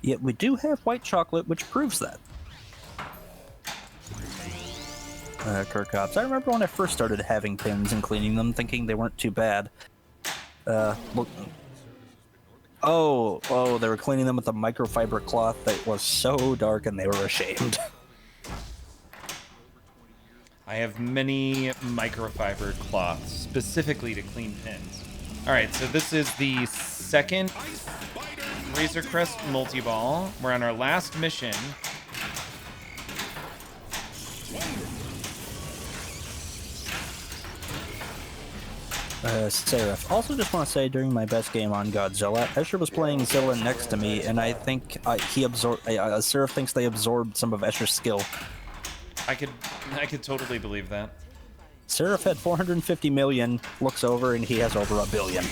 Yet we do have white chocolate, which proves that. Kirk Hobbs. I remember when I first started having pins and cleaning them, thinking they weren't too bad. Look. Oh, they were cleaning them with a microfiber cloth that was so dark and they were ashamed. I have many microfiber cloths specifically to clean pins. Alright, so this is the 2nd Razor Crest multi-ball. We're on our last mission. Seraph. Also just want to say, during my best game on Godzilla, Escher was playing Zilla next to me, and I think Seraph thinks they absorbed some of Escher's skill. I could totally believe that. Seraph had 450 million, looks over, and he has over 1 billion.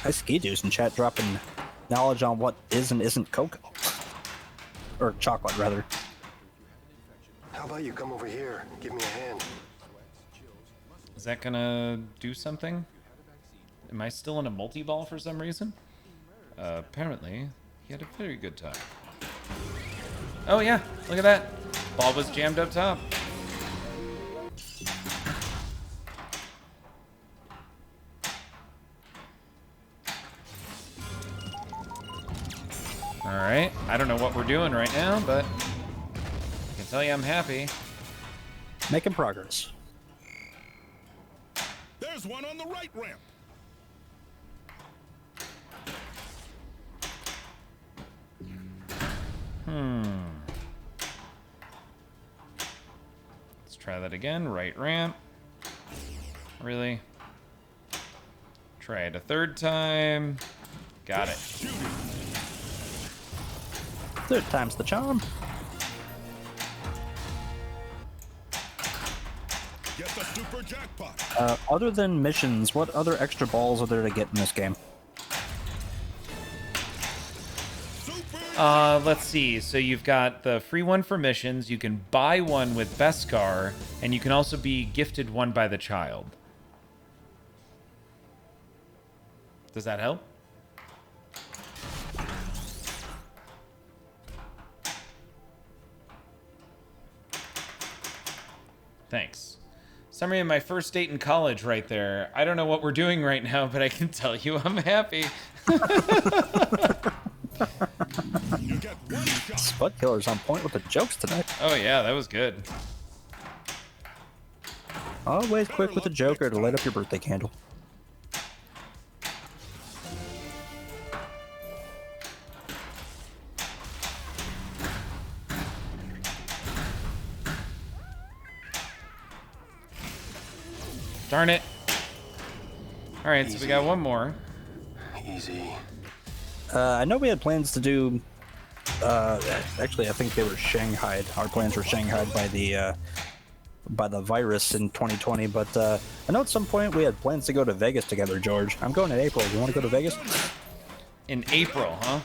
Hi, Ski Juice in chat dropping knowledge on what is and isn't cocoa. Or chocolate, rather. How about you come over here? Give me a hand. Is that gonna do something? Am I still in a multi-ball for some reason? Apparently, he had a very good time. Oh yeah, look at that. Ball was jammed up top. Alright, I don't know what we're doing right now, but I can tell you I'm happy. Making progress. There's one on the right ramp. Let's try that again. Right ramp. Really? Try it a 3rd time. Got it. 3rd time's the charm. Get the super jackpot. Other than missions, what other extra balls are there to get in this game? Let's see. So you've got the free one for missions. You can buy one with Beskar, and you can also be gifted one by the child. Does that help? Thanks. Summary of my first date in college right there. I don't know what we're doing right now, but I can tell you I'm happy. Spud Killer's on point with the jokes tonight. Oh yeah, that was good. Always quick with the Joker to light up your birthday candle. Darn it. Alright, so we got one more. Easy. I know we had plans to do... actually, I think they were shanghaied. Our plans were shanghaied by the virus in 2020, but I know at some point we had plans to go to Vegas together, George. I'm going in April. You want to go to Vegas? In April, huh?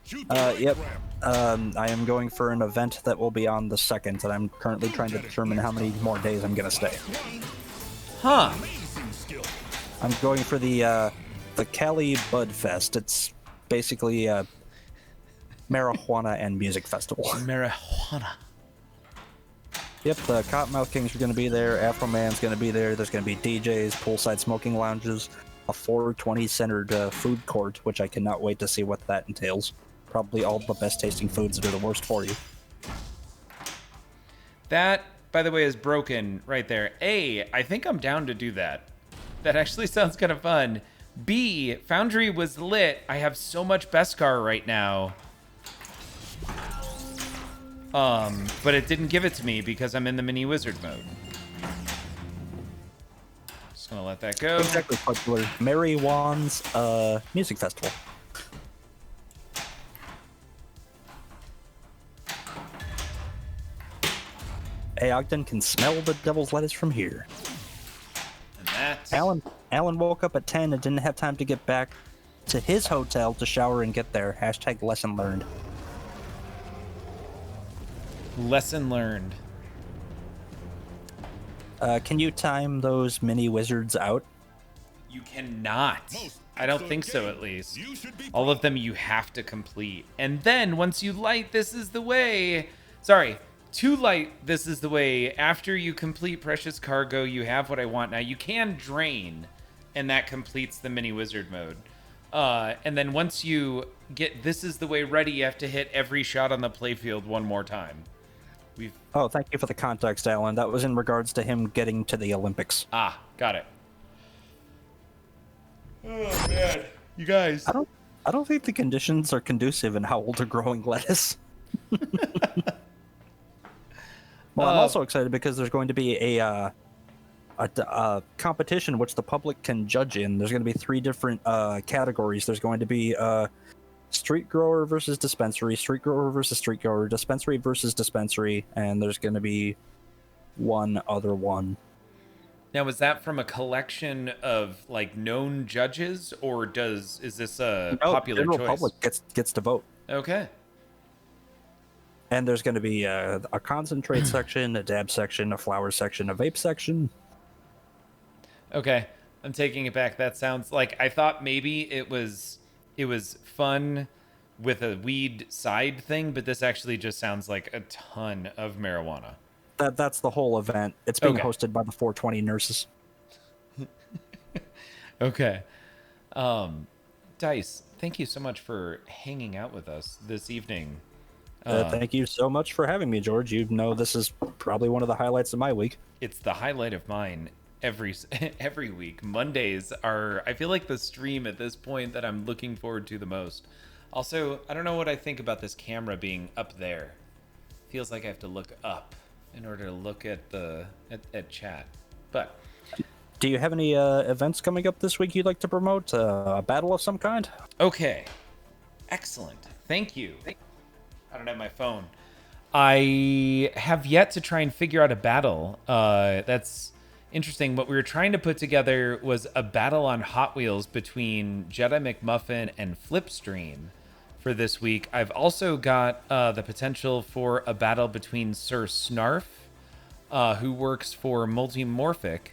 Yep. I am going for an event that will be on the 2nd, and I'm currently trying to determine how many more days I'm going to stay. Huh. I'm going for the Cali Bud Fest. It's basically a marijuana and music festival. Marijuana. Yep, the Cottonmouth Kings are going to be there, Afro Man's going to be there, there's going to be DJs, poolside smoking lounges, a 420-centered food court, which I cannot wait to see what that entails. Probably all the best tasting foods that are the worst for you. That, by the way, is broken right there. A, I think I'm down to do that. That actually sounds kind of fun. B, Foundry was lit. I have so much Beskar right now. But it didn't give it to me because I'm in the mini wizard mode. Just gonna let that go. Exactly, popular Mary Wan's music festival. Hey, Ogden can smell the devil's lettuce from here. And that. Alan woke up at 10 and didn't have time to get back to his hotel to shower and get there. Hashtag lesson learned. Lesson learned. Can you time those mini wizards out? You cannot. I don't think so, at least. All of them you have to complete. And then once you light This Is the Way... Sorry. To light This Is the Way, after you complete Precious Cargo, you have what I want. Now, you can drain, and that completes the mini wizard mode. And then once you get This Is the Way ready, you have to hit every shot on the playfield one more time. Oh, thank you for the context, Alan. That was in regards to him getting to the Olympics. Ah, got it. Oh, man. You guys. I don't think the conditions are conducive in how old are growing lettuce. Well, I'm also excited because there's going to be a competition which the public can judge in. There's going to be 3 different categories. There's going to be street grower versus dispensary, street grower versus street grower, dispensary versus dispensary, and there's going to be one other one. Now, was that from a collection of like known judges, or is this a popular general choice? Public gets to vote. Okay. And there's going to be a concentrate section, a dab section, a flower section, a vape section. Okay, I'm taking it back. That sounds like I thought maybe it was fun with a weed side thing, but this actually just sounds like a ton of marijuana. That's the whole event. It's being Okay. hosted by the 420 nurses. Okay. Dice, thank you so much for hanging out with us this evening. Thank you so much for having me, George. You know this is probably one of the highlights of my week. It's the highlight of mine every week. Mondays are, I feel like, the stream at this point that I'm looking forward to the most. Also, I don't know what I think about this camera being up there. Feels like I have to look up in order to look at at chat. But Do you have any events coming up this week you'd like to promote? A battle of some kind? okay. Excellent. Thank you. I don't have my phone. I have yet to try and figure out a battle. That's interesting. What we were trying to put together was a battle on Hot Wheels between Jedi McMuffin and Flipstream for this week. I've also got the potential for a battle between Sir Snarf, who works for Multimorphic,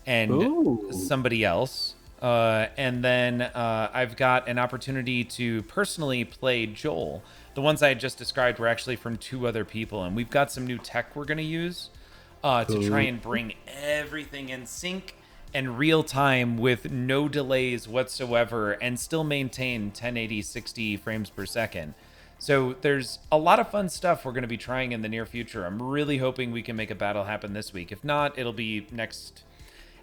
and somebody else. And then I've got an opportunity to personally play Joel. The ones I had just described were actually from 2 other people, and we've got some new tech we're going to use to try and bring everything in sync and real time with no delays whatsoever and still maintain 1080 60 frames per second. So there's a lot of fun stuff we're going to be trying in the near future. I'm really hoping we can make a battle happen this week. If not, it'll be next.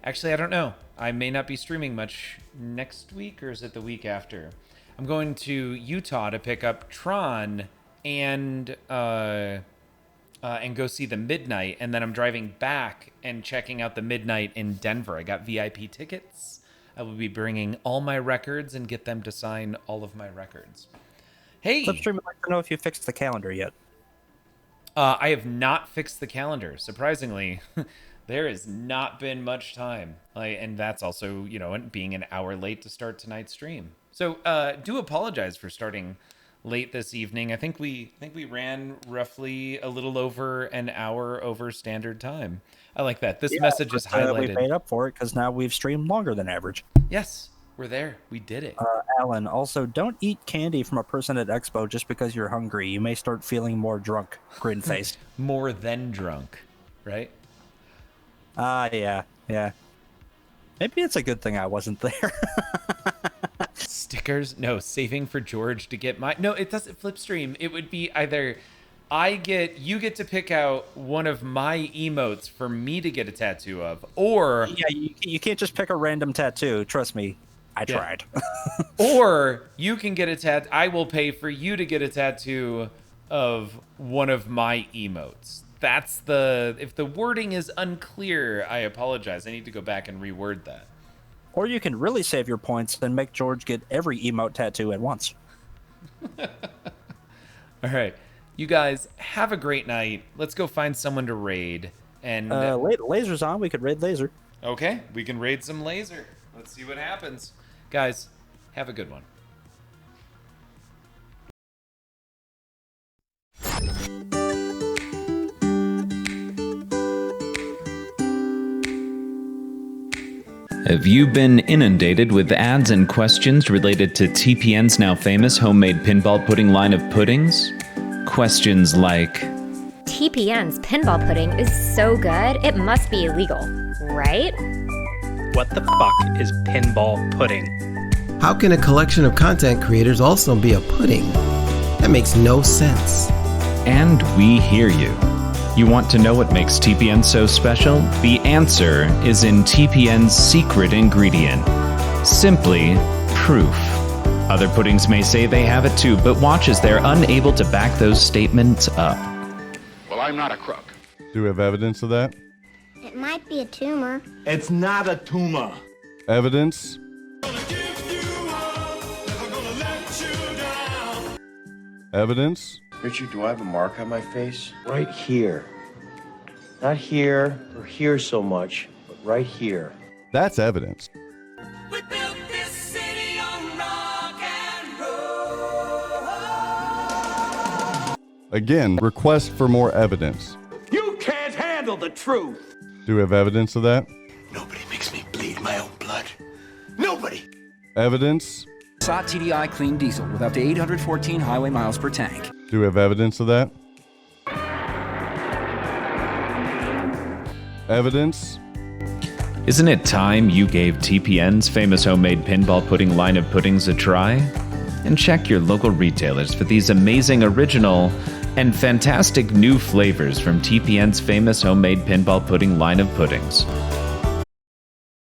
Actually, I don't know. I may not be streaming much next week, or is it the week after? I'm going to Utah to pick up Tron and go see the Midnight, and then I'm driving back and checking out the Midnight in Denver. I got VIP tickets. I will be bringing all my records and get them to sign all of my records. Hey! Flipstream, I'd like to know if you fixed the calendar yet. I have not fixed the calendar. Surprisingly, there has not been much time. And that's also, being an hour late to start tonight's stream. So do apologize for starting late this evening. I think we ran roughly a little over an hour over standard time. I like that. This message is highlighted. We made up for it because now we've streamed longer than average. Yes, we're there. We did it. Alan, also, don't eat candy from a person at Expo just because you're hungry. You may start feeling more drunk, grin face. More than drunk, right? Yeah. Maybe it's a good thing I wasn't there. Stickers? No, saving for George to get my... No, it doesn't flip stream. It would be either you get to pick out one of my emotes for me to get a tattoo of, or... Yeah, you can't just pick a random tattoo. Trust me, I tried. Or you can get a tattoo. I will pay for you to get a tattoo of one of my emotes. That's if the wording is unclear, I apologize. I need to go back and reword that. Or you can really save your points and make George get every emote tattoo at once. All right. You guys have a great night. Let's go find someone to raid. And Laser's on. We could raid Laser. Okay, we can raid some Laser. Let's see what happens. Guys, have a good one. Have you been inundated with ads and questions related to TPN's now famous homemade pinball pudding line of puddings? Questions like, TPN's pinball pudding is so good, it must be illegal, right? What the fuck is pinball pudding? How can a collection of content creators also be a pudding? That makes no sense. And we hear you. You want to know what makes TPN so special? The answer is in TPN's secret ingredient. Simply proof. Other puddings may say they have it too, but watch as they're unable to back those statements up. Well, I'm not a crook. Do we have evidence of that? It might be a tumor. It's not a tumor. Evidence? Evidence? Richard, do I have a mark on my face? Right here. Not here or here so much, but right here. That's evidence. We built this city on rock and roll. Again, request for more evidence. You can't handle the truth. Do we have evidence of that? Nobody makes me bleed my own blood. Nobody. Evidence? SOT TDI clean diesel with up to 814 highway miles per tank. Do we have evidence of that? Evidence? Isn't it time you gave TPN's famous homemade pinball pudding line of puddings a try? And check your local retailers for these amazing original and fantastic new flavors from TPN's famous homemade pinball pudding line of puddings.